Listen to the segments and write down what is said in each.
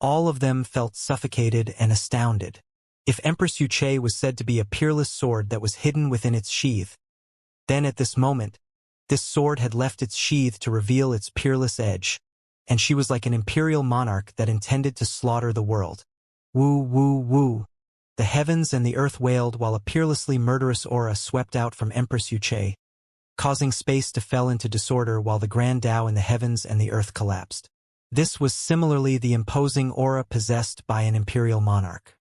all of them felt suffocated and astounded. If Empress Wuxia was said to be a peerless sword that was hidden within its sheath, then at this moment, this sword had left its sheath to reveal its peerless edge, and she was like an imperial monarch that intended to slaughter the world. Woo, woo, woo. The heavens and the earth wailed while a peerlessly murderous aura swept out from Empress Wuxia, causing space to fall into disorder while the grand Tao in the heavens and the earth collapsed. This was similarly the imposing aura possessed by an imperial monarch.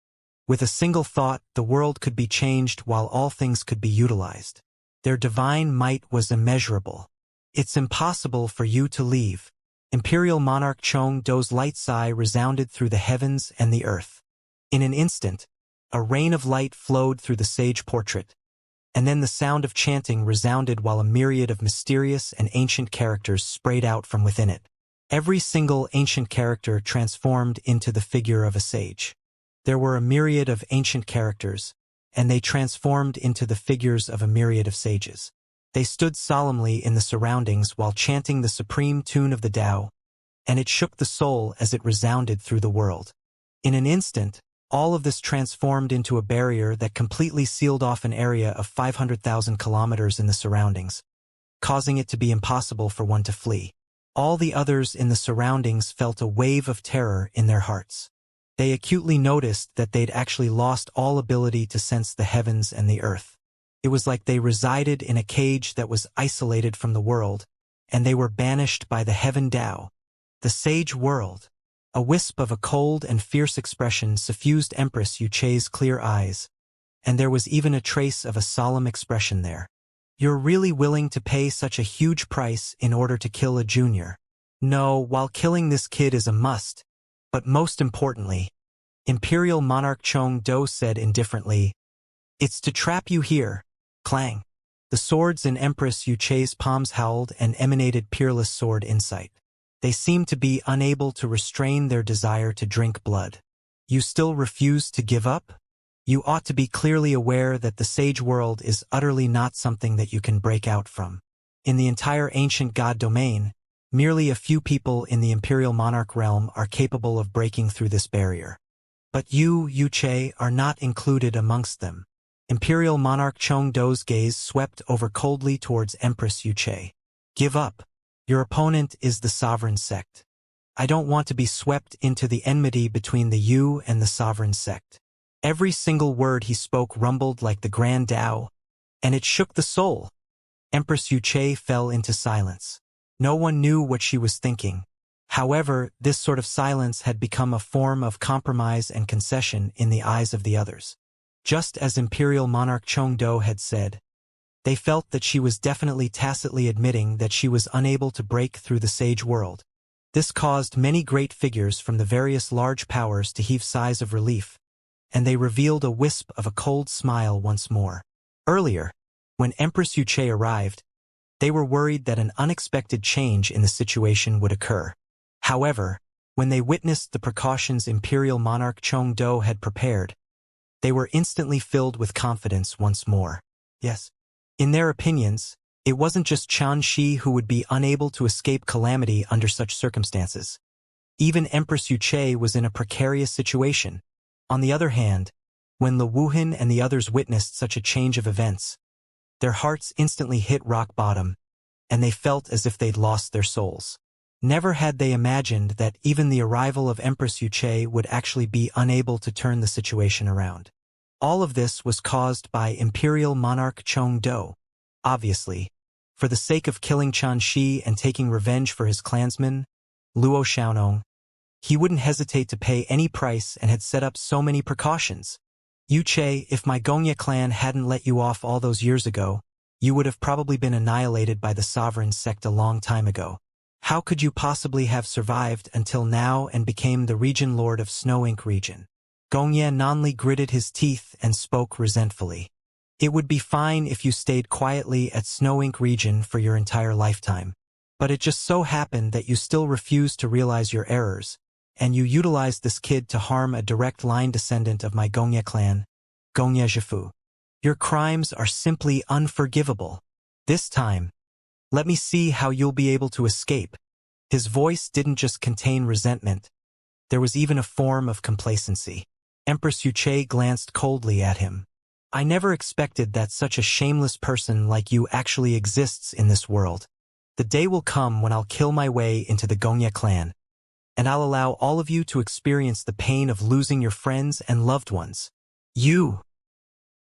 With a single thought, the world could be changed while all things could be utilized. Their divine might was immeasurable. It's impossible for you to leave. Imperial monarch Chong Do's light sigh resounded through the heavens and the earth. In an instant, a rain of light flowed through the sage portrait, and then the sound of chanting resounded while a myriad of mysterious and ancient characters sprayed out from within it. Every single ancient character transformed into the figure of a sage. There were a myriad of ancient characters, and they transformed into the figures of a myriad of sages. They stood solemnly in the surroundings while chanting the supreme tune of the Tao, and it shook the soul as it resounded through the world. In an instant, all of this transformed into a barrier that completely sealed off an area of 500,000 kilometers in the surroundings, causing it to be impossible for one to flee. All the others in the surroundings felt a wave of terror in their hearts. They acutely noticed that they'd actually lost all ability to sense the heavens and the earth. It was like they resided in a cage that was isolated from the world, and they were banished by the heaven Tao, the sage world. A wisp of a cold and fierce expression suffused Empress Wuxia's clear eyes, and there was even a trace of a solemn expression there. You're really willing to pay such a huge price in order to kill a junior? No, while killing this kid is a must, but most importantly, Imperial Monarch Chong Do said indifferently, it's to trap you here. Clang. The swords in Empress Wuxia's palms howled and emanated peerless sword insight. They seemed to be unable to restrain their desire to drink blood. You still refuse to give up? You ought to be clearly aware that the sage world is utterly not something that you can break out from. In the entire ancient god domain, merely a few people in the imperial monarch realm are capable of breaking through this barrier. But you, Wuxia, are not included amongst them. Imperial monarch Chong Do's gaze swept over coldly towards Empress Wuxia. Give up. Your opponent is the sovereign sect. I don't want to be swept into the enmity between the you and the sovereign sect. Every single word he spoke rumbled like the grand Tao, and it shook the soul. Empress Wuxia fell into silence. No one knew what she was thinking. However, this sort of silence had become a form of compromise and concession in the eyes of the others. Just as Imperial Monarch Chong Do had said, they felt that she was definitely tacitly admitting that she was unable to break through the sage world. This caused many great figures from the various large powers to heave sighs of relief, and they revealed a wisp of a cold smile once more. Earlier, when Empress Wuxia arrived, they were worried that an unexpected change in the situation would occur. However, when they witnessed the precautions Imperial Monarch Chong Do had prepared, they were instantly filled with confidence once more. Yes. In their opinions, it wasn't just Xianxia who would be unable to escape calamity under such circumstances. Even Empress Wuxia was in a precarious situation. On the other hand, when Lu Wuhan and the others witnessed such a change of events, their hearts instantly hit rock bottom, and they felt as if they'd lost their souls. Never had they imagined that even the arrival of Empress Wuxia would actually be unable to turn the situation around. All of this was caused by Imperial Monarch Chong Do. Obviously, for the sake of killing Xianxia and taking revenge for his clansman, Luo Xiaonong, he wouldn't hesitate to pay any price and had set up so many precautions. Wuxia, if my Gongya clan hadn't let you off all those years ago, you would have probably been annihilated by the sovereign sect a long time ago. How could you possibly have survived until now and became the region lord of Snow Ink region? Gongya Nanli gritted his teeth and spoke resentfully. It would be fine if you stayed quietly at Snow Ink region for your entire lifetime. But it just so happened that you still refused to realize your errors, and you utilized this kid to harm a direct line descendant of my Gongya clan, Gongya Zhifu. Your crimes are simply unforgivable. This time, let me see how you'll be able to escape. His voice didn't just contain resentment. There was even a form of complacency. Empress Yuche glanced coldly at him. I never expected that such a shameless person like you actually exists in this world. The day will come when I'll kill my way into the Gongye clan, and I'll allow all of you to experience the pain of losing your friends and loved ones. You!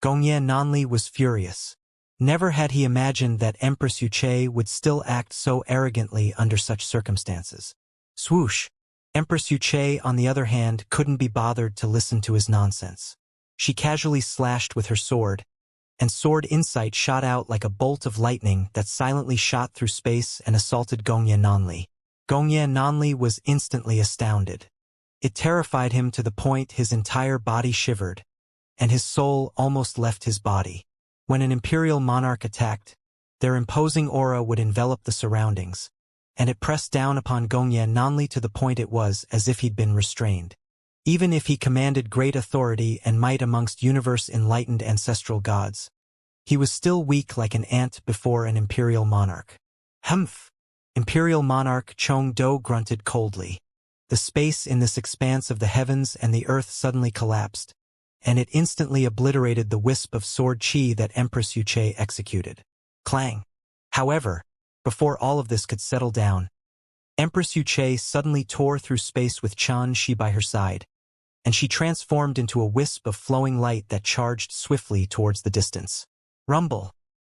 Gongye Nanli was furious. Never had he imagined that Empress Yuche would still act so arrogantly under such circumstances. Swoosh! Empress Yuche, on the other hand, couldn't be bothered to listen to his nonsense. She casually slashed with her sword, and sword insight shot out like a bolt of lightning that silently shot through space and assaulted Gongye Nanli. Gongye Nanli was instantly astounded. It terrified him to the point his entire body shivered, and his soul almost left his body. When an imperial monarch attacked, their imposing aura would envelop the surroundings, and it pressed down upon Gongye Nanli to the point it was as if he'd been restrained. Even if he commanded great authority and might amongst universe-enlightened ancestral gods, he was still weak like an ant before an imperial monarch. Humph! Imperial monarch Chong Do grunted coldly. The space in this expanse of the heavens and the earth suddenly collapsed, and it instantly obliterated the wisp of sword chi that Empress Yuche executed. Clang! However, before all of this could settle down, Empress Yuche suddenly tore through space with Xianxia by her side, and she transformed into a wisp of flowing light that charged swiftly towards the distance. Rumble!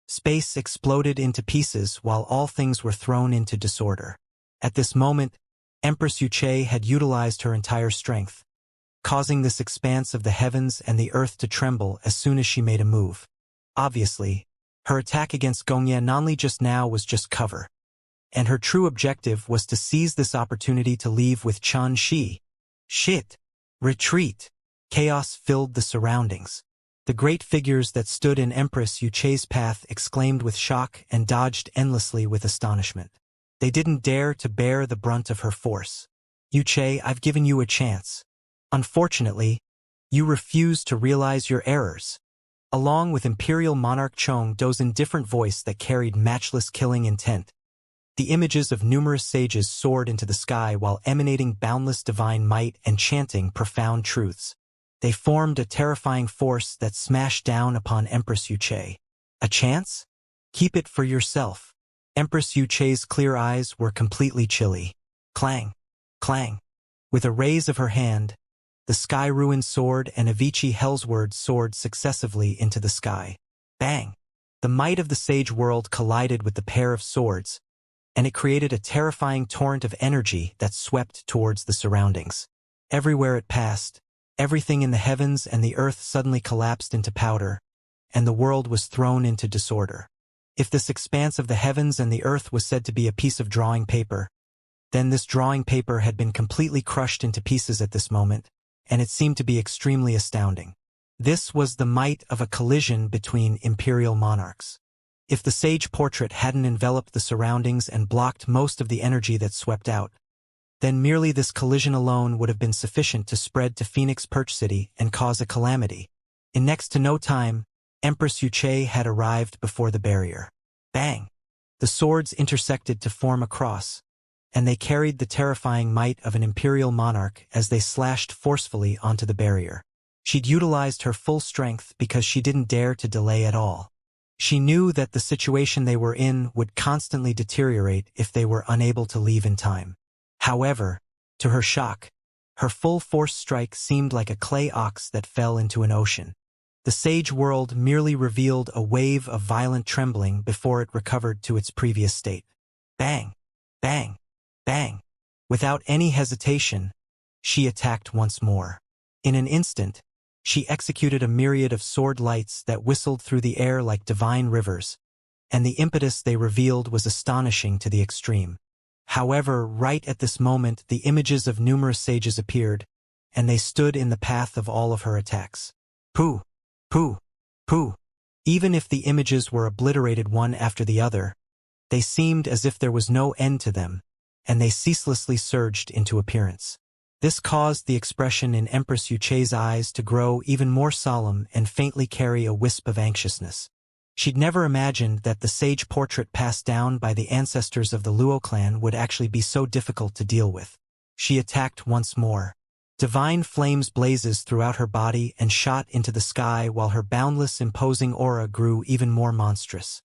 Space exploded into pieces while all things were thrown into disorder. At this moment, Empress Yuche had utilized her entire strength, causing this expanse of the heavens and the earth to tremble as soon as she made a move. Obviously, her attack against Gongye Nanli just now was just cover, and her true objective was to seize this opportunity to leave with Xianxia. Shit! Retreat! Chaos filled the surroundings. The great figures that stood in Empress Yuche's path exclaimed with shock and dodged endlessly with astonishment. They didn't dare to bear the brunt of her force. Yuche, I've given you a chance. Unfortunately, you refuse to realize your errors. Along with Imperial Monarch Chong Do's indifferent voice that carried matchless killing intent, the images of numerous sages soared into the sky while emanating boundless divine might and chanting profound truths. They formed a terrifying force that smashed down upon Empress Yuche. A chance? Keep it for yourself. Empress Yuche's clear eyes were completely chilly. Clang! Clang! With a raise of her hand, the Sky Ruin Sword and Avicii Hellsword soared successively into the sky. Bang! The might of the sage world collided with the pair of swords, and it created a terrifying torrent of energy that swept towards the surroundings. Everywhere it passed, everything in the heavens and the earth suddenly collapsed into powder, and the world was thrown into disorder. If this expanse of the heavens and the earth was said to be a piece of drawing paper, then this drawing paper had been completely crushed into pieces at this moment, and it seemed to be extremely astounding. This was the might of a collision between imperial monarchs. If the sage portrait hadn't enveloped the surroundings and blocked most of the energy that swept out, then merely this collision alone would have been sufficient to spread to Phoenix Perch City and cause a calamity. In next to no time, Empress Yuche had arrived before the barrier. Bang! The swords intersected to form a cross, and they carried the terrifying might of an imperial monarch as they slashed forcefully onto the barrier. She'd utilized her full strength because she didn't dare to delay at all. She knew that the situation they were in would constantly deteriorate if they were unable to leave in time. However, to her shock, her full force strike seemed like a clay ox that fell into an ocean. The sage world merely revealed a wave of violent trembling before it recovered to its previous state. Bang! Bang! Bang! Without any hesitation, she attacked once more. In an instant, she executed a myriad of sword lights that whistled through the air like divine rivers, and the impetus they revealed was astonishing to the extreme. However, right at this moment the images of numerous sages appeared, and they stood in the path of all of her attacks. Pooh! Pooh! Pooh! Even if the images were obliterated one after the other, they seemed as if there was no end to them, and they ceaselessly surged into appearance. This caused the expression in Empress Yuche's eyes to grow even more solemn and faintly carry a wisp of anxiousness. She'd never imagined that the sage portrait passed down by the ancestors of the Luo clan would actually be so difficult to deal with. She attacked once more. Divine flames blazes throughout her body and shot into the sky while her boundless imposing aura grew even more monstrous.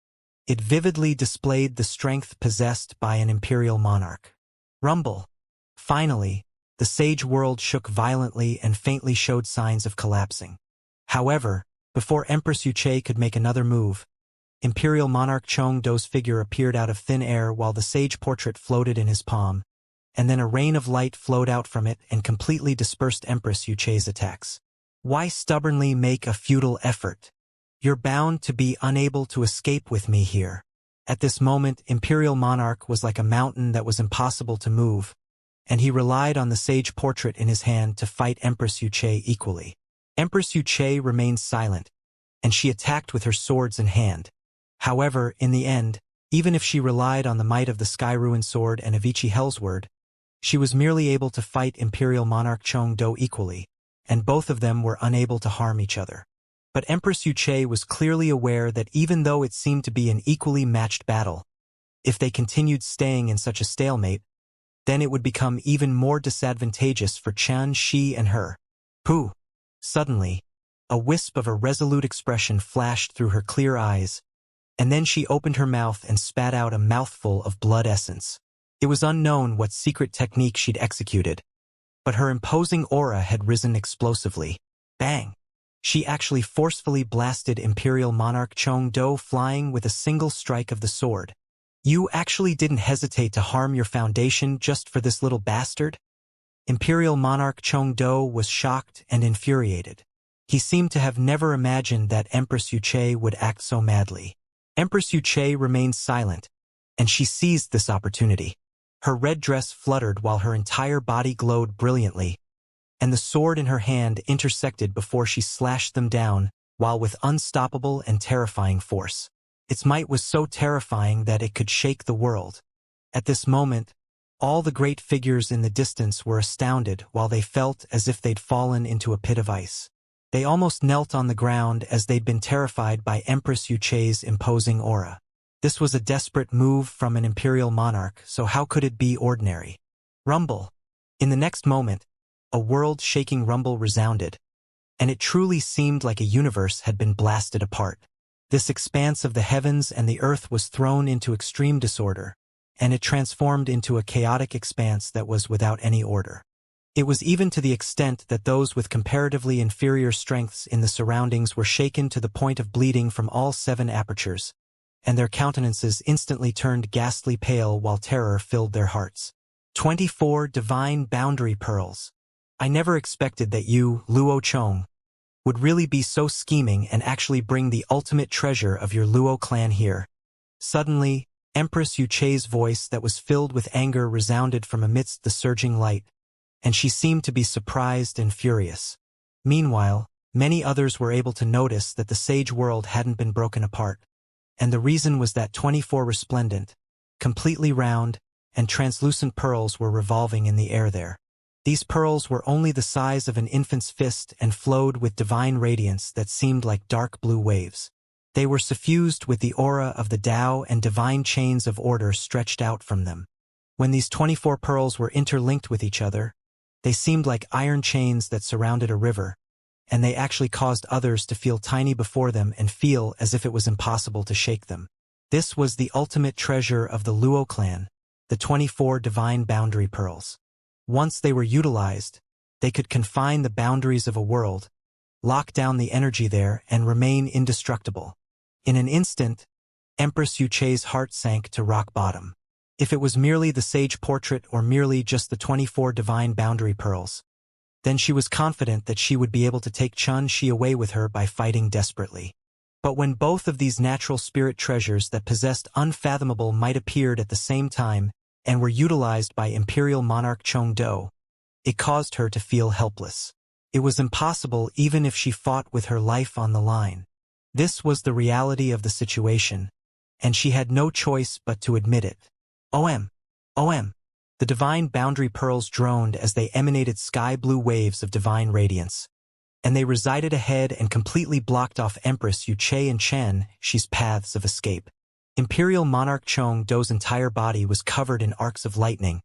It vividly displayed the strength possessed by an imperial monarch. Rumble. Finally, the sage world shook violently and faintly showed signs of collapsing. However, before Empress Yuche could make another move, Imperial Monarch Chongdo's figure appeared out of thin air while the sage portrait floated in his palm, and then a rain of light flowed out from it and completely dispersed Empress Yuche's attacks. Why stubbornly make a futile effort? You're bound to be unable to escape with me here. At this moment, Imperial Monarch was like a mountain that was impossible to move, and he relied on the sage portrait in his hand to fight Empress Yuche equally. Empress Yuche remained silent, and she attacked with her swords in hand. However, in the end, even if she relied on the might of the Sky Ruin Sword and Avicii Hellsword, she was merely able to fight Imperial Monarch Chongdo equally, and both of them were unable to harm each other. But Empress Yuche was clearly aware that even though it seemed to be an equally matched battle, if they continued staying in such a stalemate, then it would become even more disadvantageous for Xianxia and her. Pooh! Suddenly, a wisp of a resolute expression flashed through her clear eyes, and then she opened her mouth and spat out a mouthful of blood essence. It was unknown what secret technique she'd executed, but her imposing aura had risen explosively. Bang! She actually forcefully blasted Imperial Monarch Chongdo flying with a single strike of the sword. You actually didn't hesitate to harm your foundation just for this little bastard? Imperial Monarch Chongdo was shocked and infuriated. He seemed to have never imagined that Empress Yuche would act so madly. Empress Yuche remained silent, and she seized this opportunity. Her red dress fluttered while her entire body glowed brilliantly, and the sword in her hand intersected before she slashed them down, while with unstoppable and terrifying force. Its might was so terrifying that it could shake the world. At this moment, all the great figures in the distance were astounded while they felt as if they'd fallen into a pit of ice. They almost knelt on the ground as they'd been terrified by Empress Yuche's imposing aura. This was a desperate move from an imperial monarch, so how could it be ordinary? Rumble. In the next moment, a world-shaking rumble resounded, and it truly seemed like a universe had been blasted apart. This expanse of the heavens and the earth was thrown into extreme disorder, and it transformed into a chaotic expanse that was without any order. It was even to the extent that those with comparatively inferior strengths in the surroundings were shaken to the point of bleeding from all 7 apertures, and their countenances instantly turned ghastly pale while terror filled their hearts. 24 Divine Boundary Pearls. I never expected that you, Luo Chong, would really be so scheming and actually bring the ultimate treasure of your Luo clan here. Suddenly, Empress Yuche's voice that was filled with anger resounded from amidst the surging light, and she seemed to be surprised and furious. Meanwhile, many others were able to notice that the sage world hadn't been broken apart, and the reason was that 24 resplendent, completely round, and translucent pearls were revolving in the air there. These pearls were only the size of an infant's fist and flowed with divine radiance that seemed like dark blue waves. They were suffused with the aura of the Tao, and divine chains of order stretched out from them. When these 24 pearls were interlinked with each other, they seemed like iron chains that surrounded a river, and they actually caused others to feel tiny before them and feel as if it was impossible to shake them. This was the ultimate treasure of the Luo clan, the 24 divine boundary pearls. Once they were utilized, they could confine the boundaries of a world, lock down the energy there, and remain indestructible. In an instant, Empress Yuche's heart sank to rock bottom. If it was merely the sage portrait or merely just the 24 divine boundary pearls, then she was confident that she would be able to take Xianxia away with her by fighting desperately. But when both of these natural spirit treasures that possessed unfathomable might appeared at the same time and were utilized by Imperial Monarch Chongdo, it caused her to feel helpless. It was impossible even if she fought with her life on the line. This was the reality of the situation, and she had no choice but to admit it. OM. OM. The divine boundary pearls droned as they emanated sky-blue waves of divine radiance, and they resided ahead and completely blocked off Empress Yuche and Xianxia's paths of escape. Imperial Monarch Chongdo's entire body was covered in arcs of lightning,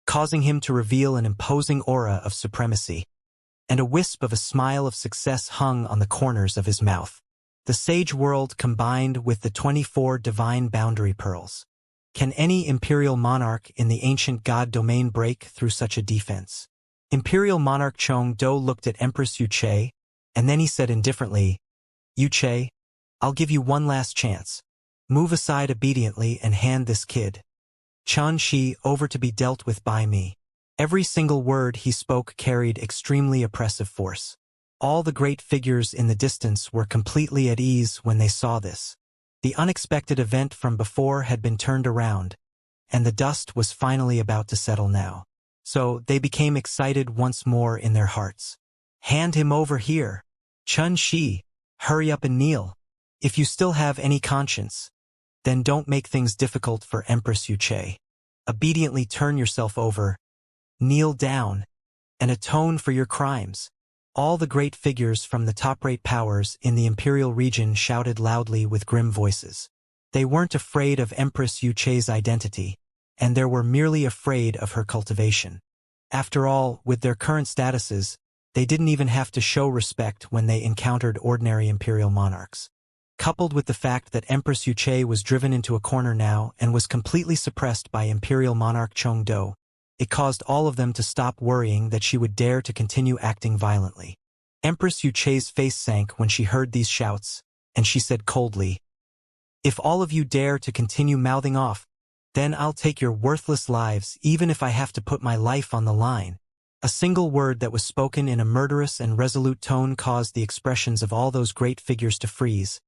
causing him to reveal an imposing aura of supremacy, and a wisp of a smile of success hung on the corners of his mouth. The sage world combined with the 24 divine boundary pearls. Can any imperial monarch in the ancient god domain break through such a defense? Imperial monarch Chong-do looked at Empress Wuxia, and then he said indifferently, Wuxia, I'll give you one last chance. Move aside obediently and hand this kid, Xianxia, over to be dealt with by me. Every single word he spoke carried extremely oppressive force. All the great figures in the distance were completely at ease when they saw this. The unexpected event from before had been turned around, and the dust was finally about to settle now. So they became excited once more in their hearts. Hand him over here. Xianxia, hurry up and kneel. If you still have any conscience, then don't make things difficult for Empress Wuxia. Obediently turn yourself over, kneel down, and atone for your crimes. All the great figures from the top-rate powers in the imperial region shouted loudly with grim voices. They weren't afraid of Empress Wuxia's identity, and they were merely afraid of her cultivation. After all, with their current statuses, they didn't even have to show respect when they encountered ordinary imperial monarchs. Coupled with the fact that Empress Wuxia was driven into a corner now and was completely suppressed by imperial monarch Chong-do, it caused all of them to stop worrying that she would dare to continue acting violently. Empress Wuxia's face sank when she heard these shouts, and she said coldly, If all of you dare to continue mouthing off, then I'll take your worthless lives even if I have to put my life on the line. A single word that was spoken in a murderous and resolute tone caused the expressions of all those great figures to freeze,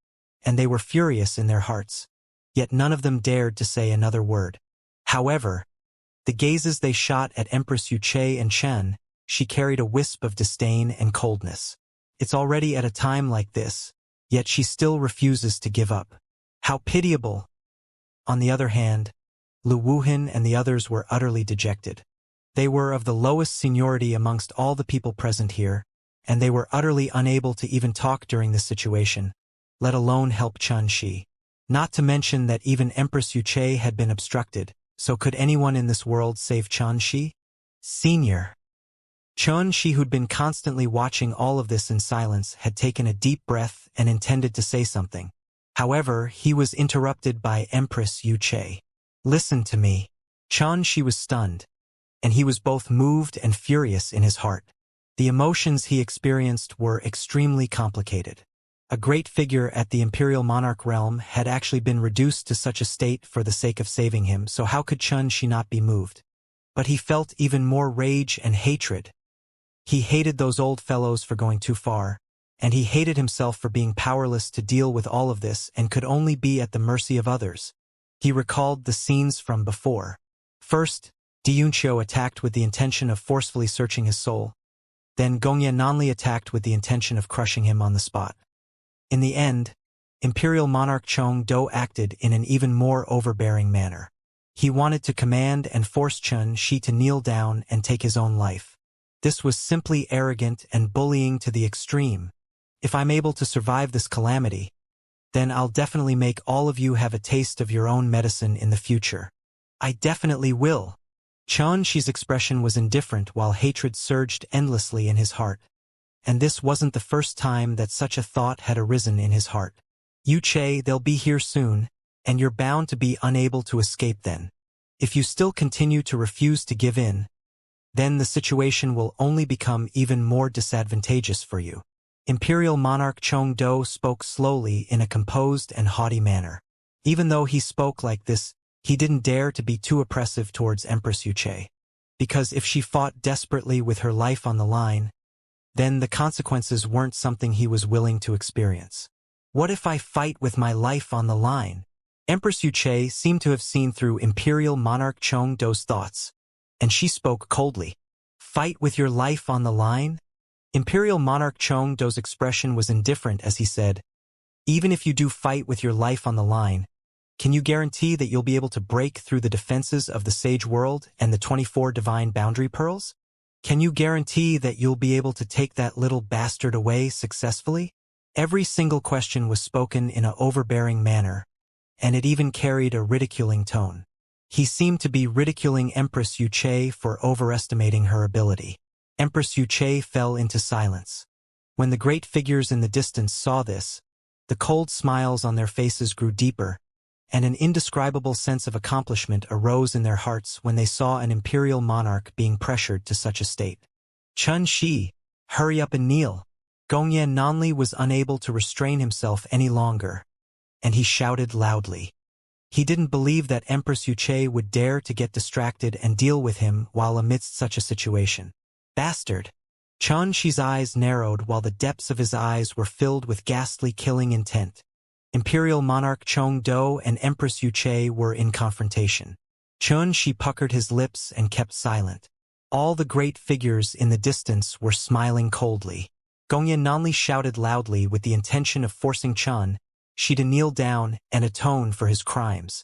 and they were furious in their hearts. Yet none of them dared to say another word. However, the gazes they shot at Empress Wuxia and Chen, she carried a wisp of disdain and coldness. It's already at a time like this, yet she still refuses to give up. How pitiable! On the other hand, Lu Wuhan and the others were utterly dejected. They were of the lowest seniority amongst all the people present here, and they were utterly unable to even talk during this situation, let alone help Xianxia. Not to mention that even Empress Wuxia had been obstructed, so could anyone in this world save Xianxia? Senior. Xianxia, who'd been constantly watching all of this in silence, had taken a deep breath and intended to say something. However, he was interrupted by Empress Wuxia. Listen to me. Xianxia was stunned, and he was both moved and furious in his heart. The emotions he experienced were extremely complicated. A great figure at the imperial monarch realm had actually been reduced to such a state for the sake of saving him, so how could Xianxia not be moved? But he felt even more rage and hatred. He hated those old fellows for going too far, and he hated himself for being powerless to deal with all of this and could only be at the mercy of others. He recalled the scenes from before. First, Diunqiu attacked with the intention of forcefully searching his soul. Then Gongye Nanli attacked with the intention of crushing him on the spot. In the end, Imperial Monarch Chong-do acted in an even more overbearing manner. He wanted to command and force Xianxia to kneel down and take his own life. This was simply arrogant and bullying to the extreme. If I'm able to survive this calamity, then I'll definitely make all of you have a taste of your own medicine in the future. I definitely will. Xianxia's expression was indifferent while hatred surged endlessly in his heart. And this wasn't the first time that such a thought had arisen in his heart. Wuxia, they'll be here soon, and you're bound to be unable to escape then. If you still continue to refuse to give in, then the situation will only become even more disadvantageous for you. Imperial Monarch Chong-do spoke slowly in a composed and haughty manner. Even though he spoke like this, he didn't dare to be too oppressive towards Empress Wuxia. Because if she fought desperately with her life on the line, then the consequences weren't something he was willing to experience. What if I fight with my life on the line? Empress Wuxia seemed to have seen through Imperial Monarch Chong-do's thoughts, and she spoke coldly. Fight with your life on the line? Imperial Monarch Chong-do's expression was indifferent as he said, Even if you do fight with your life on the line, can you guarantee that you'll be able to break through the defenses of the Sage World and the 24 Divine Boundary Pearls? Can you guarantee that you'll be able to take that little bastard away successfully? Every single question was spoken in an overbearing manner, and it even carried a ridiculing tone. He seemed to be ridiculing Empress Yuche for overestimating her ability. Empress Yuche fell into silence. When the great figures in the distance saw this, the cold smiles on their faces grew deeper, and an indescribable sense of accomplishment arose in their hearts when they saw an imperial monarch being pressured to such a state. Chun Shi, hurry up and kneel. Gongye Nanli was unable to restrain himself any longer, and he shouted loudly. He didn't believe that Empress Yuche would dare to get distracted and deal with him while amidst such a situation. Bastard! Chun Shi's eyes narrowed while the depths of his eyes were filled with ghastly killing intent. Imperial monarch Chong Do and Empress Yuche were in confrontation. Chun Shi puckered his lips and kept silent. All the great figures in the distance were smiling coldly. Gongye Nanli shouted loudly with the intention of forcing Chun Shi to kneel down and atone for his crimes.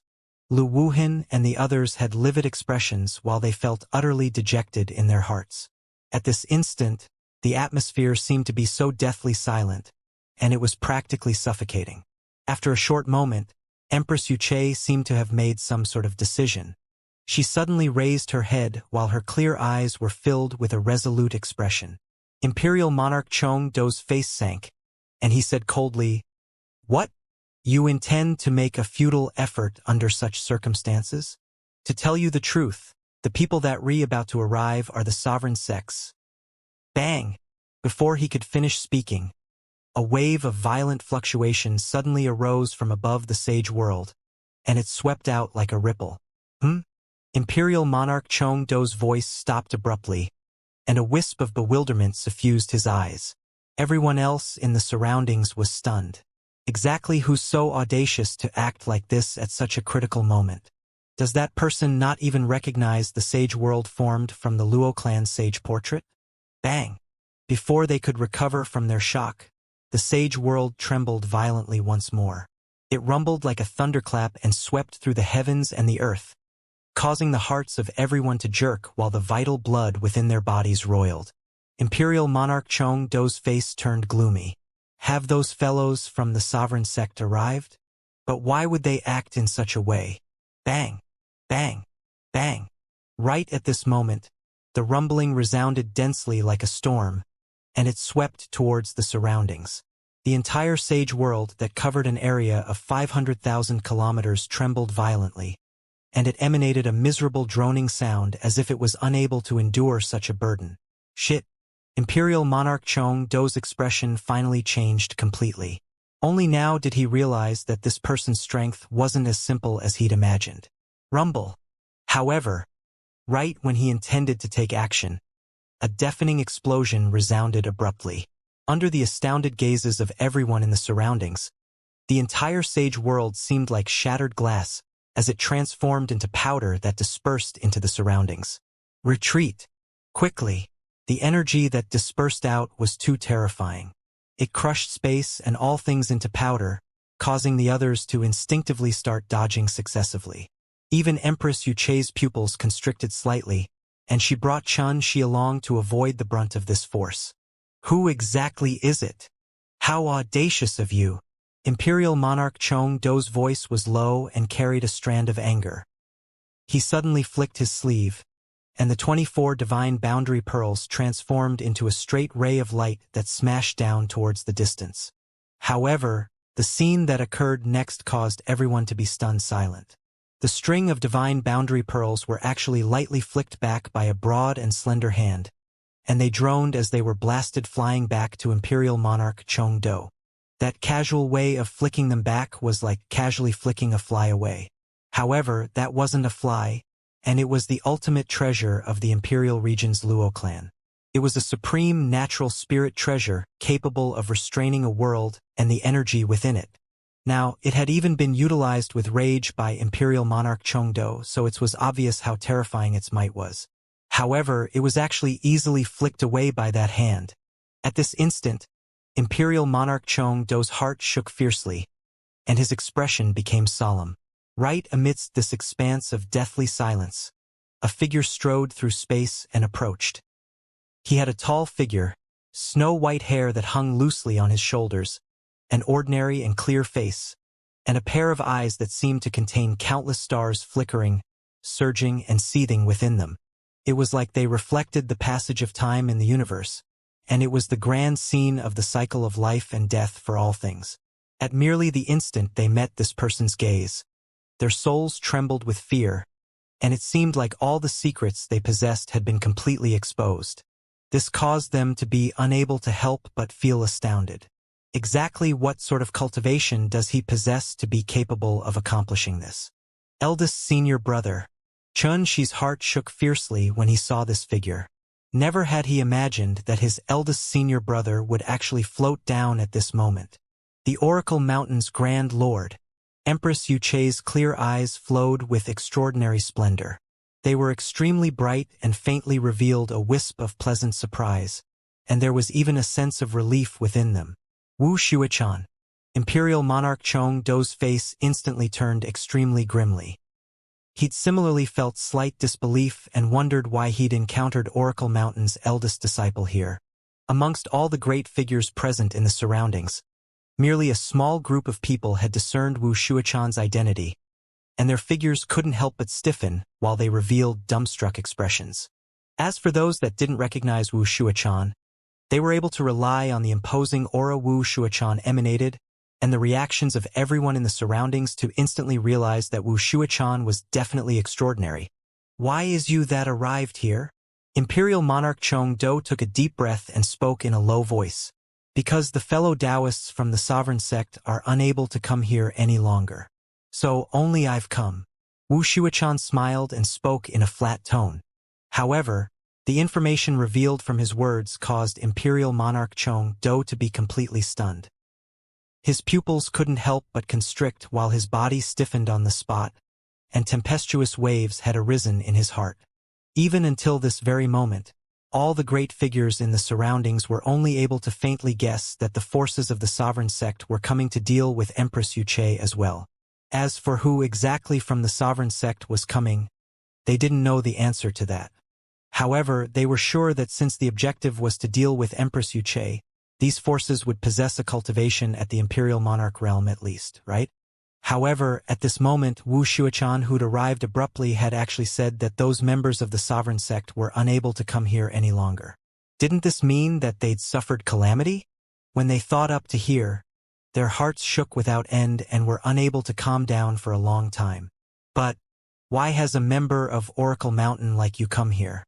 Lu Wuhan and the others had livid expressions while they felt utterly dejected in their hearts. At this instant, the atmosphere seemed to be so deathly silent, and it was practically suffocating. After a short moment, Empress Yuche seemed to have made some sort of decision. She suddenly raised her head while her clear eyes were filled with a resolute expression. Imperial monarch Chong Do's face sank, and he said coldly, "What? You intend to make a futile effort under such circumstances? To tell you the truth, the people that about to arrive are the sovereign sex." Bang! Before he could finish speaking, a wave of violent fluctuation suddenly arose from above the sage world, and it swept out like a ripple. Imperial monarch Chong Do's voice stopped abruptly, and a wisp of bewilderment suffused his eyes. Everyone else in the surroundings was stunned. Exactly who's so audacious to act like this at such a critical moment? Does that person not even recognize the sage world formed from the Luo clan sage portrait? Bang! Before they could recover from their shock, the sage world trembled violently once more. It rumbled like a thunderclap and swept through the heavens and the earth, causing the hearts of everyone to jerk while the vital blood within their bodies roiled. Imperial monarch Chong Do's face turned gloomy. Have those fellows from the sovereign sect arrived? But why would they act in such a way? Bang! Bang! Bang! Right at this moment, the rumbling resounded densely like a storm, and it swept towards the surroundings. The entire sage world that covered an area of 500,000 kilometers trembled violently, and it emanated a miserable droning sound as if it was unable to endure such a burden. Shit! Imperial monarch Chong Do's expression finally changed completely. Only now did he realize that this person's strength wasn't as simple as he'd imagined. Rumble! However, right when he intended to take action, a deafening explosion resounded abruptly. Under the astounded gazes of everyone in the surroundings, the entire sage world seemed like shattered glass as it transformed into powder that dispersed into the surroundings. Retreat! Quickly! The energy that dispersed out was too terrifying. It crushed space and all things into powder, causing the others to instinctively start dodging successively. Even Empress Yuche's pupils constricted slightly, and she brought Chun Shi along to avoid the brunt of this force. Who exactly is it? How audacious of you! Imperial monarch Chong Do's voice was low and carried a strand of anger. He suddenly flicked his sleeve, and the 24 divine boundary pearls transformed into a straight ray of light that smashed down towards the distance. However, the scene that occurred next caused everyone to be stunned silent. The string of divine boundary pearls were actually lightly flicked back by a broad and slender hand, and they droned as they were blasted flying back to Imperial monarch Chong Do. That casual way of flicking them back was like casually flicking a fly away. However, that wasn't a fly, and it was the ultimate treasure of the Imperial region's Luo clan. It was a supreme natural spirit treasure capable of restraining a world and the energy within it. Now, it had even been utilized with rage by Imperial monarch Chong Do, so it was obvious how terrifying its might was. However, it was actually easily flicked away by that hand. At this instant, Imperial monarch Chong Do's heart shook fiercely, and his expression became solemn. Right amidst this expanse of deathly silence, a figure strode through space and approached. He had a tall figure, snow-white hair that hung loosely on his shoulders, an ordinary and clear face, and a pair of eyes that seemed to contain countless stars flickering, surging and seething within them. It was like they reflected the passage of time in the universe, and it was the grand scene of the cycle of life and death for all things. At merely the instant they met this person's gaze, their souls trembled with fear, and it seemed like all the secrets they possessed had been completely exposed. This caused them to be unable to help but feel astounded. Exactly what sort of cultivation does he possess to be capable of accomplishing this? Eldest senior brother. Xianxia's heart shook fiercely when he saw this figure. Never had he imagined that his eldest senior brother would actually float down at this moment. The Oracle Mountain's Grand Lord. Empress Wuxia's clear eyes flowed with extraordinary splendor. They were extremely bright and faintly revealed a wisp of pleasant surprise, and there was even a sense of relief within them. Wu Xuechan. Imperial Monarch Chong Do's face instantly turned extremely grimly. He'd similarly felt slight disbelief and wondered why he'd encountered Oracle Mountain's eldest disciple here. Amongst all the great figures present in the surroundings, merely a small group of people had discerned Wu Xuechan's identity, and their figures couldn't help but stiffen while they revealed dumbstruck expressions. As for those that didn't recognize Wu Xuechan, they were able to rely on the imposing aura Wu Xuechan emanated and the reactions of everyone in the surroundings to instantly realize that Wu Xuechan was definitely extraordinary. Why is you that arrived here? Imperial Monarch Chong Do took a deep breath and spoke in a low voice. Because the fellow Taoists from the sovereign sect are unable to come here any longer. So only I've come. Wu Xuechan smiled and spoke in a flat tone. However, the information revealed from his words caused Imperial Monarch Chong Do to be completely stunned. His pupils couldn't help but constrict while his body stiffened on the spot, and tempestuous waves had arisen in his heart. Even until this very moment, all the great figures in the surroundings were only able to faintly guess that the forces of the sovereign sect were coming to deal with Empress Wuxia as well. As for who exactly from the sovereign sect was coming, they didn't know the answer to that. However, they were sure that since the objective was to deal with Empress Wuxia, these forces would possess a cultivation at the Imperial Monarch realm at least, right? However, at this moment, Wu Xuechan, who'd arrived abruptly, had actually said that those members of the sovereign sect were unable to come here any longer. Didn't this mean that they'd suffered calamity? When they thought up to here, their hearts shook without end and were unable to calm down for a long time. But why has a member of Oracle Mountain like you come here?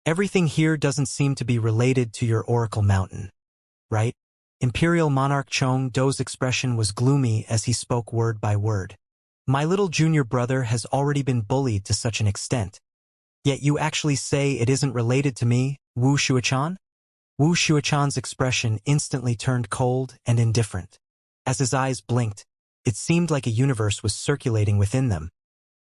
Everything here doesn't seem to be related to your Oracle Mountain, right? Imperial Monarch Chong Do's expression was gloomy as he spoke word by word. My little junior brother has already been bullied to such an extent. Yet you actually say it isn't related to me, Wu Xuechan? Wu Xuechan's expression instantly turned cold and indifferent. As his eyes blinked, it seemed like a universe was circulating within them,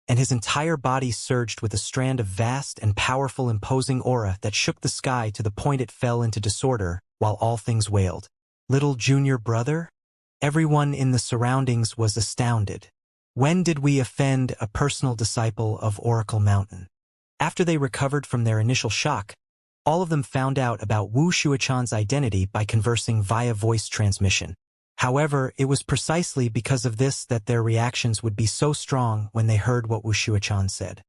and his entire body surged with a strand of vast and powerful imposing aura that shook the sky to the point it fell into disorder while all things wailed. Little junior brother? Everyone in the surroundings was astounded. When did we offend a personal disciple of Oracle Mountain? After they recovered from their initial shock, all of them found out about Wu Xuechan's identity by conversing via voice transmission. However, it was precisely because of this that their reactions would be so strong when they heard what Wu Xuechan said.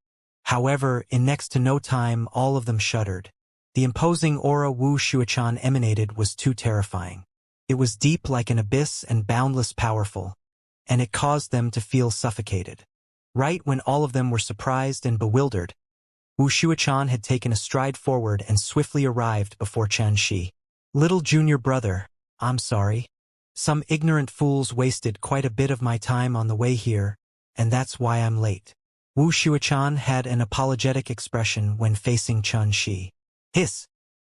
However, in next to no time all of them shuddered. The imposing aura Wu Xuechan emanated was too terrifying. It was deep like an abyss and boundless powerful, and it caused them to feel suffocated. Right when all of them were surprised and bewildered, Wu Xuechan had taken a stride forward and swiftly arrived before Xianxia. Little junior brother, I'm sorry. Some ignorant fools wasted quite a bit of my time on the way here, and that's why I'm late. Wu Xuechan had an apologetic expression when facing Xianxia. Hiss!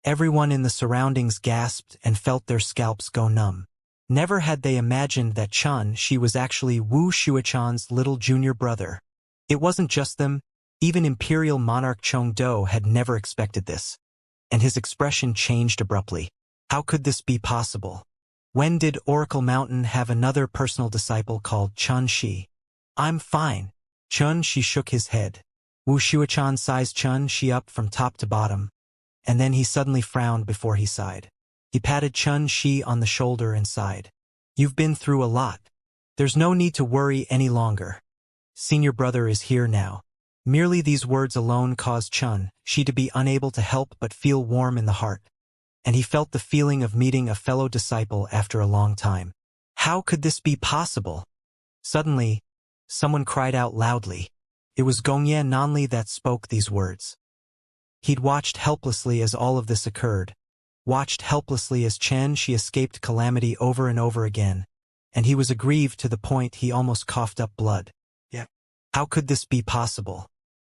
Everyone in the surroundings gasped and felt their scalps go numb. Never had they imagined that Xianxia was actually Wu Xuechan's little junior brother. It wasn't just them, even Imperial Monarch Chong Do had never expected this. And his expression changed abruptly. How could this be possible? When did Oracle Mountain have another personal disciple called Xianxia? I'm fine. Xianxia shook his head. Wu Xuechan sized Xianxia up from top to bottom, and then he suddenly frowned before he sighed. He patted Xianxia on the shoulder and sighed. You've been through a lot. There's no need to worry any longer. Senior brother is here now. Merely these words alone caused Xianxia to be unable to help but feel warm in the heart, and he felt the feeling of meeting a fellow disciple after a long time. How could this be possible? Suddenly, someone cried out loudly. It was Gongye Nanli that spoke these words. He'd watched helplessly as all of this occurred, watched helplessly as Xianxia escaped calamity over and over again, and he was aggrieved to the point he almost coughed up blood. Yeah. How could this be possible?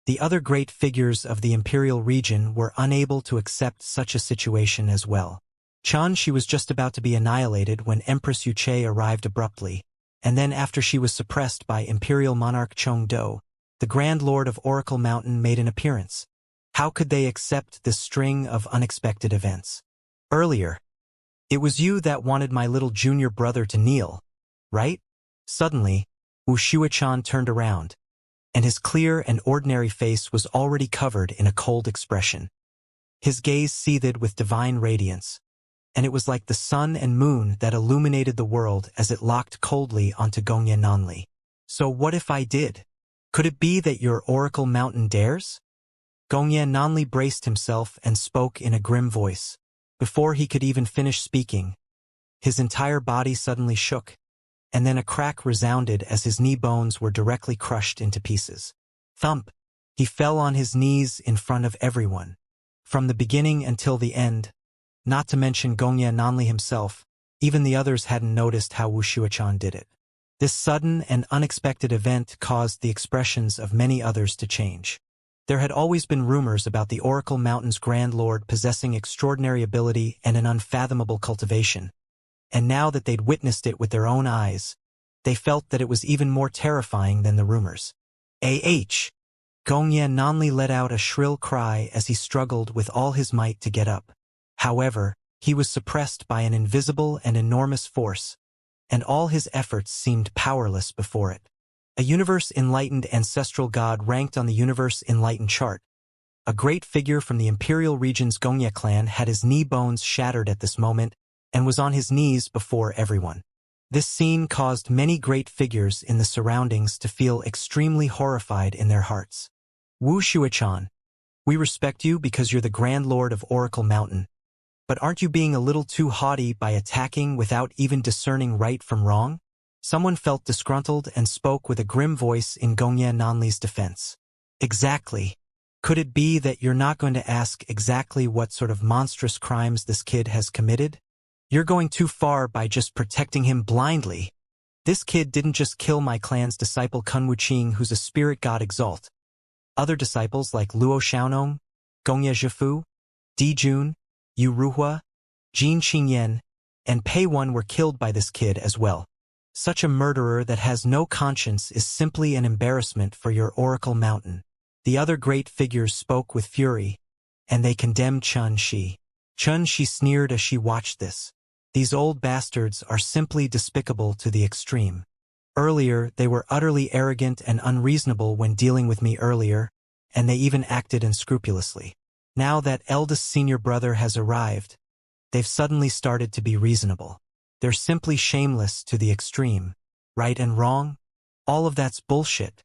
The other great figures of the imperial region were unable to accept such a situation as well. Xianxia was just about to be annihilated when Empress Wuxia arrived abruptly, and then after she was suppressed by Imperial Monarch Chengdu, the Grand Lord of Oracle Mountain made an appearance. How could they accept this string of unexpected events? Earlier, it was you that wanted my little junior brother to kneel, right? Suddenly, Wuxia turned around, and his clear and ordinary face was already covered in a cold expression. His gaze seethed with divine radiance, and it was like the sun and moon that illuminated the world as it locked coldly onto Gongye Nanli. So what if I did? Could it be that your Oracle Mountain dares? Gongye Nanli braced himself and spoke in a grim voice. Before he could even finish speaking, his entire body suddenly shook, and then a crack resounded as his knee bones were directly crushed into pieces. Thump! He fell on his knees in front of everyone. From the beginning until the end, not to mention Gongye Nanli himself, even the others hadn't noticed how Wuxia did it. This sudden and unexpected event caused the expressions of many others to change. There had always been rumors about the Oracle Mountain's Grand Lord possessing extraordinary ability and an unfathomable cultivation, and now that they'd witnessed it with their own eyes, they felt that it was even more terrifying than the rumors. Gongye Nanli let out a shrill cry as he struggled with all his might to get up. However, he was suppressed by an invisible and enormous force, and all his efforts seemed powerless before it. A universe-enlightened ancestral god ranked on the universe-enlightened chart. A great figure from the imperial region's Gongye clan had his knee bones shattered at this moment and was on his knees before everyone. This scene caused many great figures in the surroundings to feel extremely horrified in their hearts. Wuxia, we respect you because you're the Grand Lord of Oracle Mountain, but aren't you being a little too haughty by attacking without even discerning right from wrong? Someone felt disgruntled and spoke with a grim voice in Gongye Nanli's defense. Exactly. Could it be that you're not going to ask exactly what sort of monstrous crimes this kid has committed? You're going too far by just protecting him blindly. This kid didn't just kill my clan's disciple Kun Wuqing, who's a spirit god exalt. Other disciples like Luo Xiaonong, Gongye Zhifu, Di Jun, Yu Ruhua, Jin Qingyan, and Pei Wen were killed by this kid as well. Such a murderer that has no conscience is simply an embarrassment for your Oracle Mountain. The other great figures spoke with fury, and they condemned Xianxia. Xianxia sneered as she watched this. These old bastards are simply despicable to the extreme. Earlier, they were utterly arrogant and unreasonable when dealing with me earlier, and they even acted unscrupulously. Now that eldest senior brother has arrived, they've suddenly started to be reasonable. They're simply shameless to the extreme. Right and wrong? All of that's bullshit.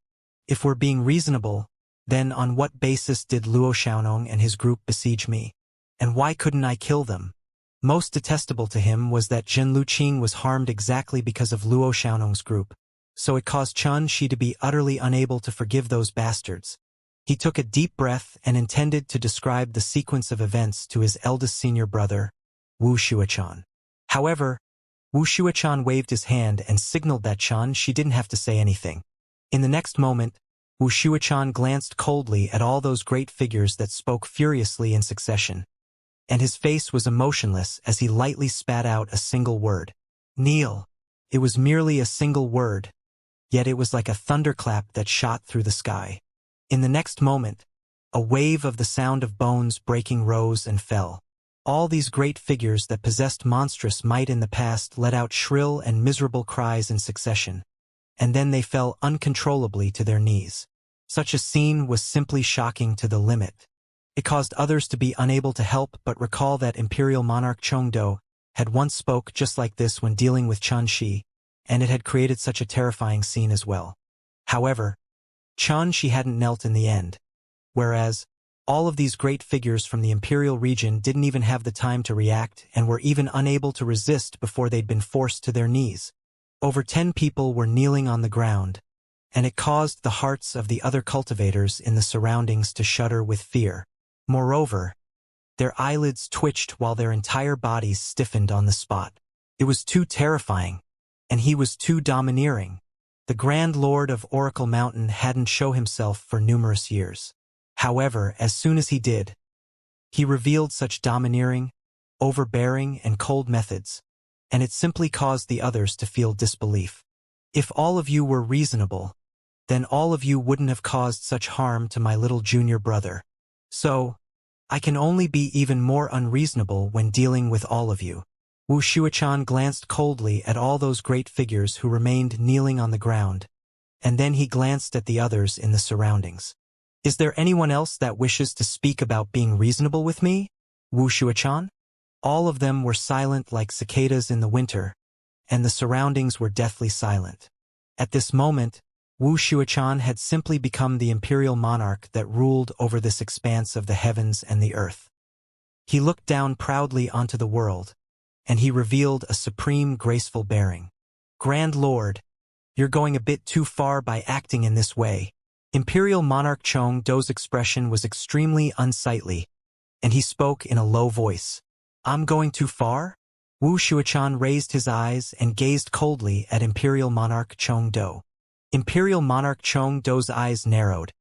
If we're being reasonable, then on what basis did Luo Xiaonong and his group besiege me? And why couldn't I kill them? Most detestable to him was that Zhen Luqing was harmed exactly because of Luo Xiaonong's group, so it caused Xianxia to be utterly unable to forgive those bastards. He took a deep breath and intended to describe the sequence of events to his eldest senior brother, Wuxia. However, Wuxia waved his hand and signaled that she didn't have to say anything. In the next moment, Wuxia glanced coldly at all those great figures that spoke furiously in succession, and his face was emotionless as he lightly spat out a single word. Kneel. It was merely a single word, yet it was like a thunderclap that shot through the sky. In the next moment, a wave of the sound of bones breaking rose and fell. All these great figures that possessed monstrous might in the past let out shrill and miserable cries in succession, and then they fell uncontrollably to their knees. Such a scene was simply shocking to the limit. It caused others to be unable to help but recall that Imperial Monarch Chengdu had once spoke just like this when dealing with Xianxia, and it had created such a terrifying scene as well. However, She hadn't knelt in the end. Whereas, all of these great figures from the imperial region didn't even have the time to react and were even unable to resist before they'd been forced to their knees. Over 10 people were kneeling on the ground, and it caused the hearts of the other cultivators in the surroundings to shudder with fear. Moreover, their eyelids twitched while their entire bodies stiffened on the spot. It was too terrifying, and he was too domineering. The Grand Lord of Oracle Mountain hadn't shown himself for numerous years. However, as soon as he did, he revealed such domineering, overbearing, and cold methods, and it simply caused the others to feel disbelief. If all of you were reasonable, then all of you wouldn't have caused such harm to my little junior brother. So, I can only be even more unreasonable when dealing with all of you. Wuxia glanced coldly at all those great figures who remained kneeling on the ground, and then he glanced at the others in the surroundings. Is there anyone else that wishes to speak about being reasonable with me? Wuxia? All of them were silent like cicadas in the winter, and the surroundings were deathly silent. At this moment, Wuxia had simply become the imperial monarch that ruled over this expanse of the heavens and the earth. He looked down proudly onto the world, and he revealed a supreme graceful bearing. Grand Lord, you're going a bit too far by acting in this way. Imperial Monarch Chongdo's expression was extremely unsightly, and he spoke in a low voice. I'm going too far? Wuxia raised his eyes and gazed coldly at Imperial Monarch Chongdo. Imperial Monarch Chongdo's eyes narrowed,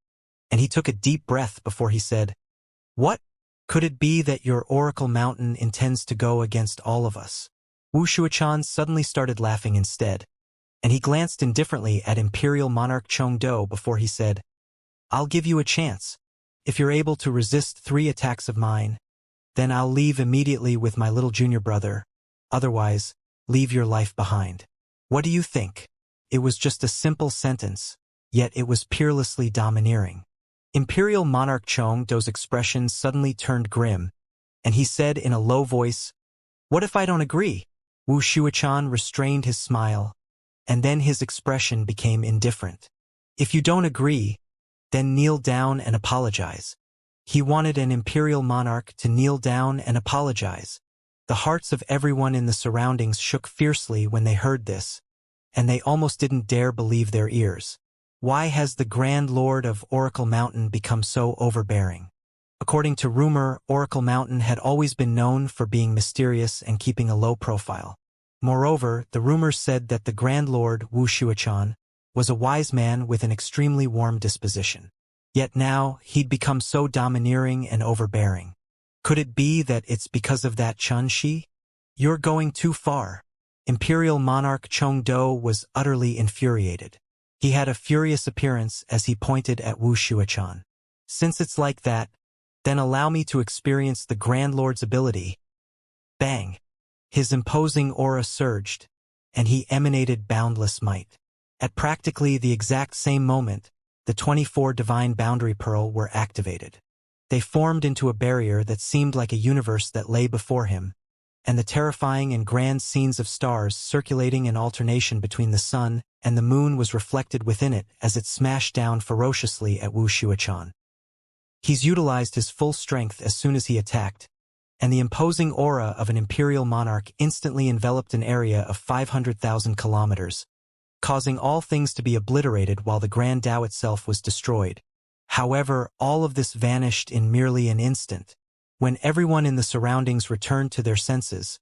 and he took a deep breath before he said, What? Could it be that your Oracle Mountain intends to go against all of us? Wuxia suddenly started laughing instead, and he glanced indifferently at Imperial Monarch Chongdo before he said, I'll give you a chance. If you're able to resist 3 attacks of mine, then I'll leave immediately with my little junior brother. Otherwise, leave your life behind. What do you think? It was just a simple sentence, yet it was peerlessly domineering. Imperial Monarch Chongdo's expression suddenly turned grim, and he said in a low voice, What if I don't agree? Wuxia restrained his smile, and then his expression became indifferent. If you don't agree, then kneel down and apologize. He wanted an imperial monarch to kneel down and apologize. The hearts of everyone in the surroundings shook fiercely when they heard this, and they almost didn't dare believe their ears. Why has the Grand Lord of Oracle Mountain become so overbearing? According to rumor, Oracle Mountain had always been known for being mysterious and keeping a low profile. Moreover, the rumors said that the Grand Lord Wuxia was a wise man with an extremely warm disposition. Yet now, he'd become so domineering and overbearing. Could it be that it's because of that Xianxia? You're going too far. Imperial Monarch Chongdo was utterly infuriated. He had a furious appearance as he pointed at Wuxia. Since it's like that, then allow me to experience the Grand Lord's ability. Bang! His imposing aura surged, and he emanated boundless might. At practically the exact same moment, the 24 Divine Boundary Pearl were activated. They formed into a barrier that seemed like a universe that lay before him, and the terrifying and grand scenes of stars circulating in alternation between the sun and the moon was reflected within it as it smashed down ferociously at Wuxia. He's utilized his full strength as soon as he attacked, and the imposing aura of an imperial monarch instantly enveloped an area of 500,000 kilometers, causing all things to be obliterated while the Grand Tao itself was destroyed. However, all of this vanished in merely an instant. When everyone in the surroundings returned to their senses,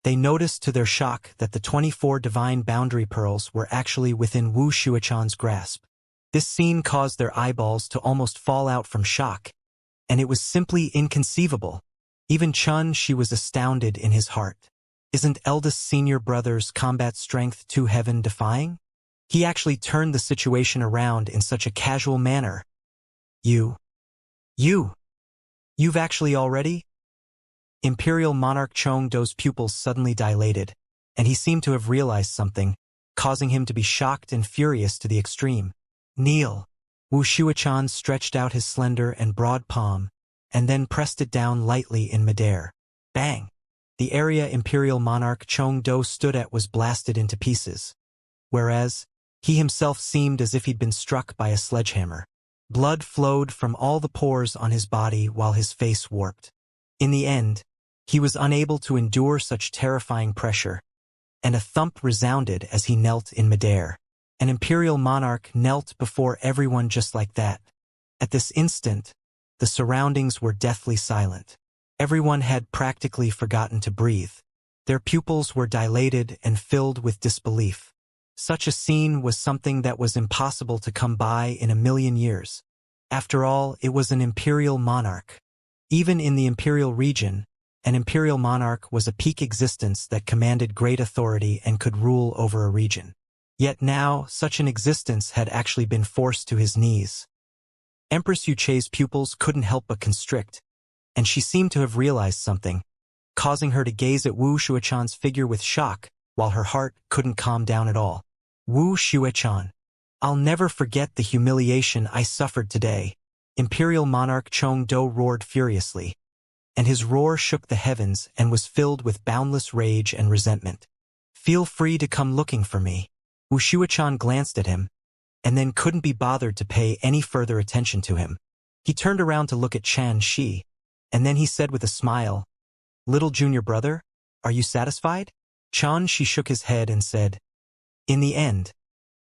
they noticed to their shock that the 24 Divine Boundary Pearls were actually within Wuxia's grasp. This scene caused their eyeballs to almost fall out from shock, and it was simply inconceivable. Even Xianxia was astounded in his heart. Isn't eldest senior brother's combat strength too heaven-defying? He actually turned the situation around in such a casual manner. You've actually already? Imperial Monarch Chongdo's pupils suddenly dilated, and he seemed to have realized something, causing him to be shocked and furious to the extreme. Kneel. Wuxia stretched out his slender and broad palm, and then pressed it down lightly in midair. Bang! The area Imperial Monarch Chongdo stood at was blasted into pieces. Whereas, He himself seemed as if he'd been struck by a sledgehammer. Blood flowed from all the pores on his body while his face warped. In the end, he was unable to endure such terrifying pressure, and a thump resounded as he knelt in midair. An imperial monarch knelt before everyone just like that. At this instant, the surroundings were deathly silent. Everyone had practically forgotten to breathe. Their pupils were dilated and filled with disbelief. Such a scene was something that was impossible to come by in a million years. After all, it was an imperial monarch. Even in the imperial region, an imperial monarch was a peak existence that commanded great authority and could rule over a region. Yet now, such an existence had actually been forced to his knees. Empress Yuche's pupils couldn't help but constrict, and she seemed to have realized something, causing her to gaze at Wu Shuechan's figure with shock, while her heart couldn't calm down at all. Wu Shuechan, I'll never forget the humiliation I suffered today. Imperial monarch Chongdo roared furiously, and his roar shook the heavens and was filled with boundless rage and resentment. Feel free to come looking for me. Wu Shuechan glanced at him, and then couldn't be bothered to pay any further attention to him. He turned around to look at Chan Shi, and then he said with a smile, "Little junior brother, are you satisfied?" Chan Shi shook his head and said, "In the end,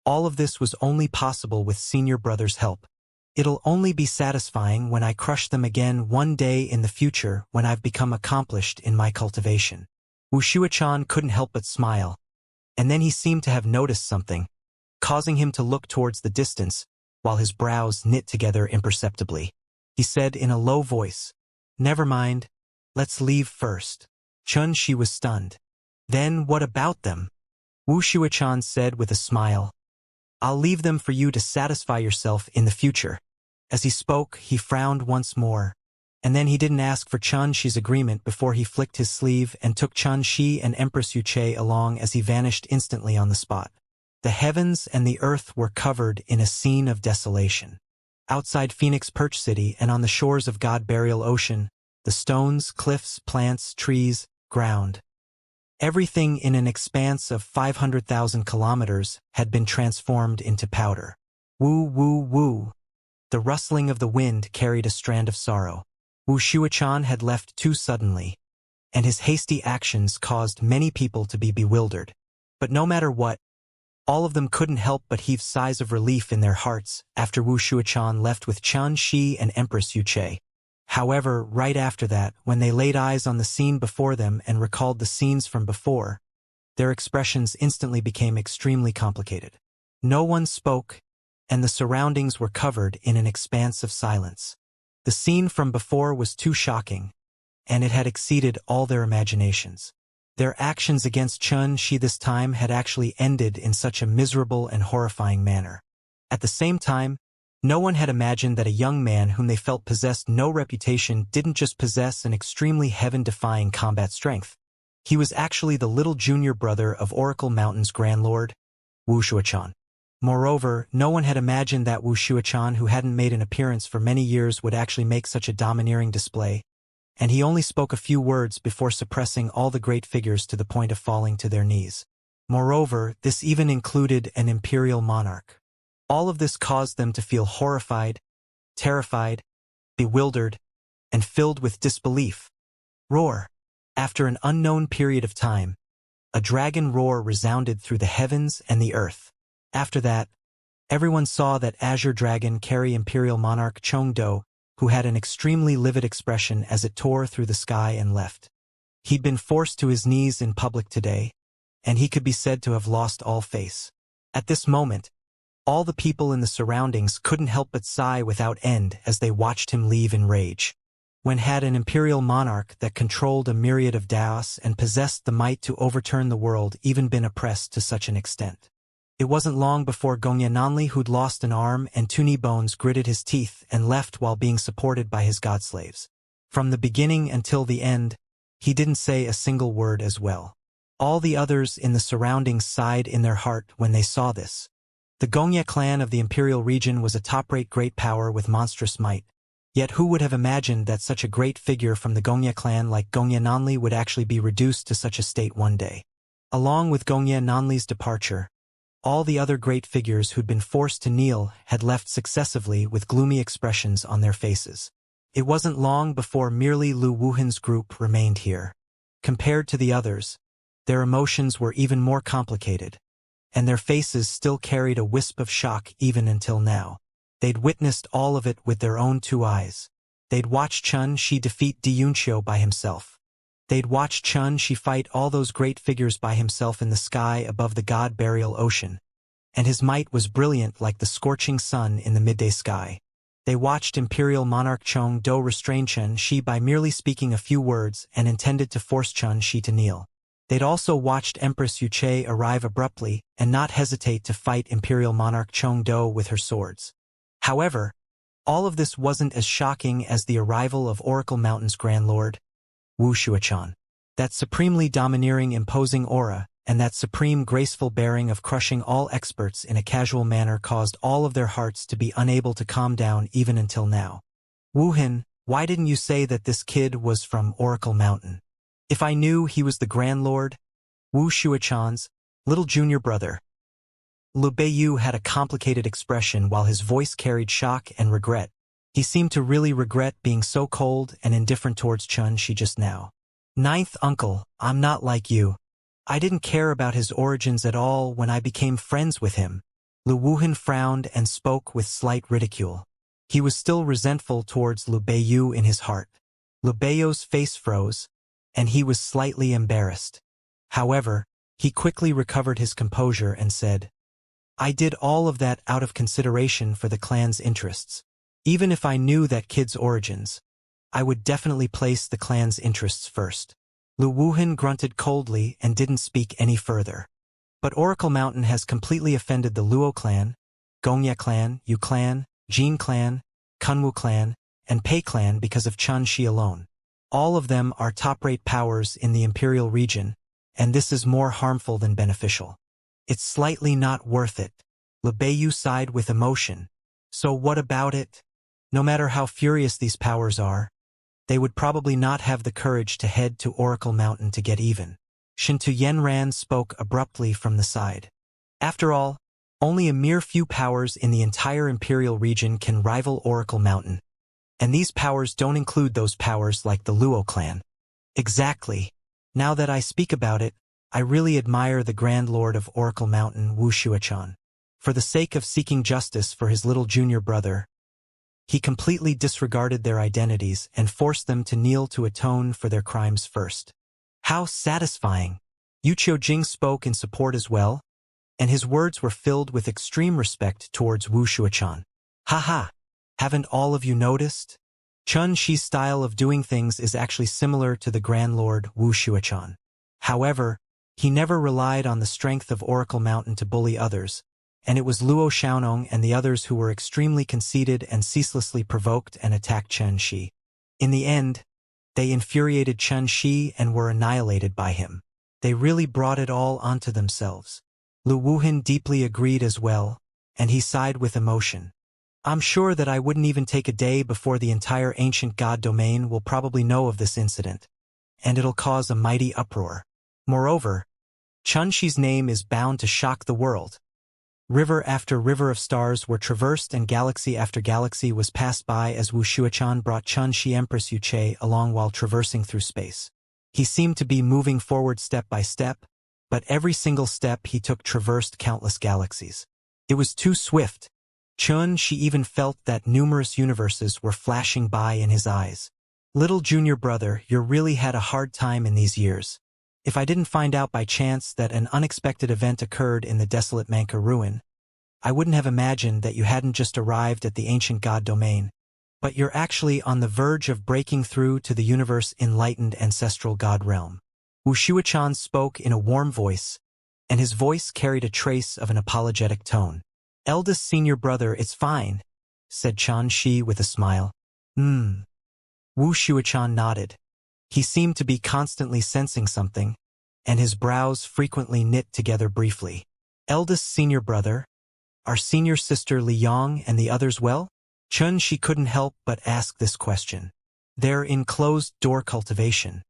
all of this was only possible with senior brother's help. It'll only be satisfying when I crush them again one day in the future when I've become accomplished in my cultivation." Wu Shuechan couldn't help but smile, and then he seemed to have noticed something, causing him to look towards the distance while his brows knit together imperceptibly. He said in a low voice, "Never mind, let's leave first." Chun Shi was stunned. "Then what about them?" Wu Shuechan said with a smile, "I'll leave them for you to satisfy yourself in the future." As he spoke, he frowned once more, and then he didn't ask for Chun Shi's agreement before he flicked his sleeve and took Chun Shi and Empress Yuche along as he vanished instantly on the spot. The heavens and the earth were covered in a scene of desolation. Outside Phoenix Perch City and on the shores of God Burial Ocean, the stones, cliffs, plants, trees, ground, everything in an expanse of 500,000 kilometers had been transformed into powder. Woo, woo, woo. The rustling of the wind carried a strand of sorrow. Wu Shuechan had left too suddenly, and his hasty actions caused many people to be bewildered. But no matter what, all of them couldn't help but heave sighs of relief in their hearts after Wu Shuechan left with Chan Shi and Empress Yuche. However, right after that, when they laid eyes on the scene before them and recalled the scenes from before, their expressions instantly became extremely complicated. No one spoke, and the surroundings were covered in an expanse of silence. The scene from before was too shocking, and it had exceeded all their imaginations. Their actions against Chun Shi this time had actually ended in such a miserable and horrifying manner. At the same time, no one had imagined that a young man whom they felt possessed no reputation didn't just possess an extremely heaven-defying combat strength. He was actually the little junior brother of Oracle Mountain's Grand Lord, Wu Shuechan. Moreover, no one had imagined that Wu Shuechan, who hadn't made an appearance for many years, would actually make such a domineering display, and he only spoke a few words before suppressing all the great figures to the point of falling to their knees. Moreover, this even included an imperial monarch. All of this caused them to feel horrified, terrified, bewildered, and filled with disbelief. Roar. After an unknown period of time, a dragon roar resounded through the heavens and the earth. After that, everyone saw that azure dragon carry imperial monarch Chongdo, who had an extremely livid expression as it tore through the sky and left. He'd been forced to his knees in public today, and he could be said to have lost all face. At this moment, all the people in the surroundings couldn't help but sigh without end as they watched him leave in rage. When had an imperial monarch that controlled a myriad of Daos and possessed the might to overturn the world even been oppressed to such an extent? It wasn't long before Gongya Nanli, who'd lost an arm and two knee bones, gritted his teeth and left while being supported by his godslaves. From the beginning until the end, he didn't say a single word as well. All the others in the surroundings sighed in their heart when they saw this. The Gongya clan of the imperial region was a top-rate great power with monstrous might. Yet who would have imagined that such a great figure from the Gongya clan like Gongya Nanli would actually be reduced to such a state one day? Along with Gongya Nanli's departure, all the other great figures who'd been forced to kneel had left successively with gloomy expressions on their faces. It wasn't long before merely Lu Wuhan's group remained here. Compared to the others, their emotions were even more complicated, and their faces still carried a wisp of shock even until now. They'd witnessed all of it with their own two eyes. They'd watched Xianxia defeat Xianxia by himself. They'd watched Xianxia fight all those great figures by himself in the sky above the god burial ocean, and his might was brilliant like the scorching sun in the midday sky. They watched Imperial Monarch Chong Do restrain Xianxia by merely speaking a few words and intended to force Xianxia to kneel. They'd also watched Empress Yuche arrive abruptly and not hesitate to fight Imperial Monarch Chong Do with her swords. However, all of this wasn't as shocking as the arrival of Oracle Mountain's Grand Lord, Wuxia. That supremely domineering imposing aura and that supreme graceful bearing of crushing all experts in a casual manner caused all of their hearts to be unable to calm down even until now. Wuhan, why didn't you say that this kid was from Oracle Mountain? If I knew he was the Grand Lord, Wuxia's little junior brother. Lu Beiyu had a complicated expression while his voice carried shock and regret. He seemed to really regret being so cold and indifferent towards Xianxia just now. Ninth uncle, I'm not like you. I didn't care about his origins at all when I became friends with him. Lu Wuhan frowned and spoke with slight ridicule. He was still resentful towards Lu Beiyu in his heart. Lu Beiyu's face froze, and he was slightly embarrassed. However, he quickly recovered his composure and said, I did all of that out of consideration for the clan's interests. Even if I knew that kid's origins, I would definitely place the clan's interests first. Lu Wuhan grunted coldly and didn't speak any further. But Oracle Mountain has completely offended the Luo clan, Gongya clan, Yu clan, Jin clan, Kunwu clan, and Pei clan because of Xianxia alone. All of them are top-rate powers in the Imperial region, and this is more harmful than beneficial. It's slightly not worth it. Lu Beiyu sighed with emotion. So what about it? No matter how furious these powers are, they would probably not have the courage to head to Oracle Mountain to get even. Shintu Yenran spoke abruptly from the side. After all, only a mere few powers in the entire Imperial region can rival Oracle Mountain. And these powers don't include those powers like the Luo clan. Exactly. Now that I speak about it, I really admire the Grand Lord of Oracle Mountain, Wuxia. For the sake of seeking justice for his little junior brother, he completely disregarded their identities and forced them to kneel to atone for their crimes first. How satisfying! Yu Qiujing spoke in support as well, and his words were filled with extreme respect towards Wuxia. Haha! Haven't all of you noticed? Xianxia's style of doing things is actually similar to the Grand Lord Wuxia. However, he never relied on the strength of Oracle Mountain to bully others, and it was Luo Xiaonong and the others who were extremely conceited and ceaselessly provoked and attacked Xianxia. In the end, they infuriated Xianxia and were annihilated by him. They really brought it all onto themselves. Lu Wuhan deeply agreed as well, and he sighed with emotion. I'm sure that I wouldn't even take a day before the entire ancient god domain will probably know of this incident, and it'll cause a mighty uproar. Moreover, Xianxia's name is bound to shock the world. River after river of stars were traversed and galaxy after galaxy was passed by as Wuxia brought Xianxia Empress Yuche along while traversing through space. He seemed to be moving forward step by step, but every single step he took traversed countless galaxies. It was too swift. She even felt that numerous universes were flashing by in his eyes. Little junior brother, you really had a hard time in these years. If I didn't find out by chance that an unexpected event occurred in the desolate Manka ruin, I wouldn't have imagined that you hadn't just arrived at the ancient god domain, but you're actually on the verge of breaking through to the universe enlightened ancestral god realm. Wuxia spoke in a warm voice, and his voice carried a trace of an apologetic tone. Eldest senior brother, it's fine, said Xianxia with a smile. Wuxia nodded. He seemed to be constantly sensing something, and his brows frequently knit together briefly. Eldest senior brother? Are senior sister Li Yong and the others well? She couldn't help but ask this question. They're in closed-door cultivation.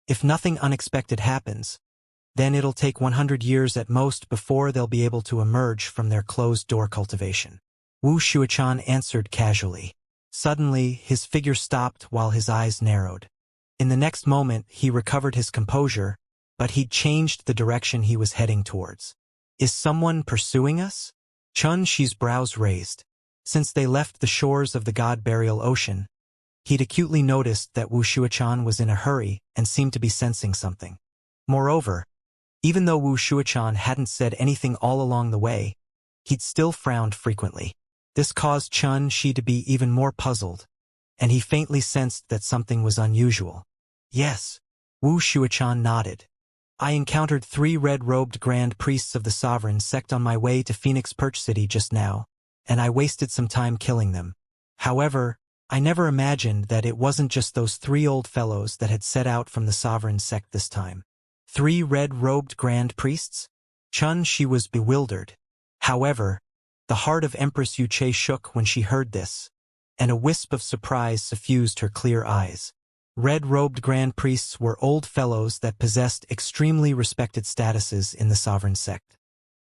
If nothing unexpected happens, Then it'll take 100 years at most before they'll be able to emerge from their closed-door cultivation. Wu Shuachan answered casually. Suddenly, his figure stopped while his eyes narrowed. In the next moment, he recovered his composure, but he'd changed the direction he was heading towards. Is someone pursuing us? Chun Shi's brows raised. Since they left the shores of the God-burial ocean, he'd acutely noticed that Wu Shuachan was in a hurry and seemed to be sensing something. Moreover, even though Wu Shuachan hadn't said anything all along the way, he'd still frowned frequently. This caused Chun Shi to be even more puzzled, and he faintly sensed that something was unusual. Yes, Wu Shuachan nodded. I encountered 3 red-robed grand priests of the sovereign sect on my way to Phoenix Perch City just now, and I wasted some time killing them. However, I never imagined that it wasn't just those 3 old fellows that had set out from the sovereign sect this time. 3 red-robed grand priests? Chun Shi was bewildered. However, the heart of Empress Yu Che shook when she heard this, and a wisp of surprise suffused her clear eyes. Red-robed grand priests were old fellows that possessed extremely respected statuses in the sovereign sect.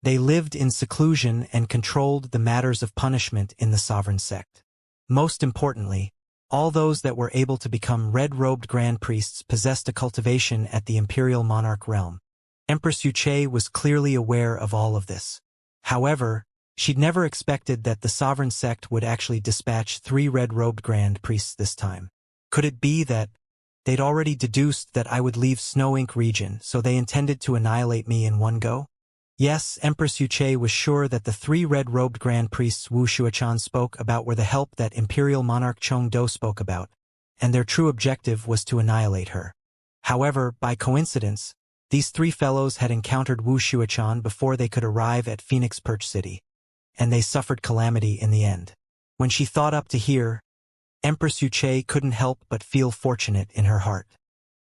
They lived in seclusion and controlled the matters of punishment in the sovereign sect. Most importantly, all those that were able to become red-robed grand priests possessed a cultivation at the imperial monarch realm. Empress Yu Che was clearly aware of all of this. However, she'd never expected that the sovereign sect would actually dispatch 3 red-robed grand priests this time. Could it be that they'd already deduced that I would leave Snow Ink region, so they intended to annihilate me in one go? Yes, Empress Yu Che was sure that the 3 red-robed grand priests Wu Shuachan spoke about were the help that Imperial Monarch Chong Do spoke about, and their true objective was to annihilate her. However, by coincidence, these 3 fellows had encountered Wu Shuachan before they could arrive at Phoenix Perch City, and they suffered calamity in the end. When she thought up to here, Empress Yu Che couldn't help but feel fortunate in her heart.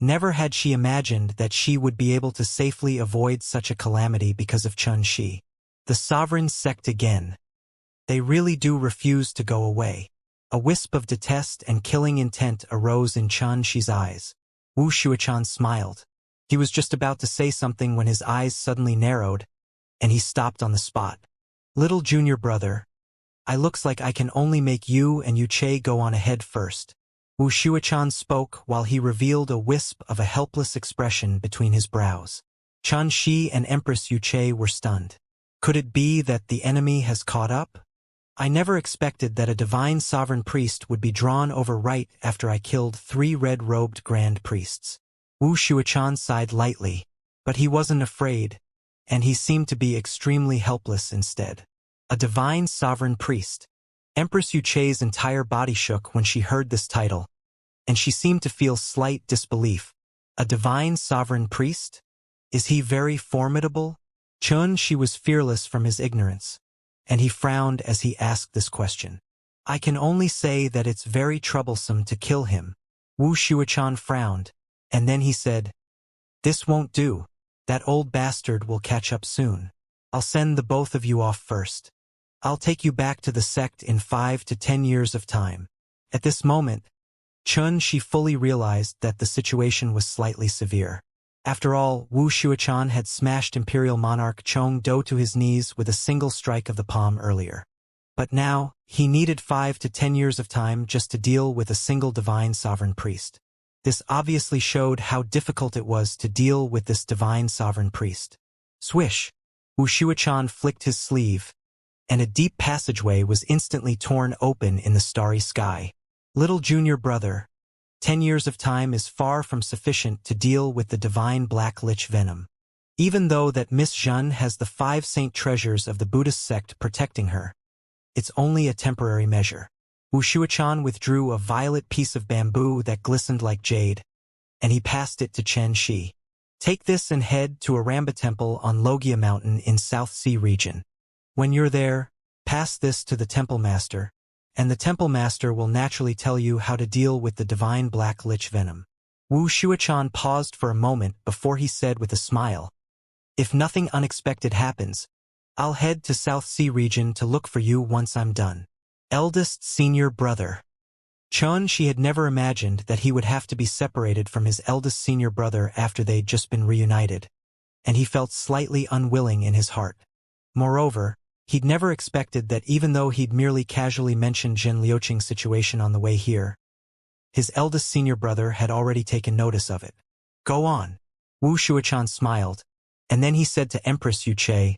Never had she imagined that she would be able to safely avoid such a calamity because of Chun Shi. The sovereign sect again. They really do refuse to go away. A wisp of detest and killing intent arose in Chun Shi's eyes. Wu Shuachan smiled. He was just about to say something when his eyes suddenly narrowed, and he stopped on the spot. Little junior brother, I looks like I can only make you and Yu Che go on ahead first. Wu Shuachan spoke while he revealed a wisp of a helpless expression between his brows. Chun Shi and Empress Yu Che were stunned. Could it be that the enemy has caught up? I never expected that a divine sovereign priest would be drawn over right after I killed 3 red-robed grand priests. Wu Shuachan sighed lightly, but he wasn't afraid, and he seemed to be extremely helpless instead. A divine sovereign priest. Empress Yu Che's entire body shook when she heard this title, and she seemed to feel slight disbelief. A divine sovereign priest? Is he very formidable? Chun Shi was fearless from his ignorance, and he frowned as he asked this question. I can only say that it's very troublesome to kill him. Wu Shuachan frowned, and then he said, This won't do. That old bastard will catch up soon. I'll send the both of you off first. I'll take you back to the sect in 5 to 10 years of time. At this moment, Chun Shi fully realized that the situation was slightly severe. After all, Wu Shuachan had smashed Imperial Monarch Chong Do to his knees with a single strike of the palm earlier. But now, he needed 5 to 10 years of time just to deal with a single divine sovereign priest. This obviously showed how difficult it was to deal with this divine sovereign priest. Swish! Wu Shuachan flicked his sleeve, and a deep passageway was instantly torn open in the starry sky. Little junior brother, 10 years of time is far from sufficient to deal with the divine black lich venom. Even though that Miss Zhen has the 5 saint treasures of the Buddhist sect protecting her, it's only a temporary measure. Wu Shuachan withdrew a violet piece of bamboo that glistened like jade, and he passed it to Chen Shi. Take this and head to a Ramba temple on Logia Mountain in South Sea region. When you're there, pass this to the temple master, and the temple master will naturally tell you how to deal with the divine black lich venom. Wu Shuachan paused for a moment before he said with a smile, If nothing unexpected happens, I'll head to South Sea region to look for you once I'm done. Eldest senior brother. Chun Shi had never imagined that he would have to be separated from his eldest senior brother after they'd just been reunited. and he felt slightly unwilling in his heart. Moreover, he'd never expected that even though he'd merely casually mentioned Zhen Liuqing's situation on the way here, his eldest senior brother had already taken notice of it. Go on. Wu Shuachan smiled, and then he said to Empress Yuche,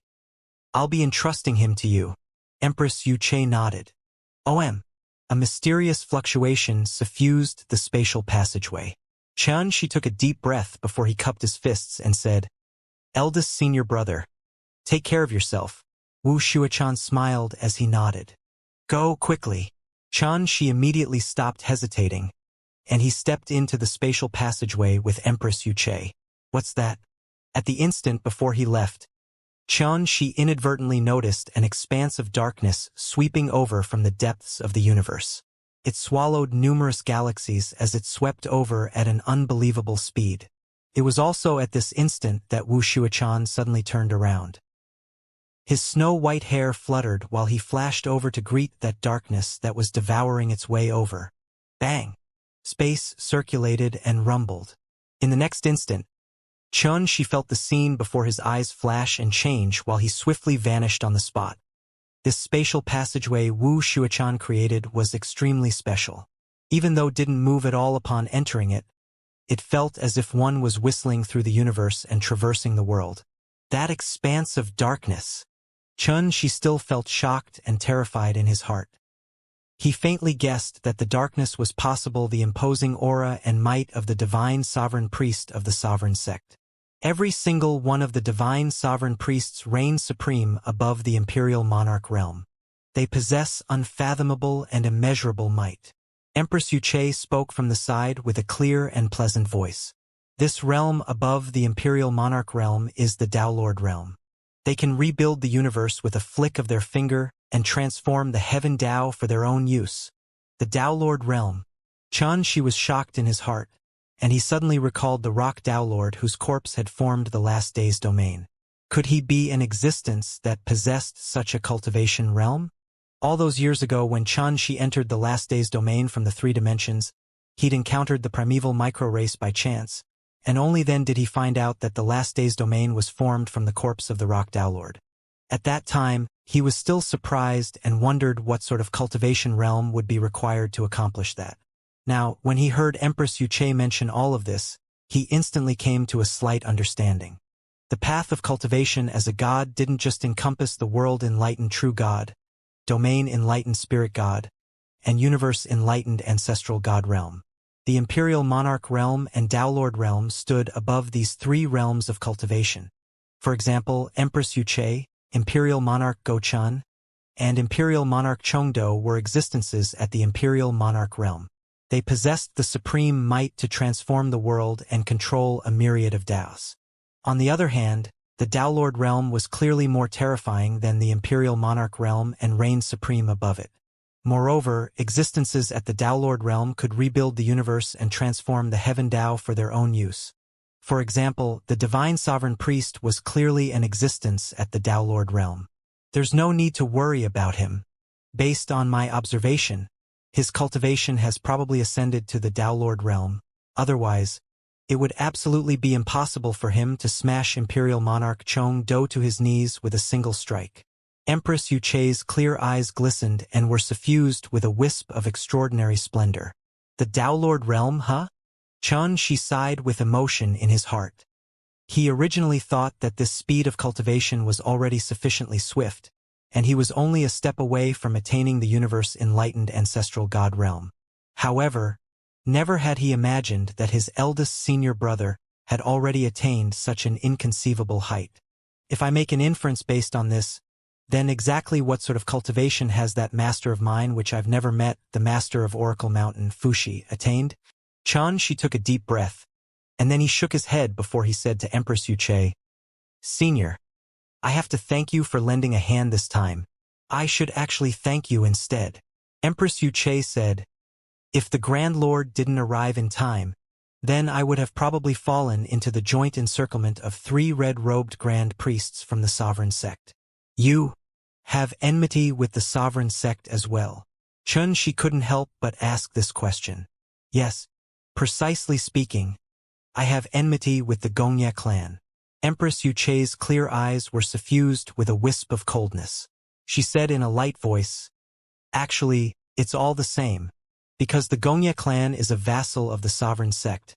I'll be entrusting him to you. Empress Yuche nodded. A mysterious fluctuation suffused the spatial passageway. She took a deep breath before he cupped his fists and said, Eldest senior brother, take care of yourself. Wu Shuachan smiled as he nodded. Go quickly. She immediately stopped hesitating, and he stepped into the spatial passageway with Empress Yuche. What's that? At the instant before he left, she inadvertently noticed an expanse of darkness sweeping over from the depths of the universe. It swallowed numerous galaxies as it swept over at an unbelievable speed. It was also at this instant that Wu Shuachan suddenly turned around. His snow-white hair fluttered while he flashed over to greet that darkness that was devouring its way over. Bang! Space circulated and rumbled. In the next instant, she felt the scene before his eyes flash and change while he swiftly vanished on the spot. This spatial passageway Wu Shuachan created was extremely special. Even though it didn't move at all upon entering it, it felt as if one was whistling through the universe and traversing the world. That expanse of darkness. She still felt shocked and terrified in his heart. He faintly guessed that the darkness was possible the imposing aura and might of the divine sovereign priest of the sovereign sect. Every single one of the divine sovereign priests reigns supreme above the imperial monarch realm. They possess unfathomable and immeasurable might. Empress Yuche spoke from the side with a clear and pleasant voice. This realm above the imperial monarch realm is the Tao Lord realm. They can rebuild the universe with a flick of their finger and transform the heaven Tao for their own use. The Tao Lord realm. She was shocked in his heart, and he suddenly recalled the rock Tao Lord whose corpse had formed the last day's domain. Could he be an existence that possessed such a cultivation realm? All those years ago when Shi entered the last day's domain from the 3 dimensions, he'd encountered the primeval micro-race by chance, and only then did he find out that the last day's domain was formed from the corpse of the rock Tao Lord. At that time, he was still surprised and wondered what sort of cultivation realm would be required to accomplish that. Now, when he heard Empress Yuche mention all of this, he instantly came to a slight understanding. The path of cultivation as a god didn't just encompass the world-enlightened true god, domain-enlightened spirit god, and universe-enlightened ancestral god realm. The imperial monarch realm and Tao Lord realm stood above these 3 realms of cultivation. For example, Empress Yuche, Imperial Monarch Gochan, and Imperial Monarch Chongdo were existences at the Imperial Monarch realm. They possessed the supreme might to transform the world and control a myriad of Taos. On the other hand, the Tao Lord realm was clearly more terrifying than the Imperial Monarch realm and reigned supreme above it. Moreover, existences at the Tao Lord realm could rebuild the universe and transform the heaven Tao for their own use. For example, the divine sovereign priest was clearly an existence at the Tao Lord realm. There's no need to worry about him. Based on my observation, his cultivation has probably ascended to the Tao Lord realm. Otherwise, it would absolutely be impossible for him to smash Imperial Monarch Chongdo to his knees with a single strike. Empress Yuche's clear eyes glistened and were suffused with a wisp of extraordinary splendor. The Tao Lord realm, huh? She sighed with emotion in his heart. He originally thought that this speed of cultivation was already sufficiently swift, and he was only a step away from attaining the universe-enlightened ancestral god realm. However, never had he imagined that his eldest senior brother had already attained such an inconceivable height. If I make an inference based on this, then exactly what sort of cultivation has that master of mine which I've never met, the master of Oracle Mountain, Fuxi, attained? She took a deep breath, and then he shook his head before he said to Empress Yuche, Senior, I have to thank you for lending a hand this time. I should actually thank you instead. Empress Yuche said, If the Grand Lord didn't arrive in time, then I would have probably fallen into the joint encirclement of 3 red-robed grand priests from the sovereign sect. You have enmity with the sovereign sect as well. She couldn't help but ask this question. Yes, precisely speaking, I have enmity with the Gongye clan. Empress Yuche's clear eyes were suffused with a wisp of coldness. She said in a light voice, "Actually, it's all the same, because the Gongye clan is a vassal of the sovereign sect,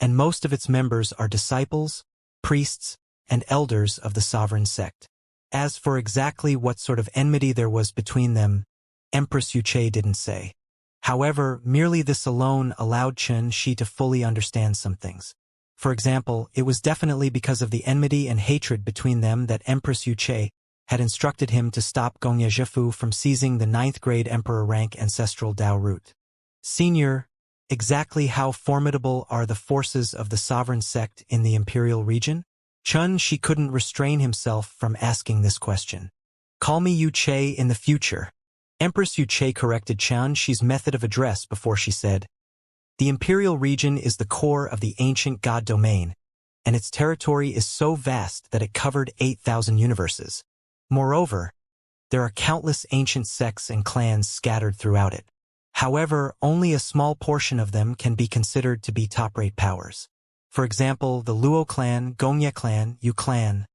and most of its members are disciples, priests, and elders of the sovereign sect. As for exactly what sort of enmity there was between them, Empress Yuche didn't say. However, merely this alone allowed Chen Shi to fully understand some things. For example, it was definitely because of the enmity and hatred between them that Empress Yuche had instructed him to stop Gongye Zhifu from seizing the 9th grade emperor rank ancestral Dao root. Senior, exactly how formidable are the forces of the sovereign sect in the imperial region? Chen Shi couldn't restrain himself from asking this question. Call me Yuche in the future. Empress Yuche corrected Chen Shi's method of address before she said, "The imperial region is the core of the ancient god domain, and its territory is so vast that it covered 8,000 universes. Moreover, there are countless ancient sects and clans scattered throughout it. However, only a small portion of them can be considered to be top-rate powers. For example, the Luo clan, Gongye clan, Yu clan.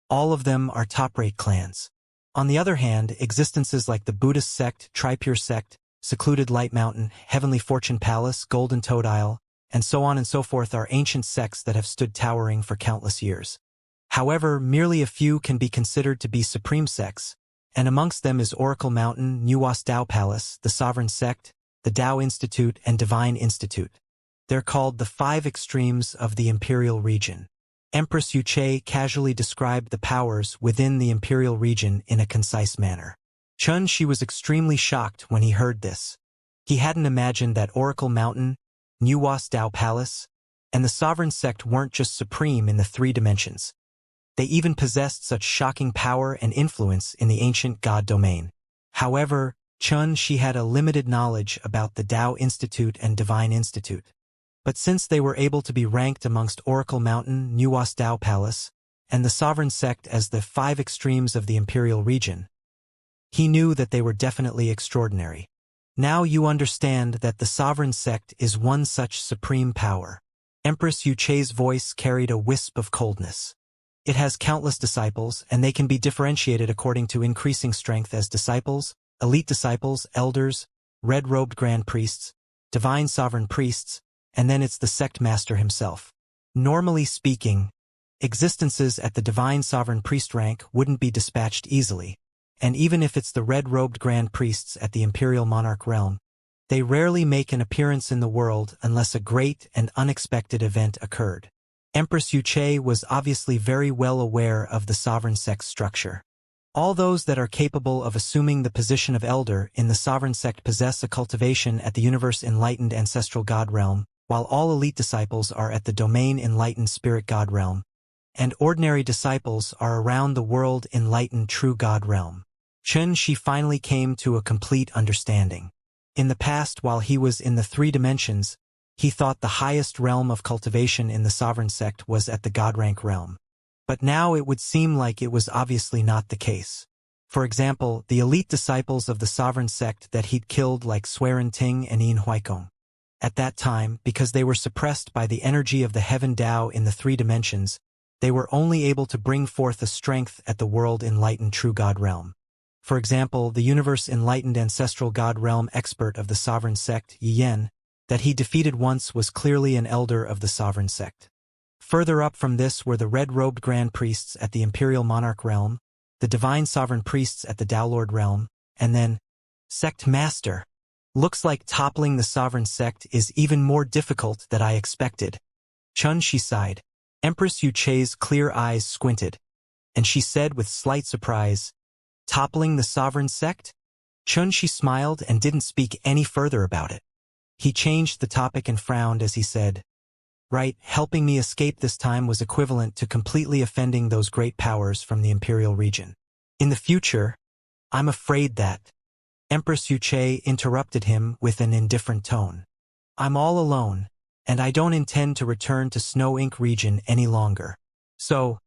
All of them are top-rate clans. On the other hand, existences like the Buddhist sect, Tripure sect, Secluded Light Mountain, Heavenly Fortune Palace, Golden Toad Isle, and so on and so forth are ancient sects that have stood towering for countless years. However, merely a few can be considered to be supreme sects, and amongst them is Oracle Mountain, Nuwas Dao Palace, the Sovereign Sect, the Dao Institute, and Divine Institute. They're called the 5 extremes of the imperial region." Empress Yuche casually described the powers within the imperial region in a concise manner. Chen Shi was extremely shocked when he heard this. He hadn't imagined that Oracle Mountain, Nuwas Dao Palace, and the Sovereign Sect weren't just supreme in the 3 dimensions. They even possessed such shocking power and influence in the ancient god domain. However, Chen Shi had a limited knowledge about the Dao Institute and Divine Institute. But since they were able to be ranked amongst Oracle Mountain, Nuwas Dao Palace, and the Sovereign Sect as the 5 extremes of the imperial region, he knew that they were definitely extraordinary. Now you understand that the Sovereign Sect is one such supreme power. Empress Yuche's voice carried a wisp of coldness. It has countless disciples, and they can be differentiated according to increasing strength as disciples, elite disciples, elders, red-robed grand priests, divine sovereign priests, and then it's the sect master himself. Normally speaking, existences at the divine sovereign priest rank wouldn't be dispatched easily, and even if it's the red-robed grand priests at the imperial monarch realm, they rarely make an appearance in the world unless a great and unexpected event occurred. Empress Yuche was obviously very well aware of the sovereign sect structure. All those that are capable of assuming the position of elder in the sovereign sect possess a cultivation at the universe enlightened ancestral god realm, while all elite disciples are at the domain enlightened spirit god realm, and ordinary disciples are around the world enlightened true god realm. Chen Shi finally came to a complete understanding. In the past, while he was in the 3 dimensions, he thought the highest realm of cultivation in the sovereign sect was at the god rank realm. But now it would seem like it was obviously not the case. For example, the elite disciples of the sovereign sect that he'd killed like Swerin Ting and Yin Huaikong. At that time, because they were suppressed by the energy of the heaven Tao in the 3 dimensions, they were only able to bring forth a strength at the world enlightened true god realm. For example, the universe enlightened ancestral god realm expert of the sovereign sect, Yen, that he defeated once was clearly an elder of the sovereign sect. Further up from this were the red-robed grand priests at the imperial monarch realm, the divine sovereign priests at the Tao Lord realm, and then, sect master. Looks like toppling the sovereign sect is even more difficult than I expected. Chen Shi sighed. Empress Yuche's clear eyes squinted, and she said with slight surprise, "Toppling the sovereign sect?" Chen Shi smiled and didn't speak any further about it. He changed the topic and frowned as he said, "Right, helping me escape this time was equivalent to completely offending those great powers from the imperial region. In the future, I'm afraid that..." Empress Yuche interrupted him with an indifferent tone. "I'm all alone, and I don't intend to return to Snow Ink region any longer. So,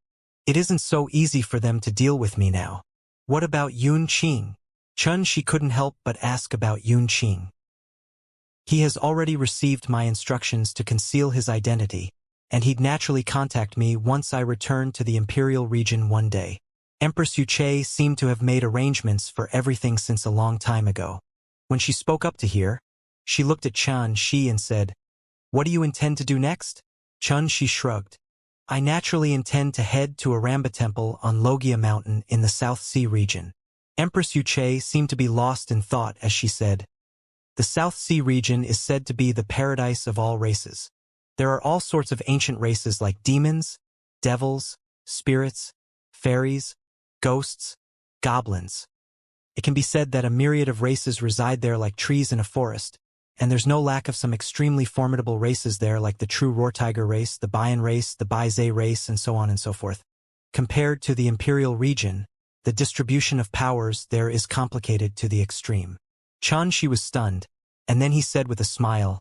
it isn't so easy for them to deal with me now. What about Yun Qing?" Chen Shi couldn't help but ask about Yun Qing. "He has already received my instructions to conceal his identity, and he'd naturally contact me once I returned to the Imperial region one day. Empress Yuche seemed to have made arrangements for everything since a long time ago. When she spoke up to hear, she looked at Xianxia and said, "What do you intend to do next?" Xianxia shrugged. "I naturally intend to head to a Ramba temple on Logia Mountain in the South Sea region." Empress Yuche seemed to be lost in thought as she said, "The South Sea region is said to be the paradise of all races. There are all sorts of ancient races like demons, devils, spirits, fairies, ghosts, goblins. It can be said that a myriad of races reside there like trees in a forest, and there's no lack of some extremely formidable races there like the true roar tiger race, the Bayan race, the Baizhe race, and so on and so forth. Compared to the Imperial region, the distribution of powers there is complicated to the extreme." Xianxia was stunned, and then he said with a smile,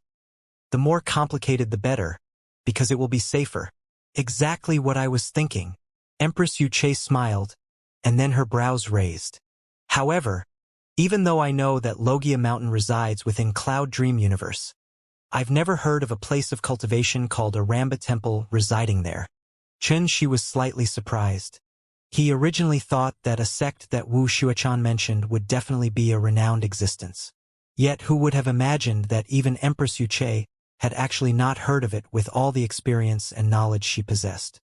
"The more complicated the better, because it will be safer." "Exactly what I was thinking." Empress Yuche smiled, and then her brows raised. "However, even though I know that Logia Mountain resides within Cloud Dream Universe, I've never heard of a place of cultivation called a Ramba Temple residing there." Xianxia was slightly surprised. He originally thought that a sect that Wu Xuechan mentioned would definitely be a renowned existence. Yet who would have imagined that even Empress Yuche had actually not heard of it with all the experience and knowledge she possessed.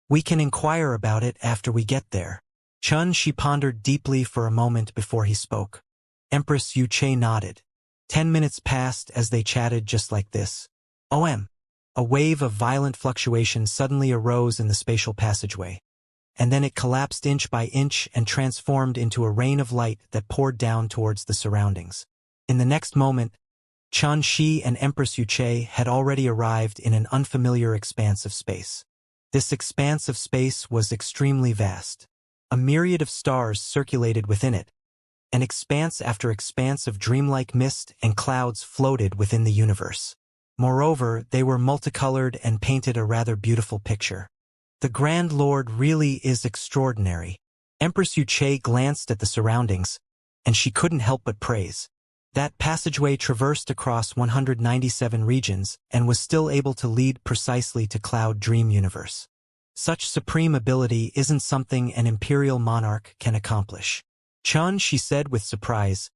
"We can inquire about it after we get there." Xianxia pondered deeply for a moment before he spoke. Empress Yuche nodded. 10 minutes passed as they chatted just like this. A wave of violent fluctuation suddenly arose in the spatial passageway, and then it collapsed inch by inch and transformed into a rain of light that poured down towards the surroundings. In the next moment, Xianxia and Empress Yuche had already arrived in an unfamiliar expanse of space. This expanse of space was extremely vast. A myriad of stars circulated within it, and expanse after expanse of dreamlike mist and clouds floated within the universe. Moreover, they were multicolored and painted a rather beautiful picture. "The Grand Lord really is extraordinary." Empress Yuche glanced at the surroundings, and she couldn't help but praise. That passageway traversed across 197 regions and was still able to lead precisely to Cloud Dream Universe. Such supreme ability isn't something an imperial monarch can accomplish. Xianxia said with surprise,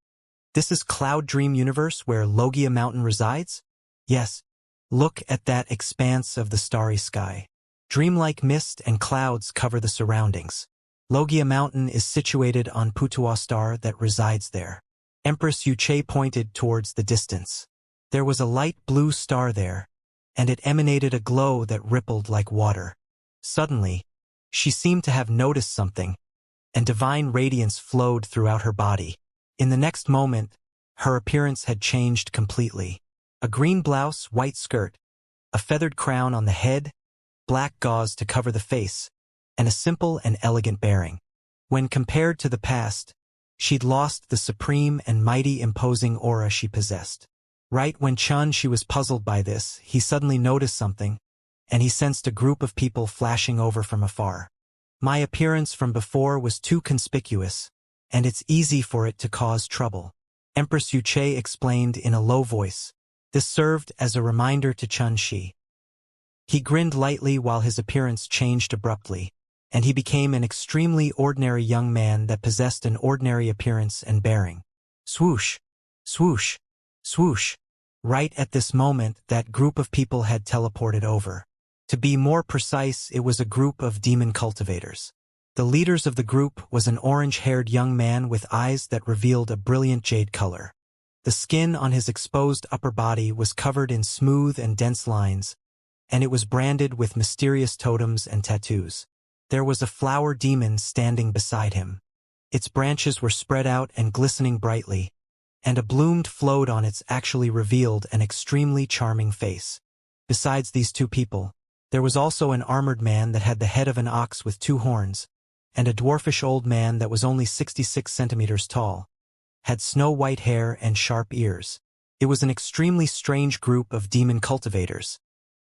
"This is Cloud Dream Universe where Logia Mountain resides?" "Yes. Look at that expanse of the starry sky. Dreamlike mist and clouds cover the surroundings. Logia Mountain is situated on Putua star that resides there." Empress Yuche pointed towards the distance. There was a light blue star there, and it emanated a glow that rippled like water. Suddenly, she seemed to have noticed something, and divine radiance flowed throughout her body. In the next moment, her appearance had changed completely. A green blouse, white skirt, a feathered crown on the head, black gauze to cover the face, and a simple and elegant bearing. When compared to the past, she'd lost the supreme and mighty imposing aura she possessed. Right when Xianxia was puzzled by this, he suddenly noticed something, and he sensed a group of people flashing over from afar. "My appearance from before was too conspicuous, and it's easy for it to cause trouble," Empress Yuche explained in a low voice. This served as a reminder to Xianxia. He grinned lightly while his appearance changed abruptly, and he became an extremely ordinary young man that possessed an ordinary appearance and bearing. Swoosh! Swoosh! Swoosh! Right at this moment, that group of people had teleported over. To be more precise, it was a group of demon cultivators. The leaders of the group was an orange-haired young man with eyes that revealed a brilliant jade color. The skin on his exposed upper body was covered in smooth and dense lines, and it was branded with mysterious totems and tattoos. There was a flower demon standing beside him. Its branches were spread out and glistening brightly, and a bloom flowed on its actually revealed an extremely charming face. Besides these two people, there was also an armored man that had the head of an ox with 2 horns, and a dwarfish old man that was only 66 centimeters tall, had snow-white hair and sharp ears. It was an extremely strange group of demon cultivators,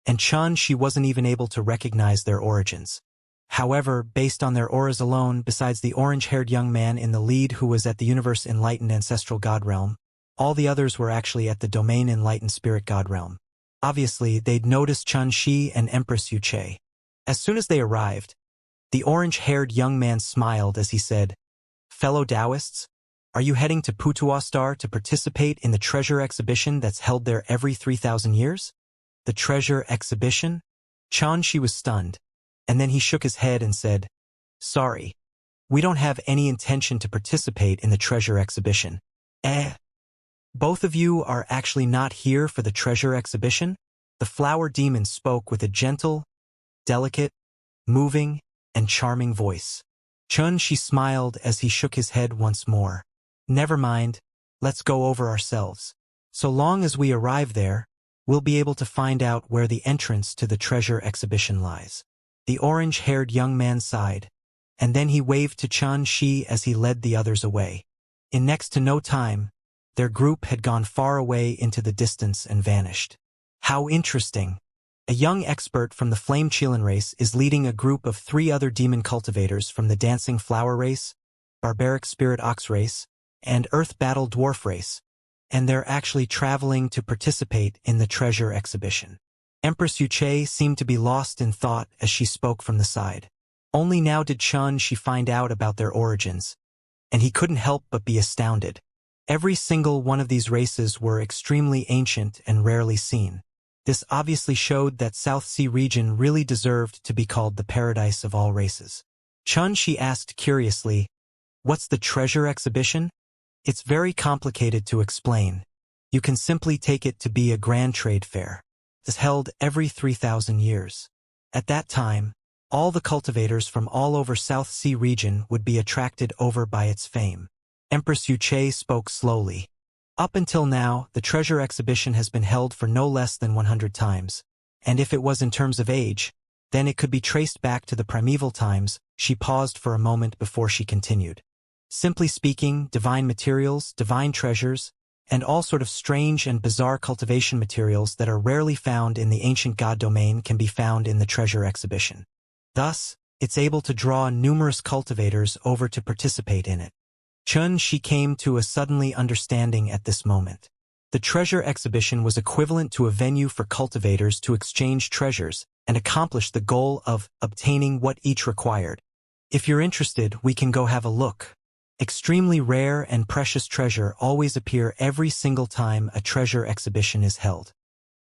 and Xianxia wasn't even able to recognize their origins. However, based on their auras alone, besides the orange-haired young man in the lead who was at the Universe Enlightened Ancestral God Realm, all the others were actually at the Domain Enlightened Spirit God Realm. Obviously, they'd noticed Xianxia and Empress Yuche. As soon as they arrived, the orange-haired young man smiled as he said, "Fellow Taoists, are you heading to Putuastar to participate in the treasure exhibition that's held there every 3,000 years? The treasure exhibition?" Xianxia was stunned, and then he shook his head and said, "Sorry, we don't have any intention to participate in the treasure exhibition." Both of you are actually not here for the treasure exhibition? The flower demon spoke with a gentle, delicate, moving, and charming voice. Xianxia smiled as he shook his head once more. "Never mind, let's go over ourselves. So long as we arrive there, we'll be able to find out where the entrance to the treasure exhibition lies." The orange-haired young man sighed, and then he waved to Xianxia as he led the others away. In next to no time, their group had gone far away into the distance and vanished. How interesting! A young expert from the Flame Qilin race is leading a group of 3 other demon cultivators from the Dancing Flower race, Barbaric Spirit Ox race, and Earth Battle Dwarf race, and they're actually traveling to participate in the treasure exhibition. Empress Yuche seemed to be lost in thought as she spoke from the side. Only now did Xianxia find out about their origins, and he couldn't help but be astounded. Every single one of these races were extremely ancient and rarely seen. This obviously showed that South Sea region really deserved to be called the paradise of all races. Xianxia asked curiously, "What's the treasure exhibition?" "It's very complicated to explain. You can simply take it to be a grand trade fair. It's held every 3,000 years. At that time, all the cultivators from all over South Sea region would be attracted over by its fame." Empress Yuche spoke slowly. "Up until now, the treasure exhibition has been held for no less than 100 times, and if it was in terms of age, then it could be traced back to the primeval times." She paused for a moment before she continued. "Simply speaking, divine materials, divine treasures, and all sort of strange and bizarre cultivation materials that are rarely found in the ancient god domain can be found in the treasure exhibition. Thus, it's able to draw numerous cultivators over to participate in it." Xianxia came to a suddenly understanding at this moment. The treasure exhibition was equivalent to a venue for cultivators to exchange treasures and accomplish the goal of obtaining what each required. "If you're interested, we can go have a look. Extremely rare and precious treasure always appear every single time a treasure exhibition is held.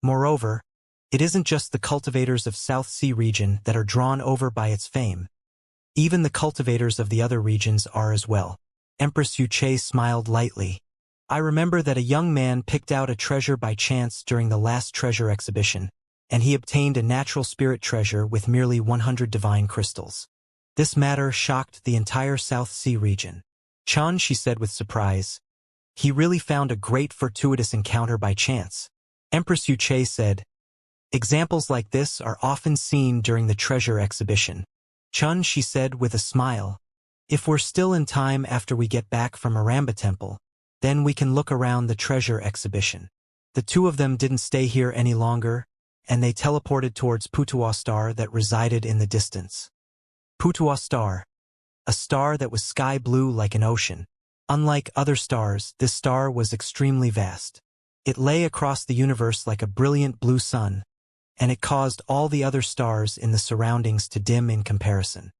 Moreover, it isn't just the cultivators of South Sea region that are drawn over by its fame. Even the cultivators of the other regions are as well." Empress Yuche smiled lightly. "I remember that a young man picked out a treasure by chance during the last treasure exhibition, and he obtained a natural spirit treasure with merely 100 divine crystals. This matter shocked the entire South Sea region." Xianxia said with surprise, "He really found a great fortuitous encounter by chance." Empress Yuche said, "Examples like this are often seen during the treasure exhibition." Xianxia said with a smile, "If we're still in time after we get back from Aramba Temple, then we can look around the treasure exhibition." The 2 of them didn't stay here any longer, and they teleported towards Putuastar that resided in the distance. Putuastar, a star that was sky blue like an ocean. Unlike other stars, this star was extremely vast. It lay across the universe like a brilliant blue sun, and it caused all the other stars in the surroundings to dim in comparison.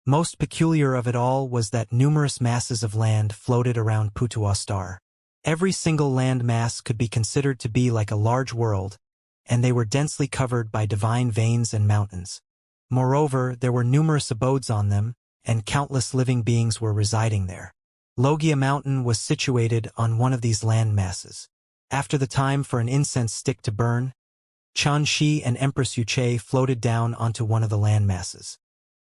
Most peculiar of it all was that numerous masses of land floated around Putuastar. Every single land mass could be considered to be like a large world, and they were densely covered by divine veins and mountains. Moreover, there were numerous abodes on them, and countless living beings were residing there. Logia Mountain was situated on one of these land masses. After the time for an incense stick to burn, Xianxia and Empress Yuche floated down onto one of the land masses.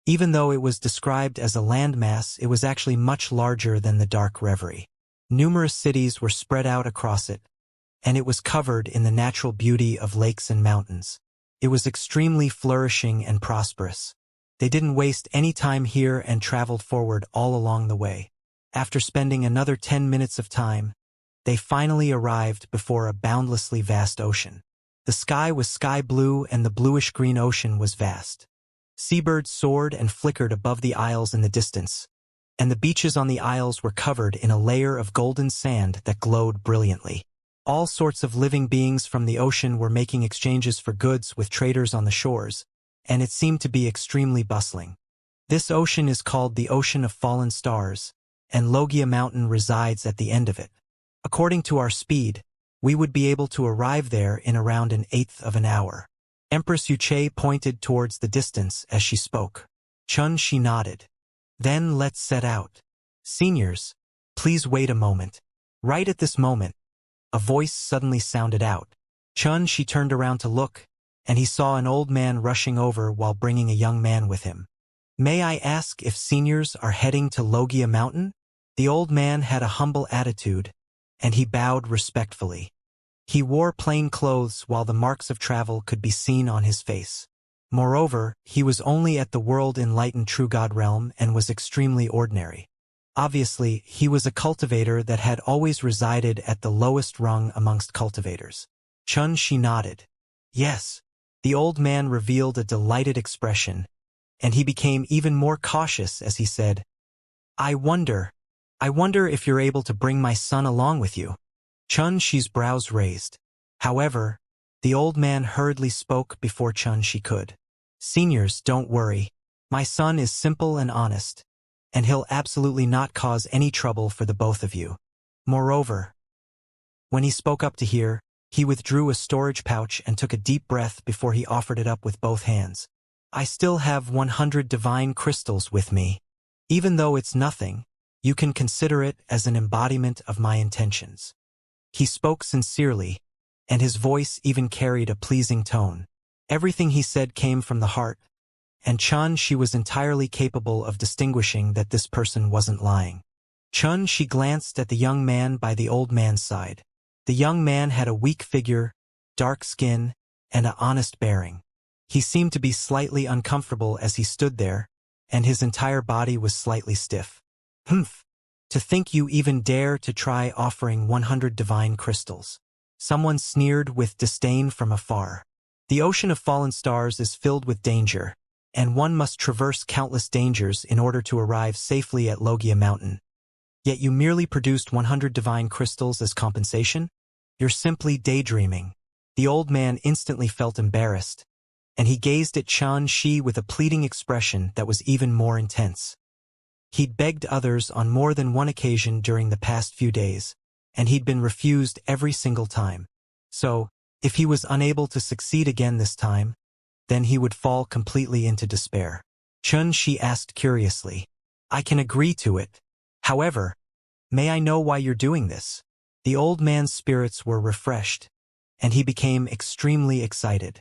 Even though it was described as a landmass, it was actually much larger than the Dark Reverie. Numerous cities were spread out across it, and it was covered in the natural beauty of lakes and mountains. It was extremely flourishing and prosperous. They didn't waste any time here and traveled forward all along the way. After spending another 10 minutes of time, they finally arrived before a boundlessly vast ocean. The sky was sky blue and the bluish-green ocean was vast. Seabirds soared and flickered above the isles in the distance, and the beaches on the isles were covered in a layer of golden sand that glowed brilliantly. All sorts of living beings from the ocean were making exchanges for goods with traders on the shores, and it seemed to be extremely bustling. This ocean is called the Ocean of Fallen Stars, and Logia Mountain resides at the end of it. According to our speed, we would be able to arrive there in around an eighth of an hour. Empress Wuxia pointed towards the distance as she spoke. Xianxia nodded. Then let's set out. Seniors, please wait a moment. Right at this moment, a voice suddenly sounded out. Xianxia turned around to look, and he saw an old man rushing over while bringing a young man with him. May I ask if seniors are heading to Logia Mountain? The old man had a humble attitude, and he bowed respectfully. He wore plain clothes while the marks of travel could be seen on his face. Moreover, he was only at the world-enlightened true God realm and was extremely ordinary. Obviously, he was a cultivator that had always resided at the lowest rung amongst cultivators. Xianxia nodded. Yes. The old man revealed a delighted expression, and he became even more cautious as he said, I wonder if you're able to bring my son along with you. Xianxia's brows raised. However, the old man hurriedly spoke before Xianxia could. Seniors, don't worry. My son is simple and honest, and he'll absolutely not cause any trouble for the both of you. Moreover, when he spoke up to here, he withdrew a storage pouch and took a deep breath before he offered it up with both hands. I still have 100 divine crystals with me. Even though it's nothing, you can consider it as an embodiment of my intentions. He spoke sincerely, and his voice even carried a pleasing tone. Everything he said came from the heart, and Xianxia was entirely capable of distinguishing that this person wasn't lying. Xianxia glanced at the young man by the old man's side. The young man had a weak figure, dark skin, and an honest bearing. He seemed to be slightly uncomfortable as he stood there, and his entire body was slightly stiff. Humph! To think you even dare to try offering 100 divine crystals. Someone sneered with disdain from afar. The ocean of fallen stars is filled with danger, and one must traverse countless dangers in order to arrive safely at Logia Mountain. Yet you merely produced 100 divine crystals as compensation? You're simply daydreaming. The old man instantly felt embarrassed, and he gazed at Xianxia with a pleading expression that was even more intense. He'd begged others on more than one occasion during the past few days, and he'd been refused every single time. So, if he was unable to succeed again this time, then he would fall completely into despair. Xianxia asked curiously, I can agree to it. However, may I know why you're doing this? The old man's spirits were refreshed, and he became extremely excited.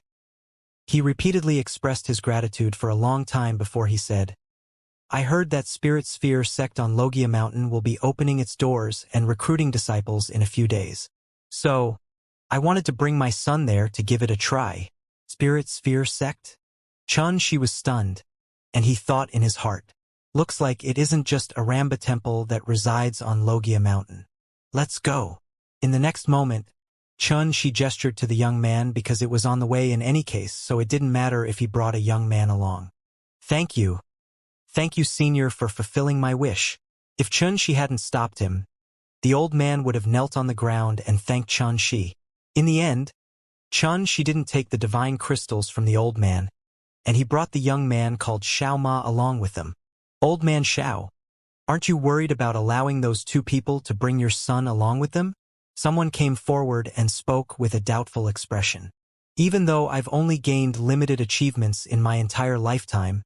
He repeatedly expressed his gratitude for a long time before he said, I heard that Spirit Sphere sect on Logia Mountain will be opening its doors and recruiting disciples in a few days. So, I wanted to bring my son there to give it a try. Spirit Sphere sect? Xianxia was stunned, and he thought in his heart, looks like it isn't just a Ramba temple that resides on Logia Mountain. Let's go. In the next moment, Xianxia gestured to the young man because it was on the way in any case, so it didn't matter if he brought a young man along. Thank you. Thank you, senior, for fulfilling my wish. If Xianxia hadn't stopped him, the old man would have knelt on the ground and thanked Xianxia. In the end, Xianxia didn't take the divine crystals from the old man, and he brought the young man called Xiao Ma along with him. Old man Xiao, aren't you worried about allowing those two people to bring your son along with them? Someone came forward and spoke with a doubtful expression. Even though I've only gained limited achievements in my entire lifetime,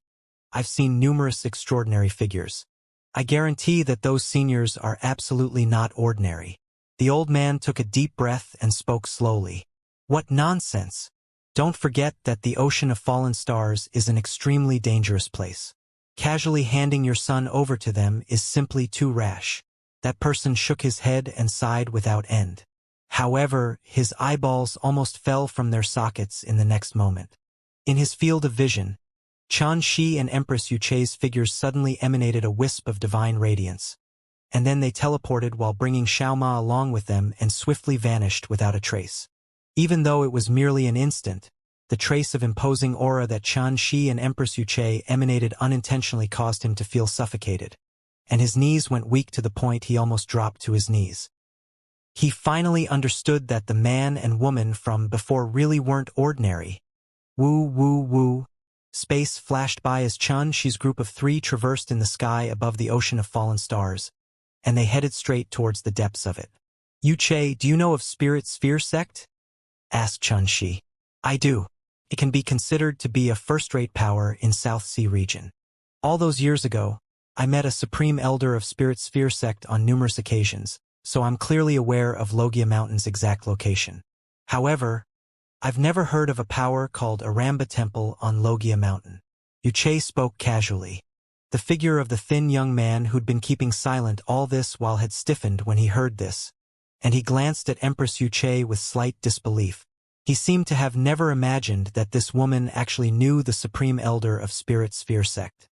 I've seen numerous extraordinary figures. I guarantee that those seniors are absolutely not ordinary. The old man took a deep breath and spoke slowly. What nonsense! Don't forget that the Ocean of Fallen Stars is an extremely dangerous place. Casually handing your son over to them is simply too rash. That person shook his head and sighed without end. However, his eyeballs almost fell from their sockets in the next moment. In his field of vision, Xianxia and Empress Wuxia's figures suddenly emanated a wisp of divine radiance, and then they teleported while bringing Xiao Ma along with them and swiftly vanished without a trace. Even though it was merely an instant, the trace of imposing aura that Xianxia and Empress Wuxia emanated unintentionally caused him to feel suffocated, and his knees went weak to the point he almost dropped to his knees. He finally understood that the man and woman from before really weren't ordinary. Woo, woo, woo. Space flashed by as Xianxia's group of 3 traversed in the sky above the ocean of fallen stars, and they headed straight towards the depths of it. Wuxia, do you know of Spirit Sphere sect? Asked Xianxia. I do. It can be considered to be a first-rate power in South Sea region. All those years ago, I met a supreme elder of Spirit Sphere sect on numerous occasions, so I'm clearly aware of Logia Mountain's exact location. However, I've never heard of a power called Aramba Temple on Logia Mountain. Wuxia spoke casually. The figure of the thin young man who'd been keeping silent all this while had stiffened when he heard this, and he glanced at Empress Wuxia with slight disbelief. He seemed to have never imagined that this woman actually knew the supreme elder of Spirit Sphere sect.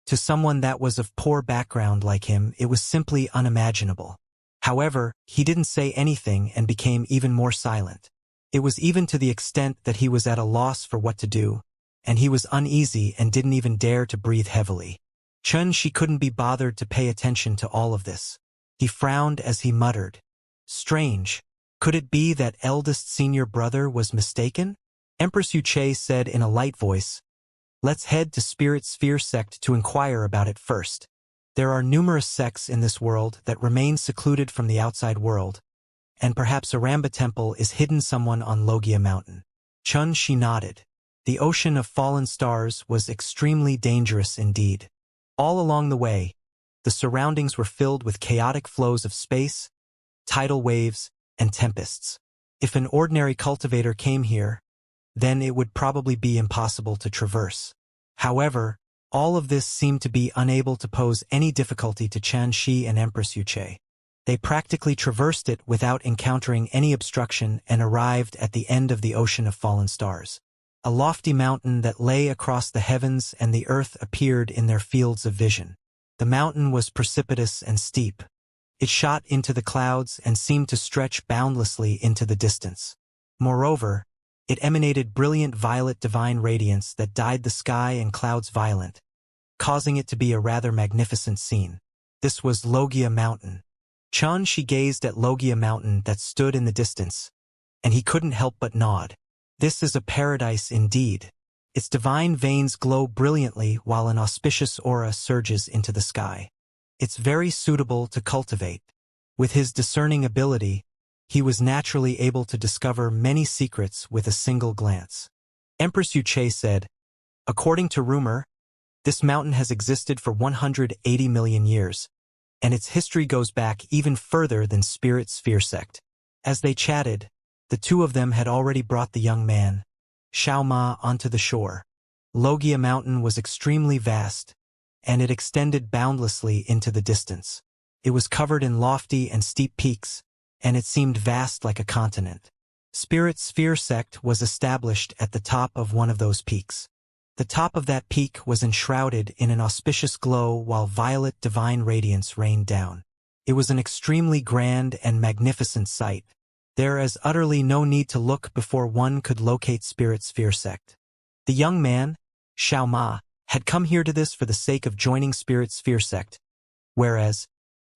To someone that was of poor background like him, it was simply unimaginable. However, he didn't say anything and became even more silent. It was even to the extent that he was at a loss for what to do, and he was uneasy and didn't even dare to breathe heavily. Xianxia couldn't be bothered to pay attention to all of this. He frowned as he muttered, "Strange. Could it be that eldest senior brother was mistaken?" Empress Wuxia said in a light voice, "Let's head to Spirit Sphere sect to inquire about it first. There are numerous sects in this world that remain secluded from the outside world, and perhaps Aramba Temple is hidden someone on Logia Mountain." Xianxia nodded. The ocean of fallen stars was extremely dangerous indeed. All along the way, the surroundings were filled with chaotic flows of space, tidal waves, and tempests. If an ordinary cultivator came here, then it would probably be impossible to traverse. However, all of this seemed to be unable to pose any difficulty to Xianxia and Empress Wuxia. They practically traversed it without encountering any obstruction and arrived at the end of the ocean of fallen stars. A lofty mountain that lay across the heavens and the earth appeared in their fields of vision. The mountain was precipitous and steep. It shot into the clouds and seemed to stretch boundlessly into the distance. Moreover, it emanated brilliant violet divine radiance that dyed the sky and clouds violet, causing it to be a rather magnificent scene. This was Logia Mountain. Xianxia gazed at Logia Mountain that stood in the distance, and he couldn't help but nod. This is a paradise indeed. Its divine veins glow brilliantly while an auspicious aura surges into the sky. It's very suitable to cultivate. With his discerning ability, he was naturally able to discover many secrets with a single glance. Empress Wuxia said, "According to rumor, this mountain has existed for 180 million years, and its history goes back even further than Spirit Sphere sect." As they chatted, the two of them had already brought the young man, Xiaoma, onto the shore. Logia Mountain was extremely vast, and it extended boundlessly into the distance. It was covered in lofty and steep peaks, and it seemed vast like a continent. Spirit Sphere sect was established at the top of one of those peaks. The top of that peak was enshrouded in an auspicious glow while violet divine radiance rained down. It was an extremely grand and magnificent sight. There is utterly no need to look before one could locate Spirit Sphere sect. The young man, Xiaoma, had come here to this for the sake of joining Spirit Sphere sect, whereas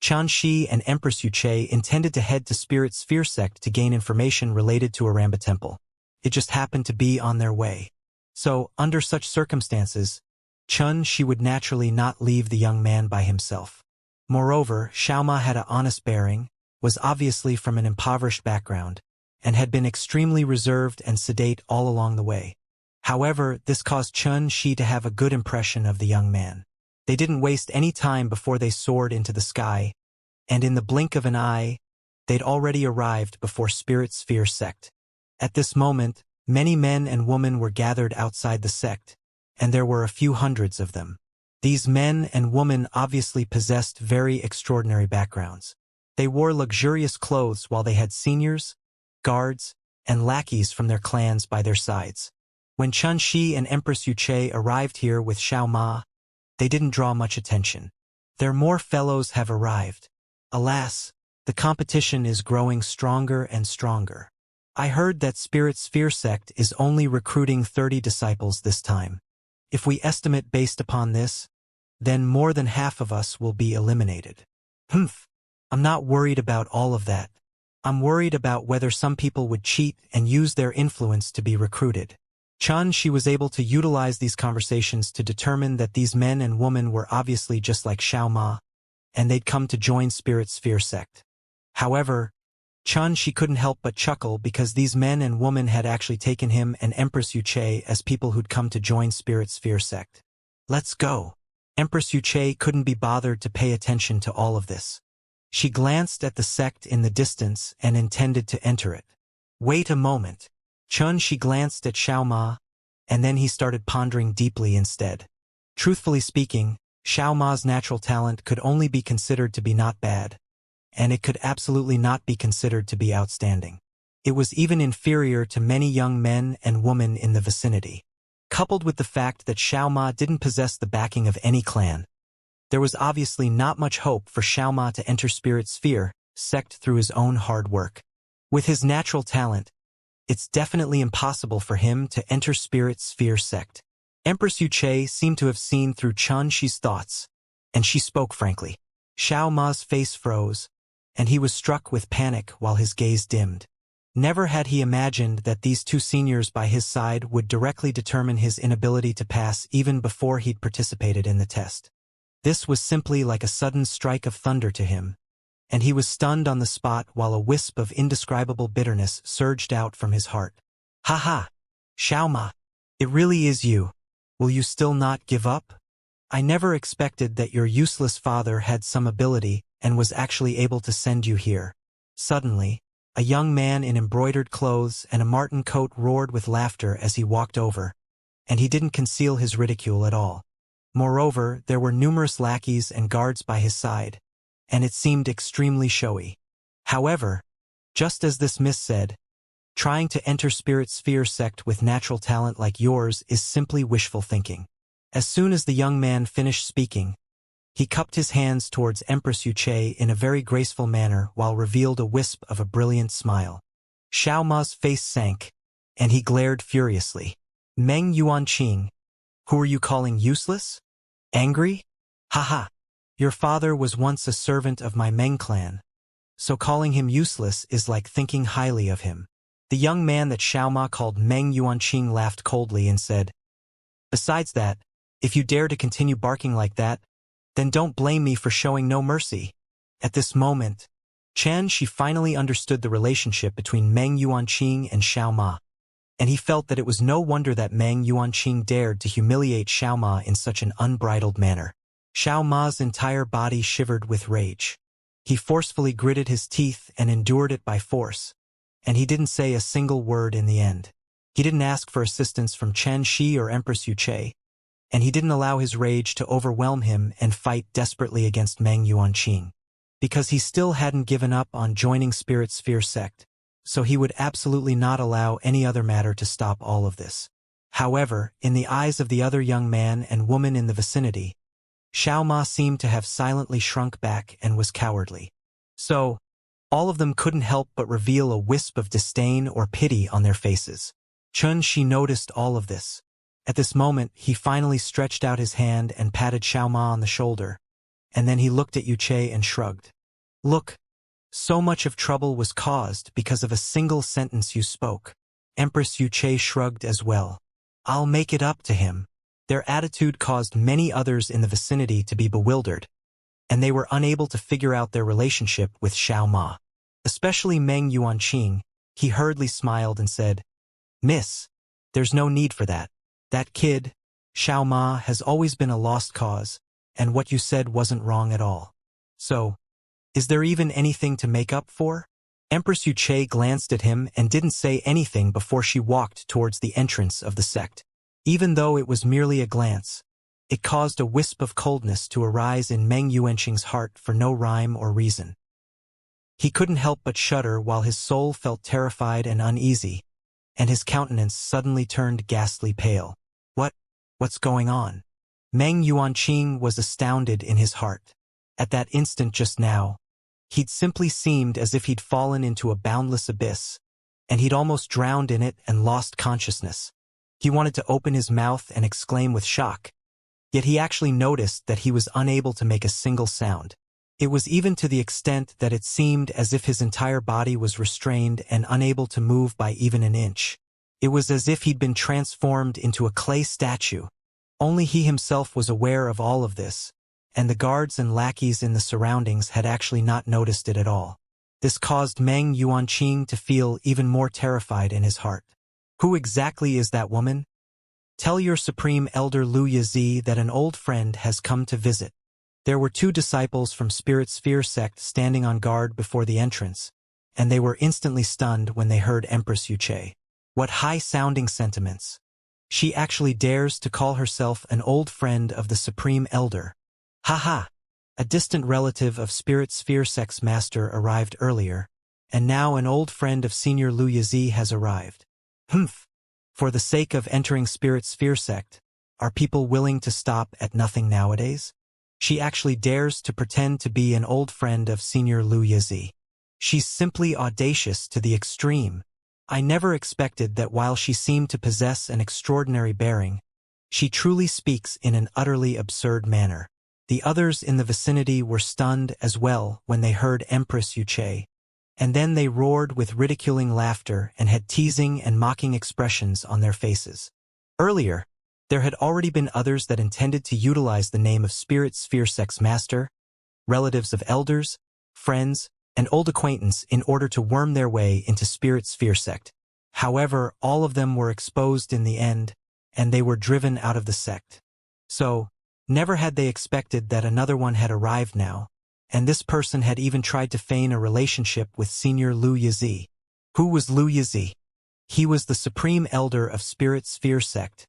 Xianxia and Empress Wuxia intended to head to Spirit Sphere sect to gain information related to Aramba Temple. It just happened to be on their way. So, under such circumstances, Xianxia would naturally not leave the young man by himself. Moreover, Xiaoma had an honest bearing, was obviously from an impoverished background, and had been extremely reserved and sedate all along the way. However, this caused Xianxia to have a good impression of the young man. They didn't waste any time before they soared into the sky, and in the blink of an eye, they'd already arrived before Spirit Sphere sect. At this moment, many men and women were gathered outside the sect, and there were a few hundreds of them. These men and women obviously possessed very extraordinary backgrounds. They wore luxurious clothes while they had seniors, guards, and lackeys from their clans by their sides. When Xianxia and Empress Wuxia arrived here with Xiaoma, they didn't draw much attention. Their more fellows have arrived. Alas, the competition is growing stronger and stronger. I heard that Spirit Sphere sect is only recruiting 30 disciples this time. If we estimate based upon this, then more than half of us will be eliminated. I'm not worried about all of that. I'm worried about whether some people would cheat and use their influence to be recruited. Xianxia was able to utilize these conversations to determine that these men and women were obviously just like Xiaoma, and they'd come to join Spirit Sphere sect. However, Xianxia couldn't help but chuckle because these men and women had actually taken him and Empress Yuche as people who'd come to join Spirit Sphere sect. Let's go. Empress Yuche couldn't be bothered to pay attention to all of this. She glanced at the sect in the distance and intended to enter it. Wait a moment. She glanced at Xiaoma, and then he started pondering deeply instead. Truthfully speaking, Xiaoma's natural talent could only be considered to be not bad, and it could absolutely not be considered to be outstanding. It was even inferior to many young men and women in the vicinity. Coupled with the fact that Xiaoma didn't possess the backing of any clan, there was obviously not much hope for Xiaoma to enter Spirit Sphere sect through his own hard work. With his natural talent, it's definitely impossible for him to enter Spirit Sphere sect. Empress Yuche seemed to have seen through Xianxia's thoughts, and she spoke frankly. Xiaoma's face froze, and he was struck with panic while his gaze dimmed. Never had he imagined that these two seniors by his side would directly determine his inability to pass even before he'd participated in the test. This was simply like a sudden strike of thunder to him, and he was stunned on the spot while a wisp of indescribable bitterness surged out from his heart. Ha ha! Xiaoma, it really is you. Will you still not give up? I never expected that your useless father had some ability and was actually able to send you here. Suddenly, a young man in embroidered clothes and a marten coat roared with laughter as he walked over, and he didn't conceal his ridicule at all. Moreover, there were numerous lackeys and guards by his side, and it seemed extremely showy. However, just as this miss said, trying to enter Spirit Sphere sect with natural talent like yours is simply wishful thinking. As soon as the young man finished speaking, he cupped his hands towards Empress Yuche in a very graceful manner while revealed a wisp of a brilliant smile. Xiaoma's face sank, and he glared furiously. Meng Yuanqing, who are you calling useless? Angry? Haha. Your father was once a servant of my Meng clan, so calling him useless is like thinking highly of him. The young man that Xiaoma called Meng Yuanqing laughed coldly and said, Besides that, if you dare to continue barking like that, then don't blame me for showing no mercy. At this moment, Xianxia finally understood the relationship between Meng Yuanqing and Xiaoma, and he felt that it was no wonder that Meng Yuanqing dared to humiliate Xiaoma in such an unbridled manner. Xiaoma's entire body shivered with rage. He forcefully gritted his teeth and endured it by force, and he didn't say a single word in the end. He didn't ask for assistance from Xianxia or Empress Yuche, and he didn't allow his rage to overwhelm him and fight desperately against Meng Yuanqing, because he still hadn't given up on joining Spirit Sphere sect, so he would absolutely not allow any other matter to stop all of this. However, in the eyes of the other young man and woman in the vicinity, Xiaoma seemed to have silently shrunk back and was cowardly. So, all of them couldn't help but reveal a wisp of disdain or pity on their faces. Xianxia noticed all of this. At this moment, he finally stretched out his hand and patted Xiaoma on the shoulder, and then he looked at Yuche and shrugged. Look, so much of trouble was caused because of a single sentence you spoke. Empress Yuche shrugged as well. I'll make it up to him. Their attitude caused many others in the vicinity to be bewildered, and they were unable to figure out their relationship with Xiaoma. Especially Meng Yuanqing, he hurriedly smiled and said, Miss, there's no need for that. That kid, Xiaoma, has always been a lost cause, and what you said wasn't wrong at all. So, is there even anything to make up for? Empress Yuche glanced at him and didn't say anything before she walked towards the entrance of the sect. Even though it was merely a glance, it caused a wisp of coldness to arise in Meng Yuanqing's heart for no rhyme or reason. He couldn't help but shudder while his soul felt terrified and uneasy, and his countenance suddenly turned ghastly pale. What's going on? Meng Yuanqing was astounded in his heart. At that instant just now, he'd simply seemed as if he'd fallen into a boundless abyss, and he'd almost drowned in it and lost consciousness. He wanted to open his mouth and exclaim with shock, yet he actually noticed that he was unable to make a single sound. It was even to the extent that it seemed as if his entire body was restrained and unable to move by even an inch. It was as if he'd been transformed into a clay statue. Only he himself was aware of all of this, and the guards and lackeys in the surroundings had actually not noticed it at all. This caused Meng Yuanqing to feel even more terrified in his heart. Who exactly is that woman? Tell your Supreme Elder Lu Yizi that an old friend has come to visit. There were 2 disciples from Spirit Sphere sect standing on guard before the entrance, and they were instantly stunned when they heard Empress Yuche. What high-sounding sentiments. She actually dares to call herself an old friend of the Supreme Elder. Haha! A distant relative of Spirit Sphere sect's master arrived earlier, and now an old friend of Senior Lu Yizi has arrived. Humph! For the sake of entering Spirit Sphere sect, are people willing to stop at nothing nowadays? She actually dares to pretend to be an old friend of Senior Lu Yizi. She's simply audacious to the extreme. I never expected that while she seemed to possess an extraordinary bearing, she truly speaks in an utterly absurd manner. The others in the vicinity were stunned as well when they heard Empress Yuche, and then they roared with ridiculing laughter and had teasing and mocking expressions on their faces. Earlier, there had already been others that intended to utilize the name of Spirit Sphere sect's master, relatives of elders, friends, and old acquaintance in order to worm their way into Spirit Sphere sect. However, all of them were exposed in the end, and they were driven out of the sect. So, never had they expected that another one had arrived now, and this person had even tried to feign a relationship with Senior Lu Yizi. Who was Lu Yizi? He was the Supreme Elder of Spirit Sphere sect,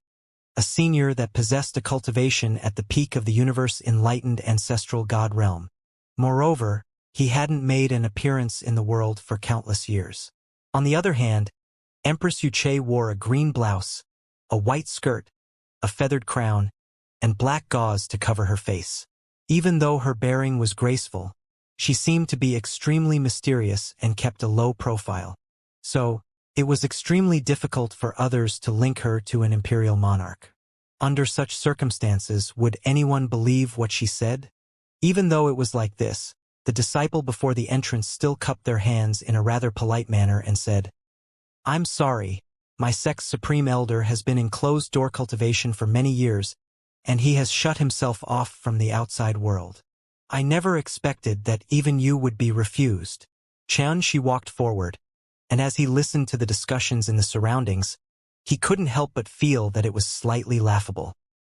a senior that possessed a cultivation at the peak of the universe enlightened ancestral god realm. Moreover, he hadn't made an appearance in the world for countless years. On the other hand, Empress Yuche wore a green blouse, a white skirt, a feathered crown, and black gauze to cover her face. Even though her bearing was graceful, she seemed to be extremely mysterious and kept a low profile. So, it was extremely difficult for others to link her to an imperial monarch. Under such circumstances, would anyone believe what she said? Even though it was like this, the disciple before the entrance still cupped their hands in a rather polite manner and said, "I'm sorry, my sect's Supreme Elder has been in closed-door cultivation for many years, and he has shut himself off from the outside world. I never expected that even you would be refused." Xianxia walked forward, and as he listened to the discussions in the surroundings, he couldn't help but feel that it was slightly laughable.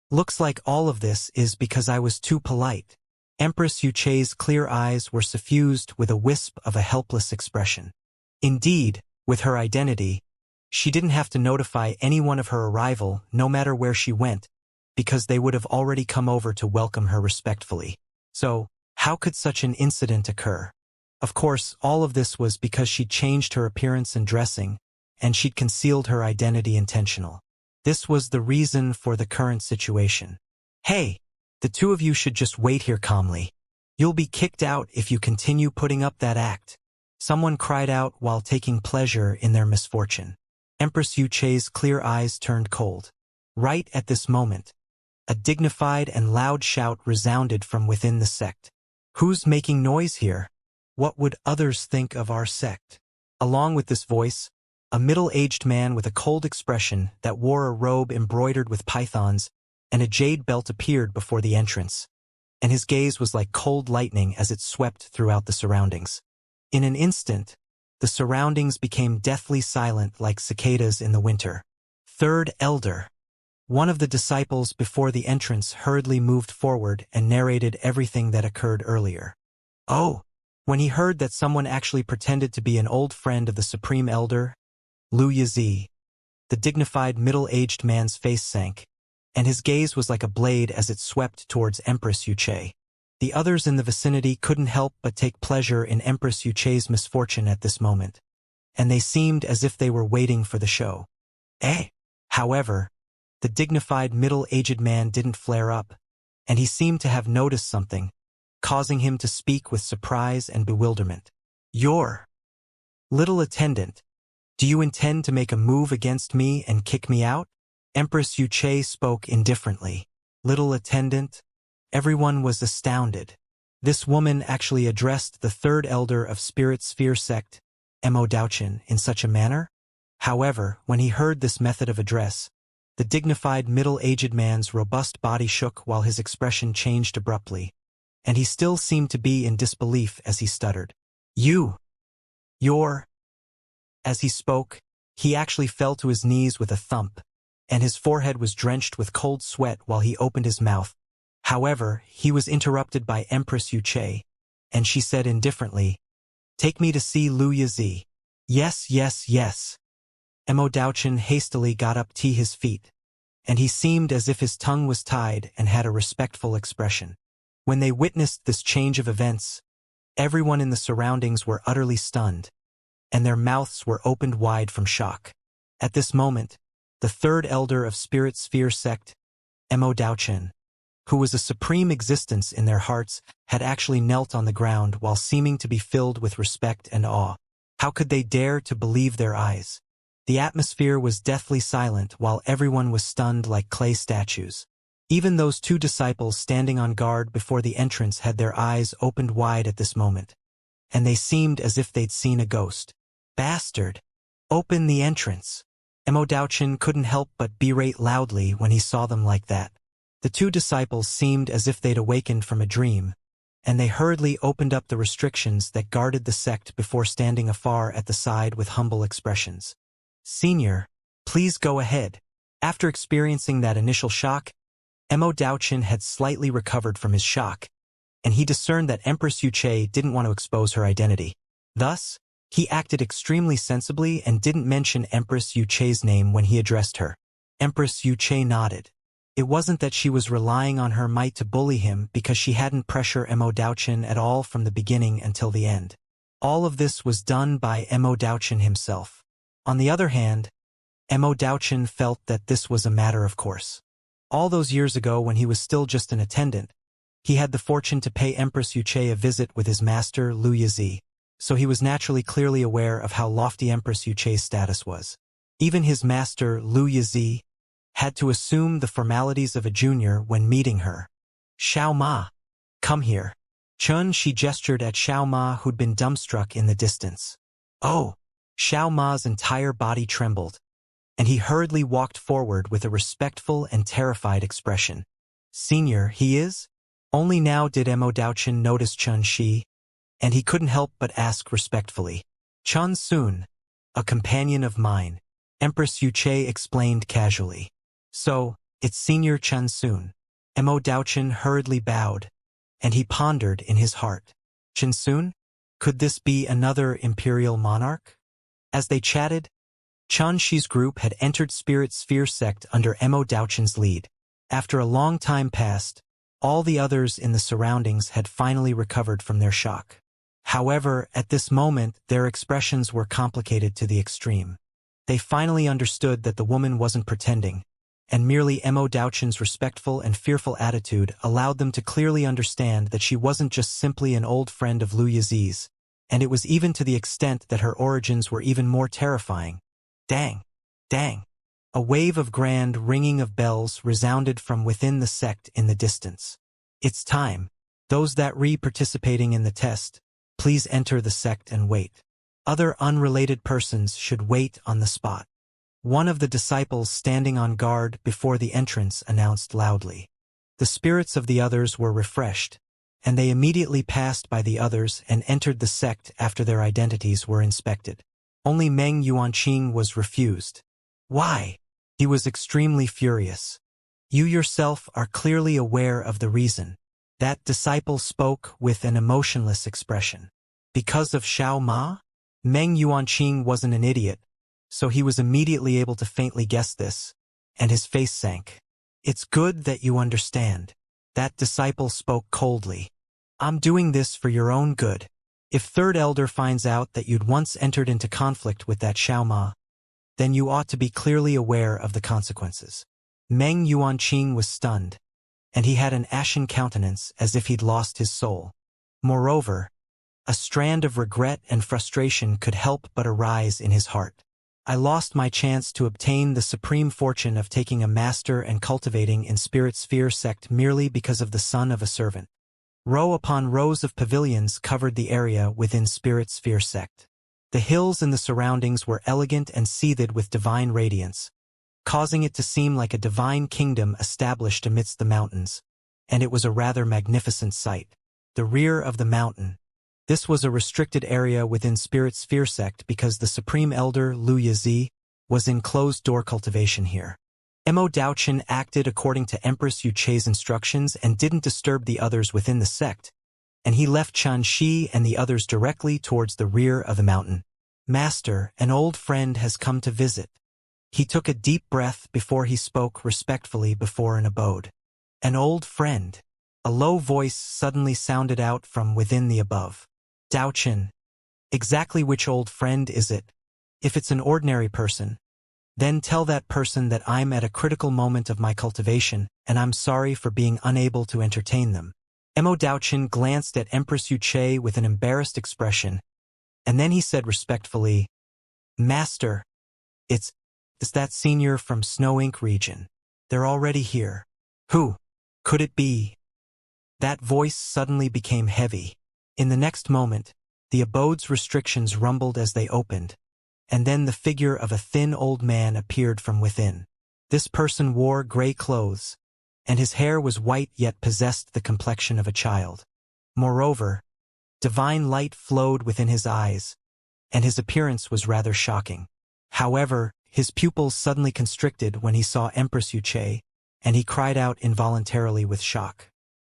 Looks like all of this is because I was too polite. Empress Yuche's clear eyes were suffused with a wisp of a helpless expression. Indeed, with her identity, she didn't have to notify anyone of her arrival no matter where she went, because they would have already come over to welcome her respectfully. So, how could such an incident occur? Of course, all of this was because she'd changed her appearance and dressing, and she'd concealed her identity intentional. This was the reason for the current situation. Hey, the 2 of you should just wait here calmly. You'll be kicked out if you continue putting up that act. Someone cried out while taking pleasure in their misfortune. Empress Yuche's clear eyes turned cold. Right at this moment, a dignified and loud shout resounded from within the sect. "Who's making noise here? What would others think of our sect?" Along with this voice, a middle-aged man with a cold expression that wore a robe embroidered with pythons and a jade belt appeared before the entrance, and his gaze was like cold lightning as it swept throughout the surroundings. In an instant, the surroundings became deathly silent like cicadas in the winter. Third Elder. One of the disciples before the entrance hurriedly moved forward and narrated everything that occurred earlier. Oh! When he heard that someone actually pretended to be an old friend of the Supreme Elder, Lu Yizi, the dignified middle-aged man's face sank, and his gaze was like a blade as it swept towards Empress Yuche. The others in the vicinity couldn't help but take pleasure in Empress Yuche's misfortune at this moment, and they seemed as if they were waiting for the show. However, the dignified middle-aged man didn't flare up, and he seemed to have noticed something, causing him to speak with surprise and bewilderment. "Your little attendant, do you intend to make a move against me and kick me out?" Empress Yuche spoke indifferently. Little attendant? Everyone was astounded. This woman actually addressed the third elder of Spirit Sphere sect, Imortal, in such a manner? However, when he heard this method of address, the dignified middle-aged man's robust body shook while his expression changed abruptly, and he still seemed to be in disbelief as he stuttered. You're... As he spoke, he actually fell to his knees with a thump, and his forehead was drenched with cold sweat while he opened his mouth. However, he was interrupted by Empress Yuche, and she said indifferently, "Take me to see Lu Yizi." Yes, yes, yes. Imortal hastily got up to his feet, and he seemed as if his tongue was tied and had a respectful expression. When they witnessed this change of events, everyone in the surroundings were utterly stunned, and their mouths were opened wide from shock. At this moment, the third elder of Spirit Sphere sect, Imortal, who was a supreme existence in their hearts, had actually knelt on the ground while seeming to be filled with respect and awe. How could they dare to believe their eyes? The atmosphere was deathly silent while everyone was stunned like clay statues. Even those two disciples standing on guard before the entrance had their eyes opened wide at this moment, and they seemed as if they'd seen a ghost. Bastard! Open the entrance! Imortal couldn't help but berate loudly when he saw them like that. The two disciples seemed as if they'd awakened from a dream, and they hurriedly opened up the restrictions that guarded the sect before standing afar at the side with humble expressions. "Senior, please go ahead." After experiencing that initial shock, Imortal had slightly recovered from his shock, and he discerned that Empress Yuche didn't want to expose her identity. Thus, he acted extremely sensibly and didn't mention Empress Yuche's name when he addressed her. Empress Yuche nodded. It wasn't that she was relying on her might to bully him because she hadn't pressured Imortal at all from the beginning until the end. All of this was done by Imortal himself. On the other hand, Imortal felt that this was a matter of course. All those years ago when he was still just an attendant, he had the fortune to pay Empress Yuche a visit with his master Lu Yizi, so he was naturally clearly aware of how lofty Empress Yuche's status was. Even his master Lu Yizi had to assume the formalities of a junior when meeting her. "Xiao Ma, come here." She gestured at Xiao Ma, who'd been dumbstruck in the distance. Oh! Xiao Ma's entire body trembled, and he hurriedly walked forward with a respectful and terrified expression. "Senior, he is?" Only now did Imortal notice Shi, and he couldn't help but ask respectfully. "Chun Sun, a companion of mine," Empress Yuche explained casually. "So, it's Senior Chun Sun." Imortal hurriedly bowed, and he pondered in his heart. Chun Sun? Could this be another imperial monarch? As they chatted, Shi's group had entered Spirit Sphere sect under Imortal's lead. After a long time passed, all the others in the surroundings had finally recovered from their shock. However, at this moment, their expressions were complicated to the extreme. They finally understood that the woman wasn't pretending, and merely Imortal's respectful and fearful attitude allowed them to clearly understand that she wasn't just simply an old friend of Lu Yizi's, and it was even to the extent that her origins were even more terrifying. Dang! Dang! A wave of grand ringing of bells resounded from within the sect in the distance. "It's time. Those that participating in the test, please enter the sect and wait. Other unrelated persons should wait on the spot." One of the disciples standing on guard before the entrance announced loudly. The spirits of the others were refreshed, and they immediately passed by the others and entered the sect after their identities were inspected. Only Meng Yuanqing was refused. Why? He was extremely furious. "You yourself are clearly aware of the reason." That disciple spoke with an emotionless expression. "Because of Xiao Ma?" Meng Yuanqing wasn't an idiot, so he was immediately able to faintly guess this, and his face sank. "It's good that you understand." That disciple spoke coldly. "I'm doing this for your own good. If Third Elder finds out that you'd once entered into conflict with that Xiao Ma, then you ought to be clearly aware of the consequences." Meng Yuanqing was stunned, and he had an ashen countenance as if he'd lost his soul. Moreover, a strand of regret and frustration could help but arise in his heart. "I lost my chance to obtain the supreme fortune of taking a master and cultivating in Spirit Sphere sect merely because of the son of a servant. Row upon rows of pavilions covered the area within Spirit Sphere sect. The hills and the surroundings were elegant and seethed with divine radiance, causing it to seem like a divine kingdom established amidst the mountains, and it was a rather magnificent sight. The rear of the mountain. This was a restricted area within Spirit Sphere sect because the Supreme Elder Lu Yizi was in closed-door cultivation here. Mo Daochen acted according to Empress Yu Che's instructions and didn't disturb the others within the sect, and he left Xianxia and the others directly towards the rear of the mountain. Master, an old friend has come to visit. He took a deep breath before he spoke respectfully before an abode. An old friend. A low voice suddenly sounded out from within the above. Daochen. Exactly which old friend is it? If it's an ordinary person, then tell that person that I'm at a critical moment of my cultivation, and I'm sorry for being unable to entertain them. Mo Daochen glanced at Empress Yu Che with an embarrassed expression, and then he said respectfully, Master, it's that senior from Snow Ink region. They're already here. Who? Could it be? That voice suddenly became heavy. In the next moment, the abode's restrictions rumbled as they opened, and then the figure of a thin old man appeared from within. This person wore gray clothes, and his hair was white yet possessed the complexion of a child. Moreover, divine light flowed within his eyes, and his appearance was rather shocking. However, his pupils suddenly constricted when he saw Empress Yu Che, and he cried out involuntarily with shock.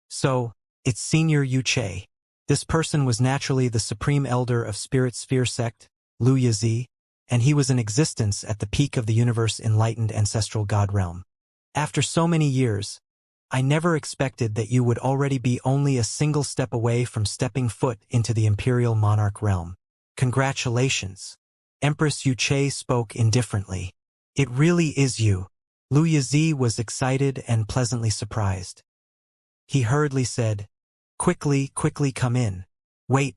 So, it's Senior Yu Che. This person was naturally the Supreme Elder of Spirit Sphere sect, Lu Yizi, and he was in existence at the peak of the universe enlightened ancestral god realm. After so many years, I never expected that you would already be only a single step away from stepping foot into the imperial monarch realm. Congratulations. Empress Yu Che spoke indifferently. It really is you. Lu Yizi was excited and pleasantly surprised. He hurriedly said, quickly come in. Wait,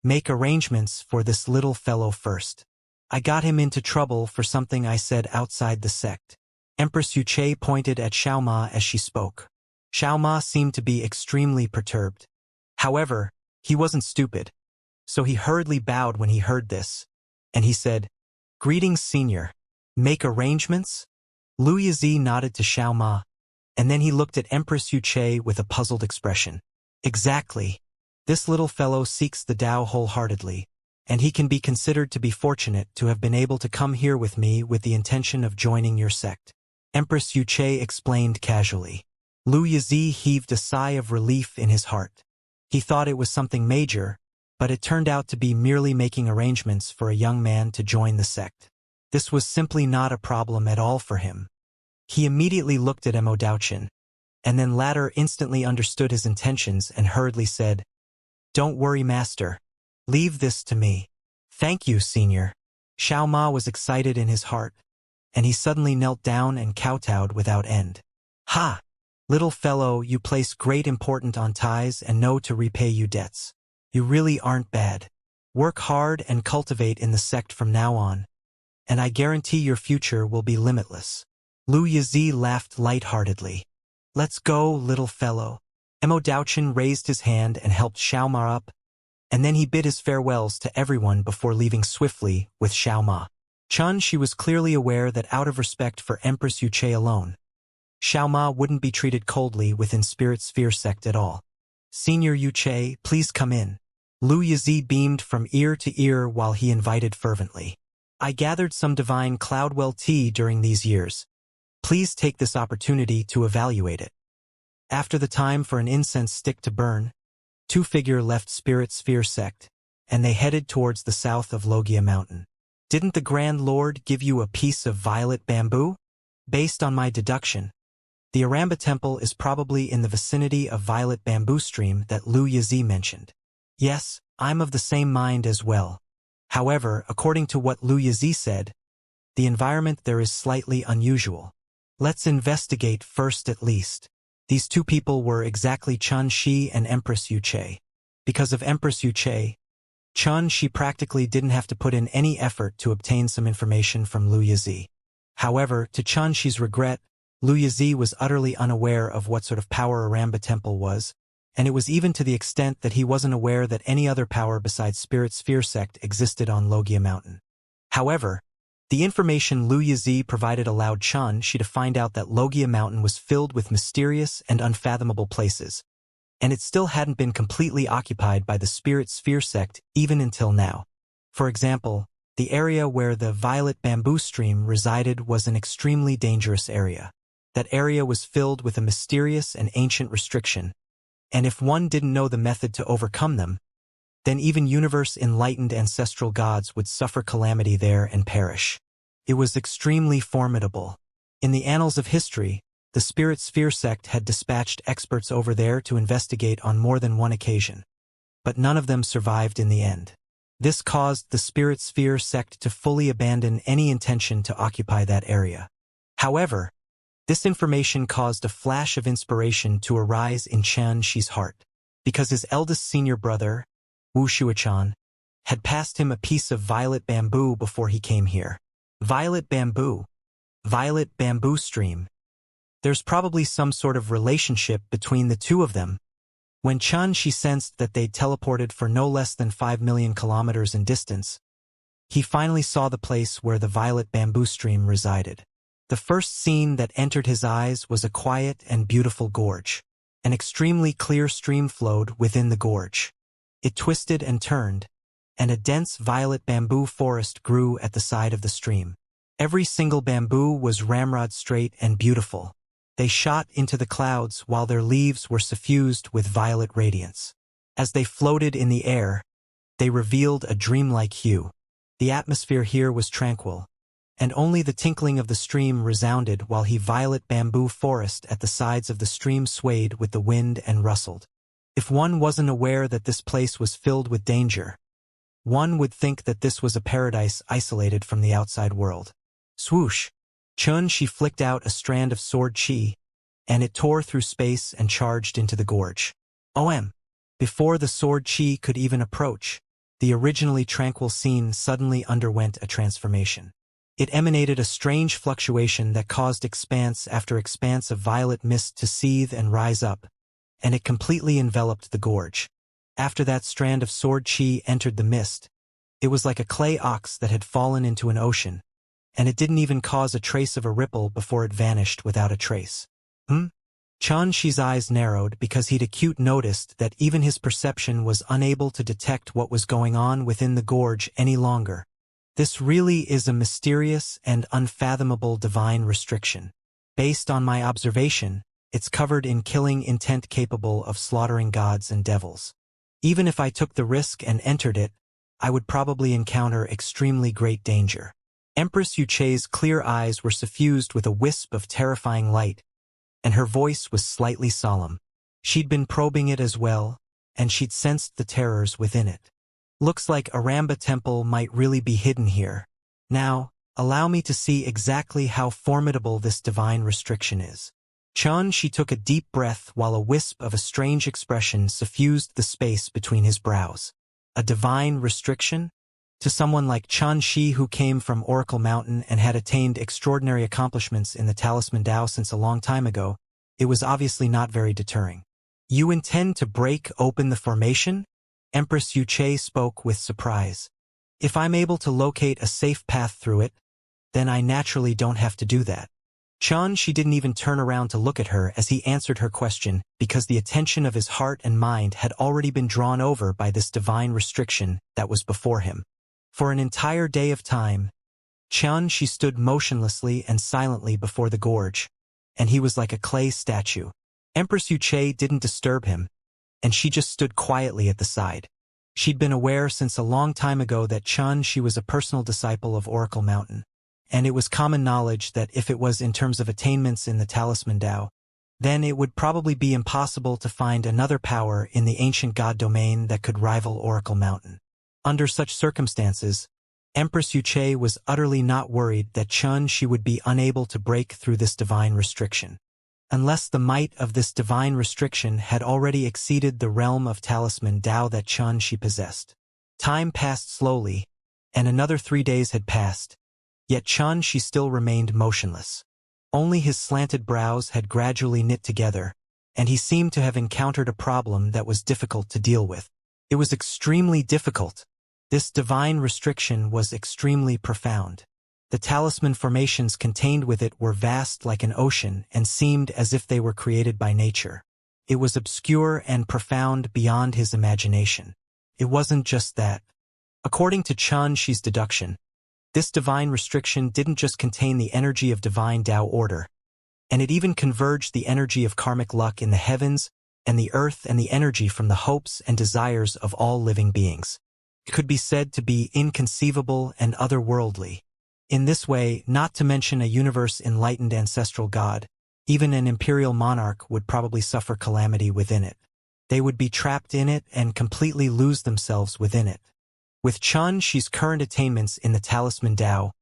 make arrangements for this little fellow first. I got him into trouble for something I said outside the sect. Empress Yu Che pointed at Xiaoma as she spoke. Xiaoma seemed to be extremely perturbed. However, he wasn't stupid, so he hurriedly bowed when he heard this, and he said, Greetings, Senior. Make arrangements? Lu Yizi nodded to Xiaoma, and then he looked at Empress Yu Che with a puzzled expression. Exactly. This little fellow seeks the Tao wholeheartedly, and he can be considered to be fortunate to have been able to come here with me with the intention of joining your sect. Empress Yu Che explained casually. Lu Yizi heaved a sigh of relief in his heart. He thought it was something major, but it turned out to be merely making arrangements for a young man to join the sect. This was simply not a problem at all for him. He immediately looked at Mo Daochen, and then latter instantly understood his intentions and hurriedly said, Don't worry, Master. Leave this to me. Thank you, Senior. Xiaoma was excited in his heart, and he suddenly knelt down and kowtowed without end. Ha! Little fellow, you place great importance on ties and know to repay you debts. You really aren't bad. Work hard and cultivate in the sect from now on, and I guarantee your future will be limitless. Lu Yizi laughed lightheartedly. Let's go, little fellow. Mo Daochen raised his hand and helped Xiaoma up, and then he bid his farewells to everyone before leaving swiftly with Xiaoma. She was clearly aware that out of respect for Empress Yu Che alone, Xiaoma wouldn't be treated coldly within Spirit Sphere sect at all. Senior Yu Che, please come in. Lu Yizi beamed from ear to ear while he invited fervently. I gathered some divine Cloudwell tea during these years. Please take this opportunity to evaluate it. After the time for an incense stick to burn, two figures left Spirit Sphere sect, and they headed towards the south of Logia Mountain. Didn't the Grand Lord give you a piece of violet bamboo? Based on my deduction, the Aramba Temple is probably in the vicinity of Violet Bamboo Stream that Lu Yizi mentioned. Yes, I'm of the same mind as well. However, according to what Lu Yizi said, the environment there is slightly unusual. Let's investigate first at least. These two people were exactly Xianxia and Empress Yu Che. Because of Empress Yu Che, Xianxia practically didn't have to put in any effort to obtain some information from Lu Yizi. However, to Xianxia's regret, Lu Yizi was utterly unaware of what sort of power Aramba Temple was, and it was even to the extent that he wasn't aware that any other power besides Spirit Sphere sect existed on Logia Mountain. However, the information Lu Yizi provided allowed Xianxia to find out that Logia Mountain was filled with mysterious and unfathomable places, and it still hadn't been completely occupied by the Spirit Sphere sect even until now. For example, the area where the violet bamboo stream resided was an extremely dangerous area. That area was filled with a mysterious and ancient restriction, and if one didn't know the method to overcome them, then even universe-enlightened ancestral gods would suffer calamity there and perish. It was extremely formidable. In the annals of history, the Spirit Sphere sect had dispatched experts over there to investigate on more than one occasion, but none of them survived in the end. This caused the Spirit Sphere sect to fully abandon any intention to occupy that area. However, this information caused a flash of inspiration to arise in Xianxi's heart, because his eldest senior brother, Wuxia, had passed him a piece of violet bamboo before he came here. Violet bamboo stream. There's probably some sort of relationship between the two of them. When Xianxia sensed that they'd teleported for no less than 5 million kilometers in distance, he finally saw the place where the violet bamboo stream resided. The first scene that entered his eyes was a quiet and beautiful gorge. An extremely clear stream flowed within the gorge. It twisted and turned, and a dense violet bamboo forest grew at the side of the stream. Every single bamboo was ramrod straight and beautiful. They shot into the clouds while their leaves were suffused with violet radiance. As they floated in the air, they revealed a dreamlike hue. The atmosphere here was tranquil, and only the tinkling of the stream resounded while the violet bamboo forest at the sides of the stream swayed with the wind and rustled. If one wasn't aware that this place was filled with danger, one would think that this was a paradise isolated from the outside world. Swoosh! Xianxia flicked out a strand of sword chi, and it tore through space and charged into the gorge. Before the sword chi could even approach, the originally tranquil scene suddenly underwent a transformation. It emanated a strange fluctuation that caused expanse after expanse of violet mist to seethe and rise up, and it completely enveloped the gorge. After that strand of sword chi entered the mist, it was like a clay ox that had fallen into an ocean, and it didn't even cause a trace of a ripple before it vanished without a trace. Xianxi's eyes narrowed because he'd acute noticed that even his perception was unable to detect what was going on within the gorge any longer. This really is a mysterious and unfathomable divine restriction. Based on my observation, it's covered in killing intent capable of slaughtering gods and devils. Even if I took the risk and entered it, I would probably encounter extremely great danger. Empress Yuche's clear eyes were suffused with a wisp of terrifying light, and her voice was slightly solemn. She'd been probing it as well, and she'd sensed the terrors within it. Looks like Aramba Temple might really be hidden here. Now, allow me to see exactly how formidable this divine restriction is. Xianxia took a deep breath while a wisp of a strange expression suffused the space between his brows. A divine restriction? To someone like Xianxia who came from Oracle Mountain and had attained extraordinary accomplishments in the Talisman Dao since a long time ago, it was obviously not very deterring. You intend to break open the formation? Empress Yuche spoke with surprise. If I'm able to locate a safe path through it, then I naturally don't have to do that. Xianxia didn't even turn around to look at her as he answered her question because the attention of his heart and mind had already been drawn over by this divine restriction that was before him. For an entire day of time, Xianxia stood motionlessly and silently before the gorge, and he was like a clay statue. Empress Yuche didn't disturb him, and she just stood quietly at the side. She'd been aware since a long time ago that Xianxia was a personal disciple of Oracle Mountain, and it was common knowledge that if it was in terms of attainments in the Talisman Dao, then it would probably be impossible to find another power in the ancient god domain that could rival Oracle Mountain. Under such circumstances, Empress Yuche was utterly not worried that Xianxia would be unable to break through this divine restriction, unless the might of this divine restriction had already exceeded the realm of Talisman Dao that Xianxia possessed. Time passed slowly, and another 3 days had passed, yet Xianxia still remained motionless. Only his slanted brows had gradually knit together, and he seemed to have encountered a problem that was difficult to deal with. It was extremely difficult. This divine restriction was extremely profound. The talisman formations contained with it were vast like an ocean and seemed as if they were created by nature. It was obscure and profound beyond his imagination. It wasn't just that. According to Xianxia's deduction, this divine restriction didn't just contain the energy of divine Tao order, and it even converged the energy of karmic luck in the heavens and the earth and the energy from the hopes and desires of all living beings. It could be said to be inconceivable and otherworldly. In this way, not to mention a universe-enlightened ancestral god, even an imperial monarch would probably suffer calamity within it. They would be trapped in it and completely lose themselves within it. With Xianxia's current attainments in the talisman Tao,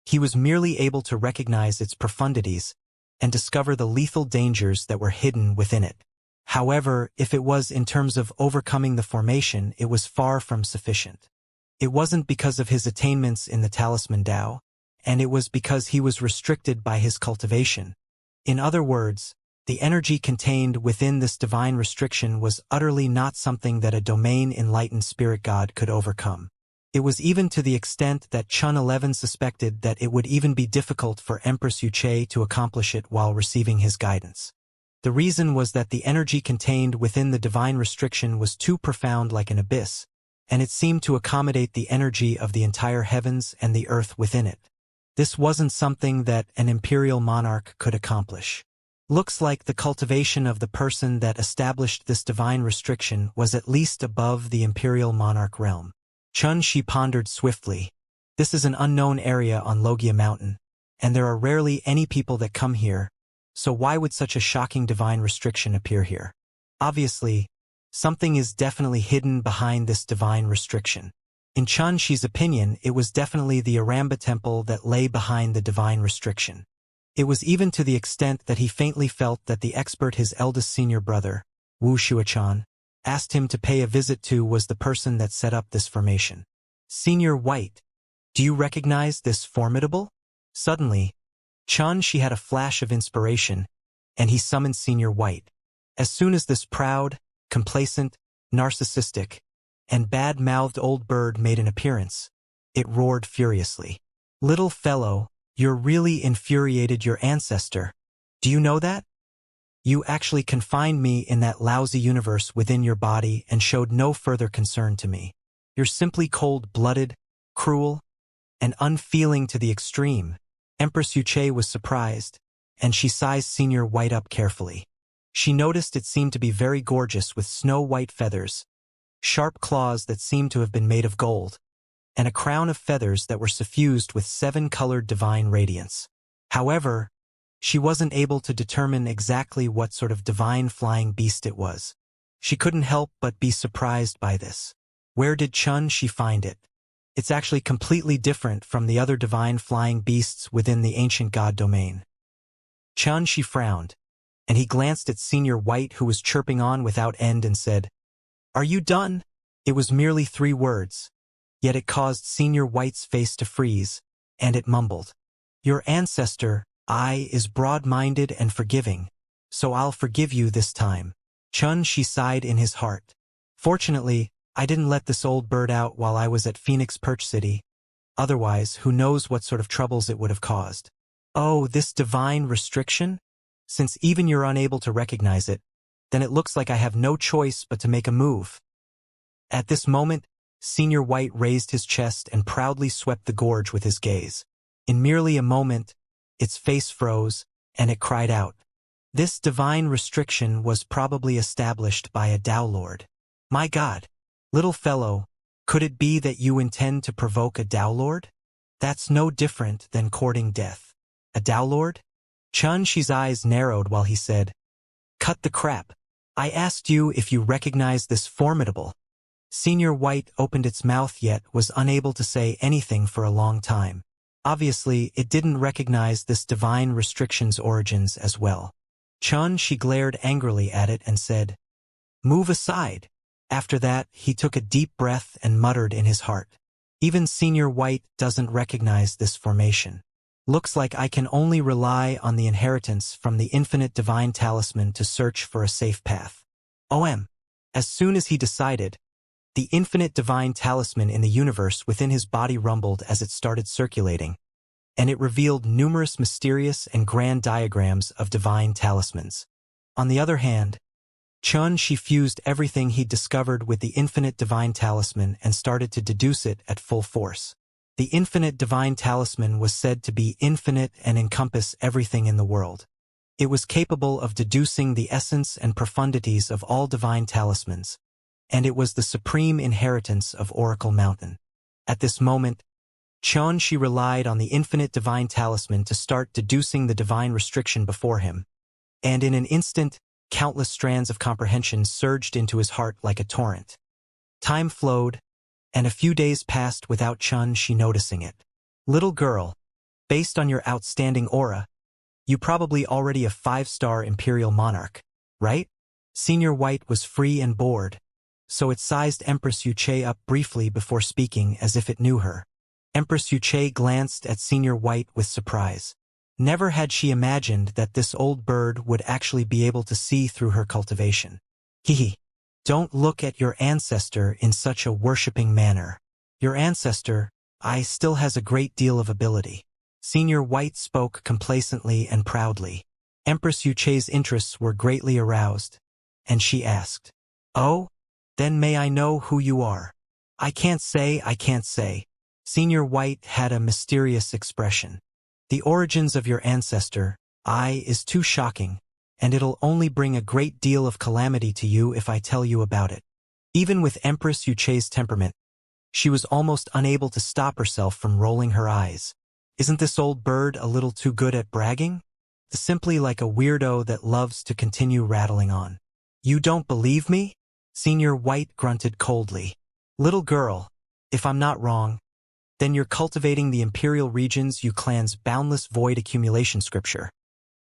he was merely able to recognize its profundities and discover the lethal dangers that were hidden within it. However, if it was in terms of overcoming the formation, it was far from sufficient. It wasn't because of his attainments in the talisman Tao, and it was because he was restricted by his cultivation. In other words, the energy contained within this divine restriction was utterly not something that a domain-enlightened spirit god could overcome. It was even to the extent that Chun 11 suspected that it would even be difficult for Empress Wuxia to accomplish it while receiving his guidance. The reason was that the energy contained within the divine restriction was too profound like an abyss, and it seemed to accommodate the energy of the entire heavens and the earth within it. This wasn't something that an imperial monarch could accomplish. Looks like the cultivation of the person that established this divine restriction was at least above the imperial monarch realm. Xianxia pondered swiftly. This is an unknown area on Logia Mountain, and there are rarely any people that come here, so why would such a shocking divine restriction appear here? Obviously, something is definitely hidden behind this divine restriction. In Xianxia's opinion, it was definitely the Aramba temple that lay behind the divine restriction. It was even to the extent that he faintly felt that the expert his eldest senior brother, Wuxia, asked him to pay a visit to was the person that set up this formation. Senior White, do you recognize this formidable? Suddenly, Xianxia had a flash of inspiration, and he summoned Senior White. As soon as this proud, complacent, narcissistic, and bad-mouthed old bird made an appearance, it roared furiously. Little fellow, you're really infuriated your ancestor. Do you know that? You actually confined me in that lousy universe within your body and showed no further concern to me. You're simply cold-blooded, cruel, and unfeeling to the extreme. Empress Wuxia was surprised, and she sized Senior White up carefully. She noticed it seemed to be very gorgeous with snow-white feathers, sharp claws that seemed to have been made of gold, and a crown of feathers that were suffused with 7-colored divine radiance. However, she wasn't able to determine exactly what sort of divine flying beast it was. She couldn't help but be surprised by this. Where did Xianxia find it? It's actually completely different from the other divine flying beasts within the ancient god domain. Xianxia frowned, and he glanced at Senior White who was chirping on without end and said, "Are you done?" It was merely 3 words, yet it caused Senior White's face to freeze, and it mumbled, "Your ancestor, is broad-minded and forgiving, so I'll forgive you this time." Xianxia sighed in his heart. Fortunately, I didn't let this old bird out while I was at Phoenix Perch City. Otherwise, who knows what sort of troubles it would have caused. Oh, this divine restriction? Since even you're unable to recognize it, then it looks like I have no choice but to make a move. At this moment, Senior White raised his chest and proudly swept the gorge with his gaze. In merely a moment, its face froze, and it cried out. This divine restriction was probably established by a Tao Lord. My God! Little fellow, could it be that you intend to provoke a Tao Lord? That's no different than courting death. A Tao Lord? Xianxia's eyes narrowed while he said, "Cut the crap. I asked you if you recognize this formidable." Senior White opened its mouth yet was unable to say anything for a long time. Obviously, it didn't recognize this divine restriction's origins as well. Xianxia glared angrily at it and said, "Move aside." After that, he took a deep breath and muttered in his heart, "Even Senior White doesn't recognize this formation. Looks like I can only rely on the inheritance from the infinite divine talisman to search for a safe path. As soon as he decided, the infinite divine talisman in the universe within his body rumbled as it started circulating, and it revealed numerous mysterious and grand diagrams of divine talismans. On the other hand, She fused everything he'd discovered with the infinite divine talisman and started to deduce it at full force. The infinite divine talisman was said to be infinite and encompass everything in the world. It was capable of deducing the essence and profundities of all divine talismans, and it was the supreme inheritance of Oracle Mountain. At this moment, She relied on the infinite divine talisman to start deducing the divine restriction before him, and in an instant, countless strands of comprehension surged into his heart like a torrent. Time flowed, and a few days passed without She noticing it. Little girl, based on your outstanding aura, you probably already a 5-star imperial monarch, right? Senior White was free and bored, so it sized Empress Yuche up briefly before speaking as if it knew her. Empress Yuche glanced at Senior White with surprise. Never had she imagined that this old bird would actually be able to see through her cultivation. Hehe. Don't look at your ancestor in such a worshipping manner. Your ancestor, still has a great deal of ability. Senior White spoke complacently and proudly. Empress Yuche's interests were greatly aroused, and she asked, "Oh? Then may I know who you are?" I can't say. Senior White had a mysterious expression. The origins of your ancestor, is too shocking, and it'll only bring a great deal of calamity to you if I tell you about it. Even with Empress Yuche's temperament, she was almost unable to stop herself from rolling her eyes. Isn't this old bird a little too good at bragging? Simply like a weirdo that loves to continue rattling on. You don't believe me? Senior White grunted coldly. Little girl, if I'm not wrong, then you're cultivating the imperial regions you clan's boundless void accumulation scripture,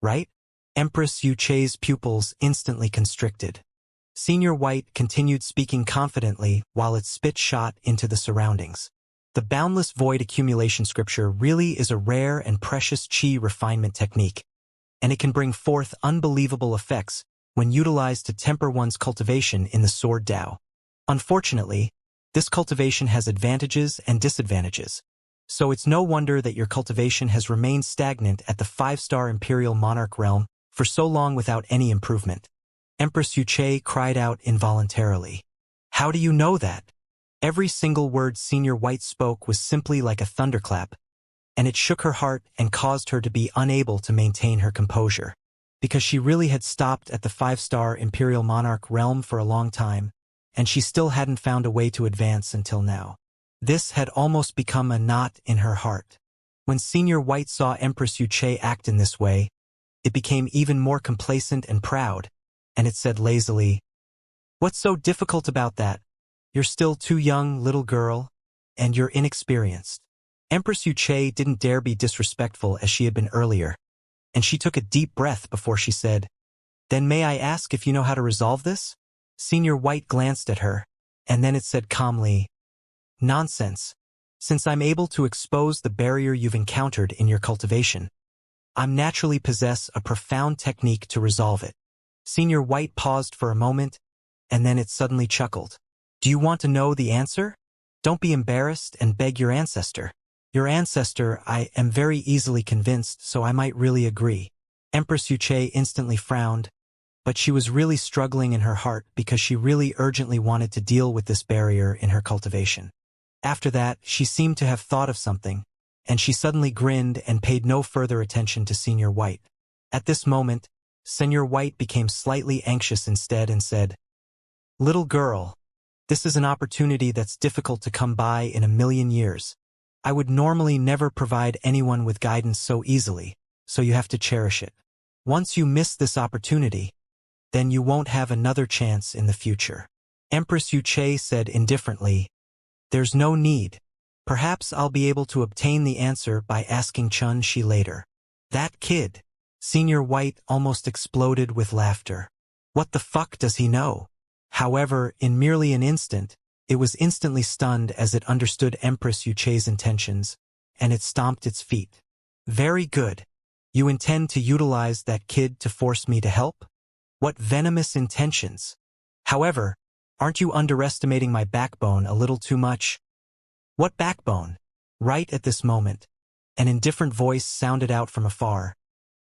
right? Empress Yuche's pupils instantly constricted. Senior White continued speaking confidently while its spit shot into the surroundings. The boundless void accumulation scripture really is a rare and precious chi refinement technique, and it can bring forth unbelievable effects when utilized to temper one's cultivation in the Sword Dao. Unfortunately, this cultivation has advantages and disadvantages, so it's no wonder that your cultivation has remained stagnant at the 5-star Imperial Monarch realm for so long without any improvement. Empress Yuche cried out involuntarily. How do you know that? Every single word Senior White spoke was simply like a thunderclap, and it shook her heart and caused her to be unable to maintain her composure. Because she really had stopped at the 5-star Imperial Monarch realm for a long time, and she still hadn't found a way to advance until now. This had almost become a knot in her heart. When Senior White saw Empress Yuche act in this way, it became even more complacent and proud, and it said lazily, "What's so difficult about that? You're still too young, little girl, and you're inexperienced." Empress Yuche didn't dare be disrespectful as she had been earlier, and she took a deep breath before she said, "Then may I ask if you know how to resolve this?" Senior White glanced at her, and then it said calmly, "Nonsense. Since I'm able to expose the barrier you've encountered in your cultivation, I'm naturally possess a profound technique to resolve it." Senior White paused for a moment, and then it suddenly chuckled. "Do you want to know the answer? Don't be embarrassed and beg your ancestor." "Your ancestor, I am very easily convinced, so I might really agree." Empress Yuche instantly frowned, but she was really struggling in her heart because she really urgently wanted to deal with this barrier in her cultivation. After that, she seemed to have thought of something, and she suddenly grinned and paid no further attention to Senior White. At this moment, Senior White became slightly anxious instead and said, "Little girl, this is an opportunity that's difficult to come by in a million years. I would normally never provide anyone with guidance so easily, so you have to cherish it. Once you miss this opportunity, then you won't have another chance in the future." Empress Yuche said indifferently, "There's no need. Perhaps I'll be able to obtain the answer by asking Shi later." That kid. Senior White almost exploded with laughter. What the fuck does he know? However, in merely an instant, it was instantly stunned as it understood Empress Yuche's intentions, and it stomped its feet. Very good. You intend to utilize that kid to force me to help? What venomous intentions. However, aren't you underestimating my backbone a little too much? What backbone? Right at this moment, an indifferent voice sounded out from afar,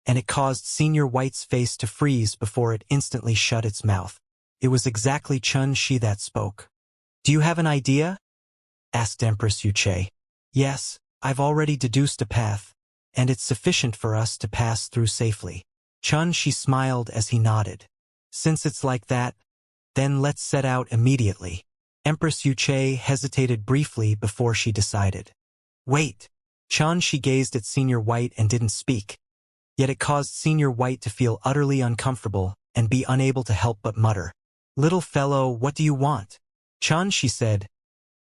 and it caused Senior White's face to freeze before it instantly shut its mouth. It was exactly Xianxia that spoke. Do you have an idea? Asked Empress Wuxia. Yes, I've already deduced a path, and it's sufficient for us to pass through safely. Xianxia smiled as he nodded. Since it's like that, then let's set out immediately. Empress Wuxia hesitated briefly before she decided. Wait. Xianxia gazed at Senior White and didn't speak. Yet it caused Senior White to feel utterly uncomfortable and be unable to help but mutter. Little fellow, what do you want? Xianxia said.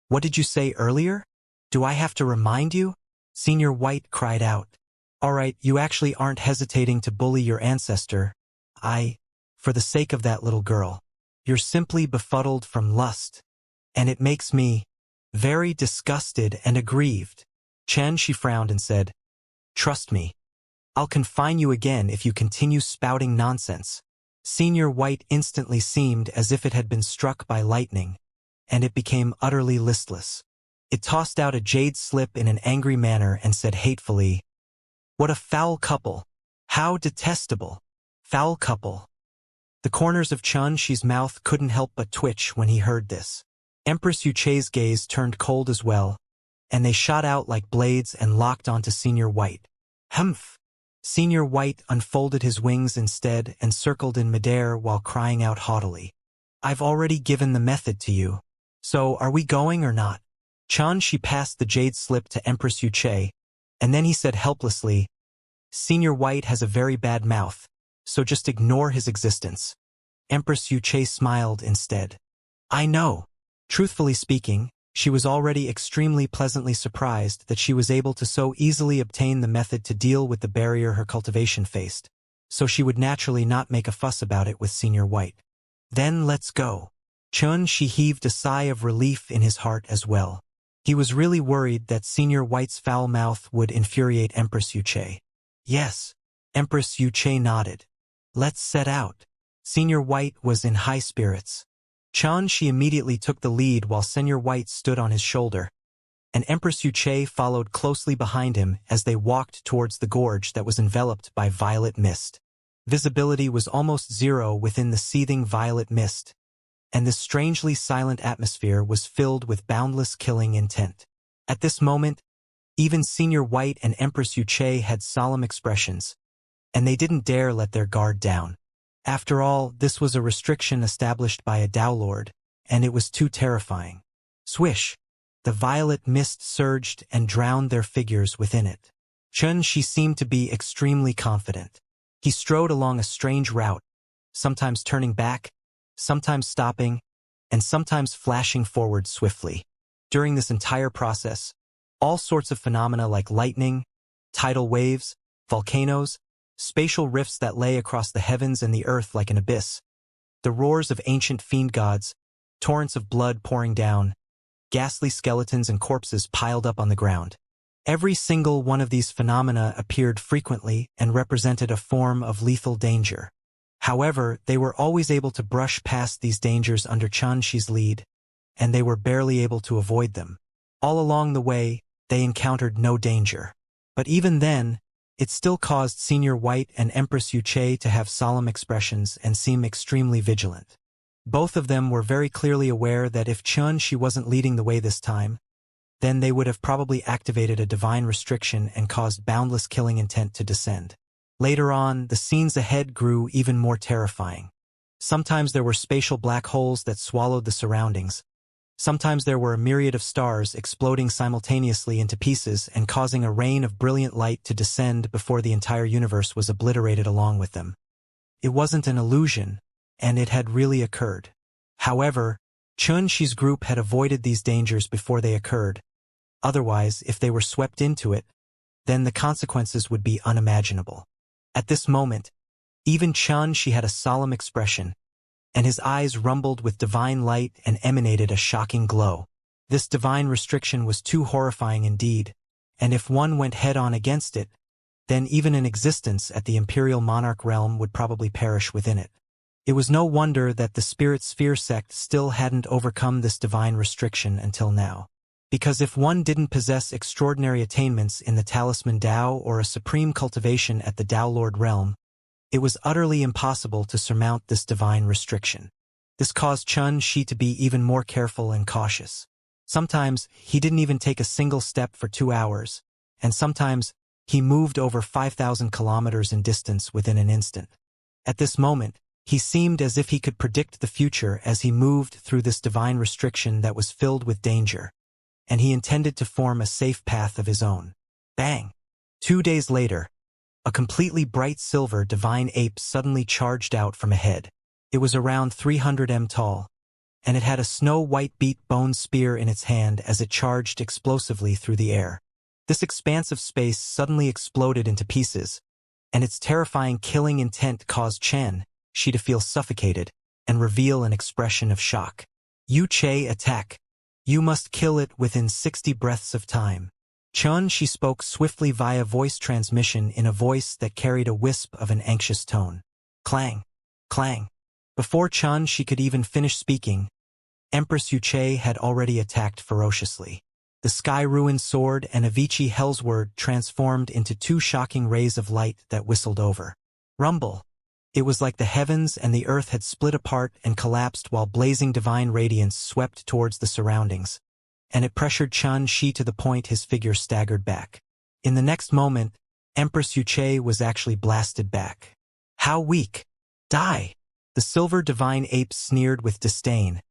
What did you say earlier? Do I have to remind you? Senior White cried out. All right, you actually aren't hesitating to bully your ancestor. For the sake of that little girl. You're simply befuddled from lust. And it makes me very disgusted and aggrieved. Xianxia frowned and said, Trust me. I'll confine you again if you continue spouting nonsense. Senior White instantly seemed as if it had been struck by lightning, and it became utterly listless. It tossed out a jade slip in an angry manner and said hatefully, What a foul couple! How detestable! Foul couple! The corners of Xianxia's mouth couldn't help but twitch when he heard this. Empress Wuxia's gaze turned cold as well, and they shot out like blades and locked onto Senior White. Humph! Senior White unfolded his wings instead and circled in midair while crying out haughtily. I've already given the method to you. So are we going or not? Xianxia passed the jade slip to Empress Wuxia, and then he said helplessly, Senior White has a very bad mouth, so just ignore his existence. Empress Wuxia smiled instead. I know. Truthfully speaking, she was already extremely pleasantly surprised that she was able to so easily obtain the method to deal with the barrier her cultivation faced, so she would naturally not make a fuss about it with Senior White. Then let's go. Xianxia heaved a sigh of relief in his heart as well. He was really worried that Senior White's foul mouth would infuriate Empress Wuxia. Yes. Empress Wuxia nodded. Let's set out. Senior White was in high spirits. Xianxia immediately took the lead while Senior White stood on his shoulder, and Empress Wuxia followed closely behind him as they walked towards the gorge that was enveloped by violet mist. Visibility was almost zero within the seething violet mist, and this strangely silent atmosphere was filled with boundless killing intent. At this moment, even Senior White and Empress Wuxia had solemn expressions, and they didn't dare let their guard down. After all, this was a restriction established by a Tao Lord, and it was too terrifying. Swish! The violet mist surged and drowned their figures within it. Xianxia seemed to be extremely confident. He strode along a strange route, sometimes turning back, sometimes stopping, and sometimes flashing forward swiftly. During this entire process, all sorts of phenomena like lightning, tidal waves, volcanoes, spatial rifts that lay across the heavens and the earth like an abyss, the roars of ancient fiend gods, torrents of blood pouring down, ghastly skeletons and corpses piled up on the ground. Every single one of these phenomena appeared frequently and represented a form of lethal danger. However, they were always able to brush past these dangers under Xianxia's lead, and they were barely able to avoid them. All along the way, they encountered no danger. But even then, it still caused Senior White and Empress Wuxia to have solemn expressions and seem extremely vigilant. Both of them were very clearly aware that if Xianxia wasn't leading the way this time, then they would have probably activated a divine restriction and caused boundless killing intent to descend. Later on, the scenes ahead grew even more terrifying. Sometimes there were spatial black holes that swallowed the surroundings. Sometimes there were a myriad of stars exploding simultaneously into pieces and causing a rain of brilliant light to descend before the entire universe was obliterated along with them. It wasn't an illusion, and it had really occurred. However, Xianxia's group had avoided these dangers before they occurred. Otherwise, if they were swept into it, then the consequences would be unimaginable. At this moment, even Xianxia had a solemn expression, and his eyes rumbled with divine light and emanated a shocking glow. This divine restriction was too horrifying indeed, and if one went head-on against it, then even an existence at the imperial monarch realm would probably perish within it. It was no wonder that the Spirit Sphere sect still hadn't overcome this divine restriction until now. Because if one didn't possess extraordinary attainments in the Talisman Tao or a supreme cultivation at the Tao Lord realm, it was utterly impossible to surmount this divine restriction. This caused Xianxia to be even more careful and cautious. Sometimes he didn't even take a single step for 2 hours, and sometimes he moved over 5,000 kilometers in distance within an instant. At this moment, he seemed as if he could predict the future as he moved through this divine restriction that was filled with danger, and he intended to form a safe path of his own. Bang! 2 days later, a completely bright silver divine ape suddenly charged out from ahead. It was around 300 m tall, and it had a snow-white beat bone spear in its hand as it charged explosively through the air. This expanse of space suddenly exploded into pieces, and its terrifying killing intent caused Xianxia to feel suffocated and reveal an expression of shock. Wuxia attack. You must kill it within 60 breaths of time. Xianxia spoke swiftly via voice transmission in a voice that carried a wisp of an anxious tone. Clang! Clang! Before Xianxia could even finish speaking, Empress Wuxia had already attacked ferociously. The Sky Ruin Sword and Avicii Hellsword transformed into 2 shocking rays of light that whistled over. Rumble! It was like the heavens and the earth had split apart and collapsed while blazing divine radiance swept towards the surroundings, and it pressured Xianxia to the point his figure staggered back. In the next moment, Empress Wuxia was actually blasted back. How weak! Die! The silver divine ape sneered with disdain,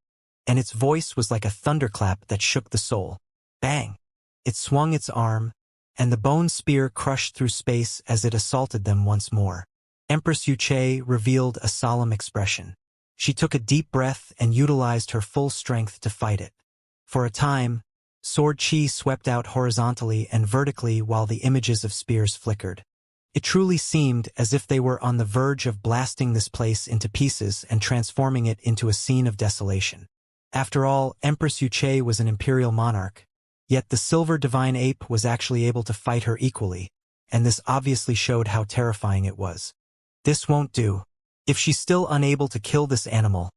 and its voice was like a thunderclap that shook the soul. Bang! It swung its arm, and the bone spear crushed through space as it assaulted them once more. Empress Wuxia revealed a solemn expression. She took a deep breath and utilized her full strength to fight it. For a time, sword chi swept out horizontally and vertically while the images of spears flickered. It truly seemed as if they were on the verge of blasting this place into pieces and transforming it into a scene of desolation. After all, Empress Wuxia was an imperial monarch, yet the silver divine ape was actually able to fight her equally, and this obviously showed how terrifying it was. This won't do. If she's still unable to kill this animal,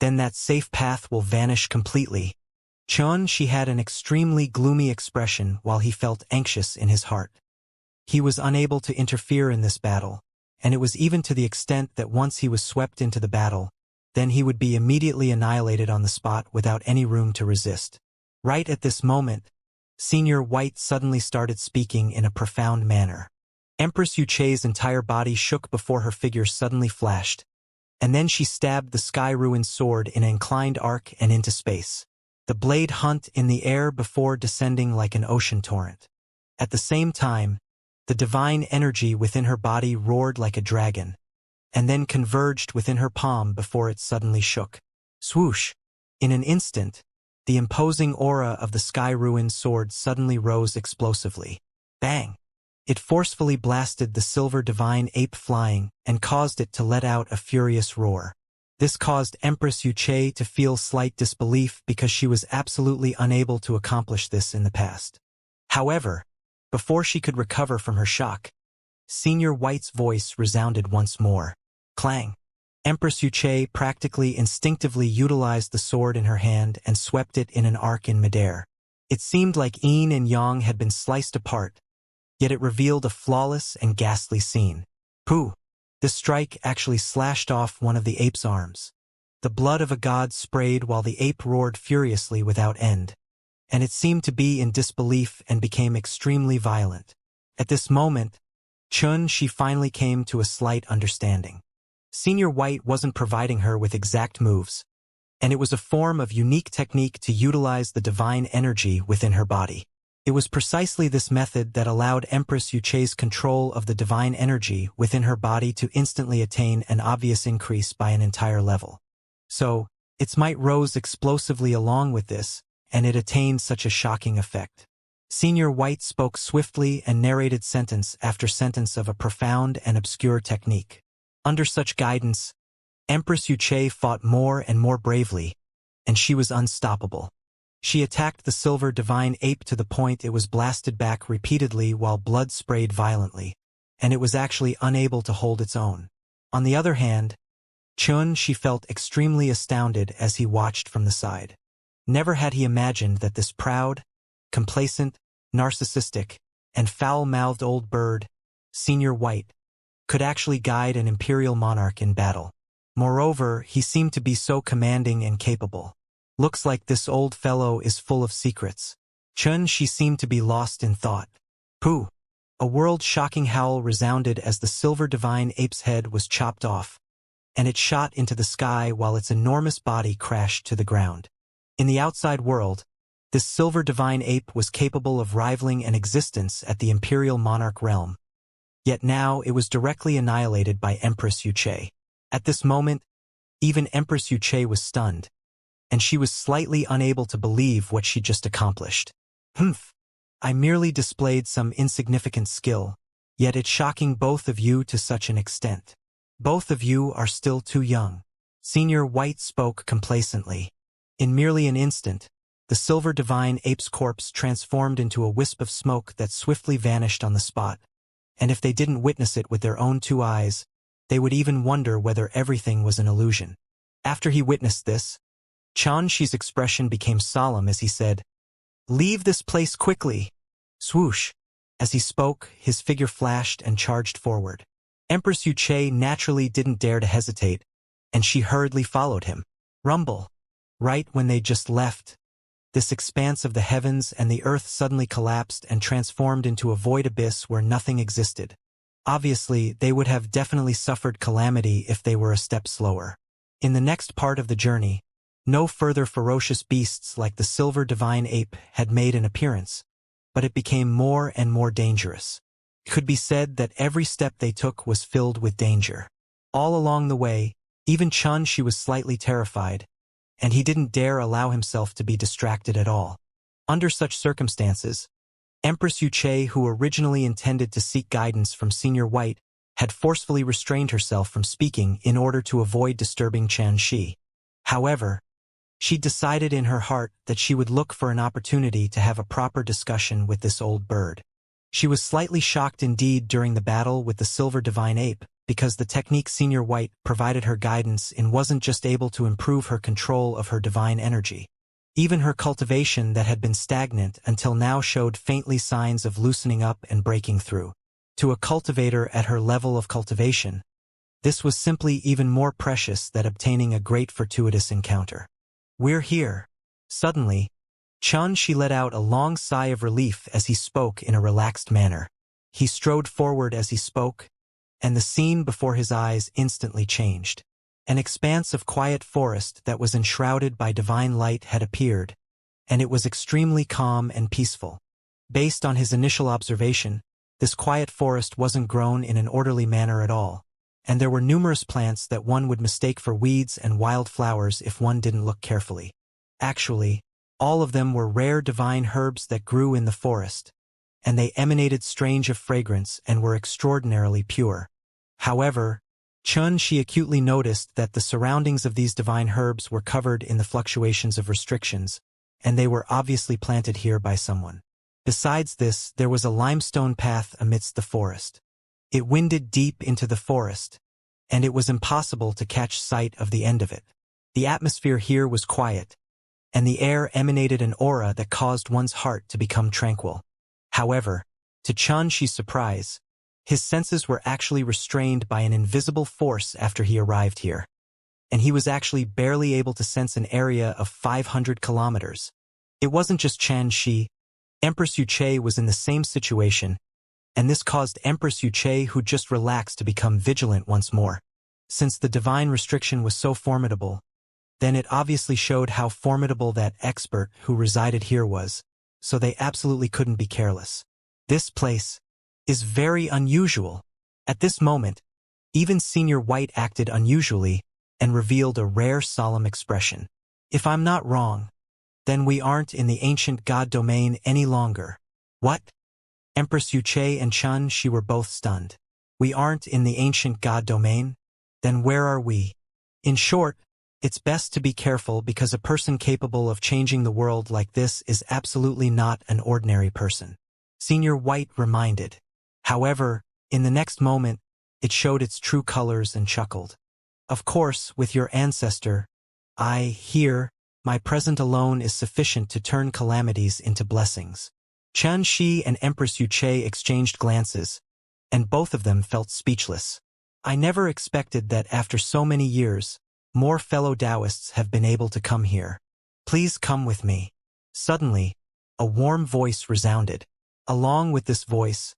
then that safe path will vanish completely. Xianxia had an extremely gloomy expression while he felt anxious in his heart. He was unable to interfere in this battle, and it was even to the extent that once he was swept into the battle, then he would be immediately annihilated on the spot without any room to resist. Right at this moment, Senior White suddenly started speaking in a profound manner. Empress Wuxia's entire body shook before her figure suddenly flashed, and then she stabbed the Sky Ruin Sword in an inclined arc and into space. The blade hunt in the air before descending like an ocean torrent. At the same time, the divine energy within her body roared like a dragon, and then converged within her palm before it suddenly shook. Swoosh! In an instant, the imposing aura of the Sky Ruin Sword suddenly rose explosively. Bang! It forcefully blasted the silver divine ape flying and caused it to let out a furious roar. This caused Empress Wuxia to feel slight disbelief because she was absolutely unable to accomplish this in the past. However, before she could recover from her shock, Senior White's voice resounded once more. Clang! Empress Wuxia practically instinctively utilized the sword in her hand and swept it in an arc in midair. It seemed like yin and yang had been sliced apart, yet it revealed a flawless and ghastly scene. Pooh! This strike actually slashed off one of the ape's arms. The blood of a god sprayed while the ape roared furiously without end, and it seemed to be in disbelief and became extremely violent. At this moment, Xianxia finally came to a slight understanding. Senior White wasn't providing her with exact moves, and it was a form of unique technique to utilize the divine energy within her body. It was precisely this method that allowed Empress Wuxia's control of the divine energy within her body to instantly attain an obvious increase by an entire level. So, its might rose explosively along with this, and it attained such a shocking effect. Senior White spoke swiftly and narrated sentence after sentence of a profound and obscure technique. Under such guidance, Empress Wuxia fought more and more bravely, and she was unstoppable. She attacked the silver divine ape to the point it was blasted back repeatedly while blood sprayed violently. and it was actually unable to hold its own. On the other hand, she felt extremely astounded as he watched from the side. Never had he imagined that this proud, complacent, narcissistic, and foul-mouthed old bird, Senior White, could actually guide an imperial monarch in battle. Moreover, he seemed to be so commanding and capable. Looks like this old fellow is full of secrets. She seemed to be lost in thought. Pooh! A world-shocking howl resounded as the silver divine ape's head was chopped off, and it shot into the sky while its enormous body crashed to the ground. In the outside world, this silver divine ape was capable of rivaling an existence at the imperial monarch realm. Yet now it was directly annihilated by Empress Wuxia. At this moment, even Empress Wuxia was stunned, and she was slightly unable to believe what she just accomplished. Humph! I merely displayed some insignificant skill, yet it's shocking both of you to such an extent. Both of you are still too young. Senior White spoke complacently. In merely an instant, the silver divine ape's corpse transformed into a wisp of smoke that swiftly vanished on the spot, and if they didn't witness it with their own two eyes, they would even wonder whether everything was an illusion. After he witnessed this, Xianxia's expression became solemn as he said, "Leave this place quickly!" Swoosh! As he spoke, his figure flashed and charged forward. Empress Wuxia naturally didn't dare to hesitate, and she hurriedly followed him. Rumble! Right when they just left, this expanse of the heavens and the earth suddenly collapsed and transformed into a void abyss where nothing existed. Obviously, they would have definitely suffered calamity if they were a step slower. In the next part of the journey, no further ferocious beasts like the silver divine ape had made an appearance, but it became more and more dangerous. It could be said that every step they took was filled with danger. All along the way, even Xianxia was slightly terrified, and he didn't dare allow himself to be distracted at all. Under such circumstances, Empress Wuxia, who originally intended to seek guidance from Senior White, had forcefully restrained herself from speaking in order to avoid disturbing Xianxia. However, she decided in her heart that she would look for an opportunity to have a proper discussion with this old bird. She was slightly shocked indeed during the battle with the silver divine ape, because the technique Senior White provided her guidance in wasn't just able to improve her control of her divine energy. Even her cultivation that had been stagnant until now showed faintly signs of loosening up and breaking through. To a cultivator at her level of cultivation, this was simply even more precious than obtaining a great fortuitous encounter. "We're here." Suddenly, Xianxia let out a long sigh of relief as he spoke in a relaxed manner. He strode forward as he spoke, and the scene before his eyes instantly changed. An expanse of quiet forest that was enshrouded by divine light had appeared, and it was extremely calm and peaceful. Based on his initial observation, this quiet forest wasn't grown in an orderly manner at all, and there were numerous plants that one would mistake for weeds and wild flowers if one didn't look carefully. Actually, all of them were rare divine herbs that grew in the forest, and they emanated strange of fragrance and were extraordinarily pure. However, Xianxia acutely noticed that the surroundings of these divine herbs were covered in the fluctuations of restrictions, and they were obviously planted here by someone. Besides this, there was a limestone path amidst the forest. It winded deep into the forest, and it was impossible to catch sight of the end of it. The atmosphere here was quiet, and the air emanated an aura that caused one's heart to become tranquil. However, to Xianxia's surprise, his senses were actually restrained by an invisible force after he arrived here, and he was actually barely able to sense an area of 500 kilometers. It wasn't just Xianxia. Empress Wuxia was in the same situation, and this caused Empress Wuxia, who just relaxed, to become vigilant once more. Since the divine restriction was so formidable, then it obviously showed how formidable that expert who resided here was, so they absolutely couldn't be careless. This place is very unusual. At this moment, even Senior White acted unusually and revealed a rare solemn expression. "If I'm not wrong, then we aren't in the ancient god domain any longer." "What?" Empress Wuxia and Xianxia were both stunned. "We aren't in the ancient god domain? Then where are we?" In short, it's best to be careful because a person capable of changing the world like this is absolutely not an ordinary person, Senior White reminded. However, In the next moment, it showed its true colors and chuckled. Of course, with your ancestor, my present alone is sufficient to turn calamities into blessings. Xianxia and Empress Wuxia exchanged glances, and both of them felt speechless. I never expected that after so many years, more fellow Taoists have been able to come here. Please come with me. Suddenly, a warm voice resounded. Along with this voice,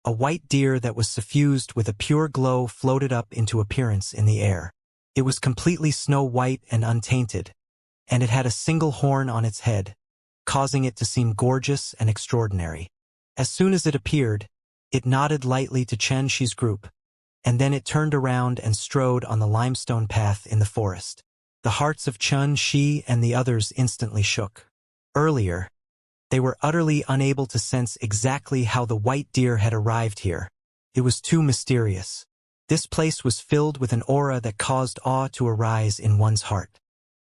a white deer that was suffused with a pure glow floated up into appearance in the air. It was completely snow-white and untainted, and it had a single horn on its head, causing it to seem gorgeous and extraordinary. As soon as it appeared, it nodded lightly to Xianxia's group, and then it turned around and strode on the limestone path in the forest. The hearts of Xianxia and the others instantly shook. Earlier, they were utterly unable to sense exactly how the white deer had arrived here. It was too mysterious. This place was filled with an aura that caused awe to arise in one's heart.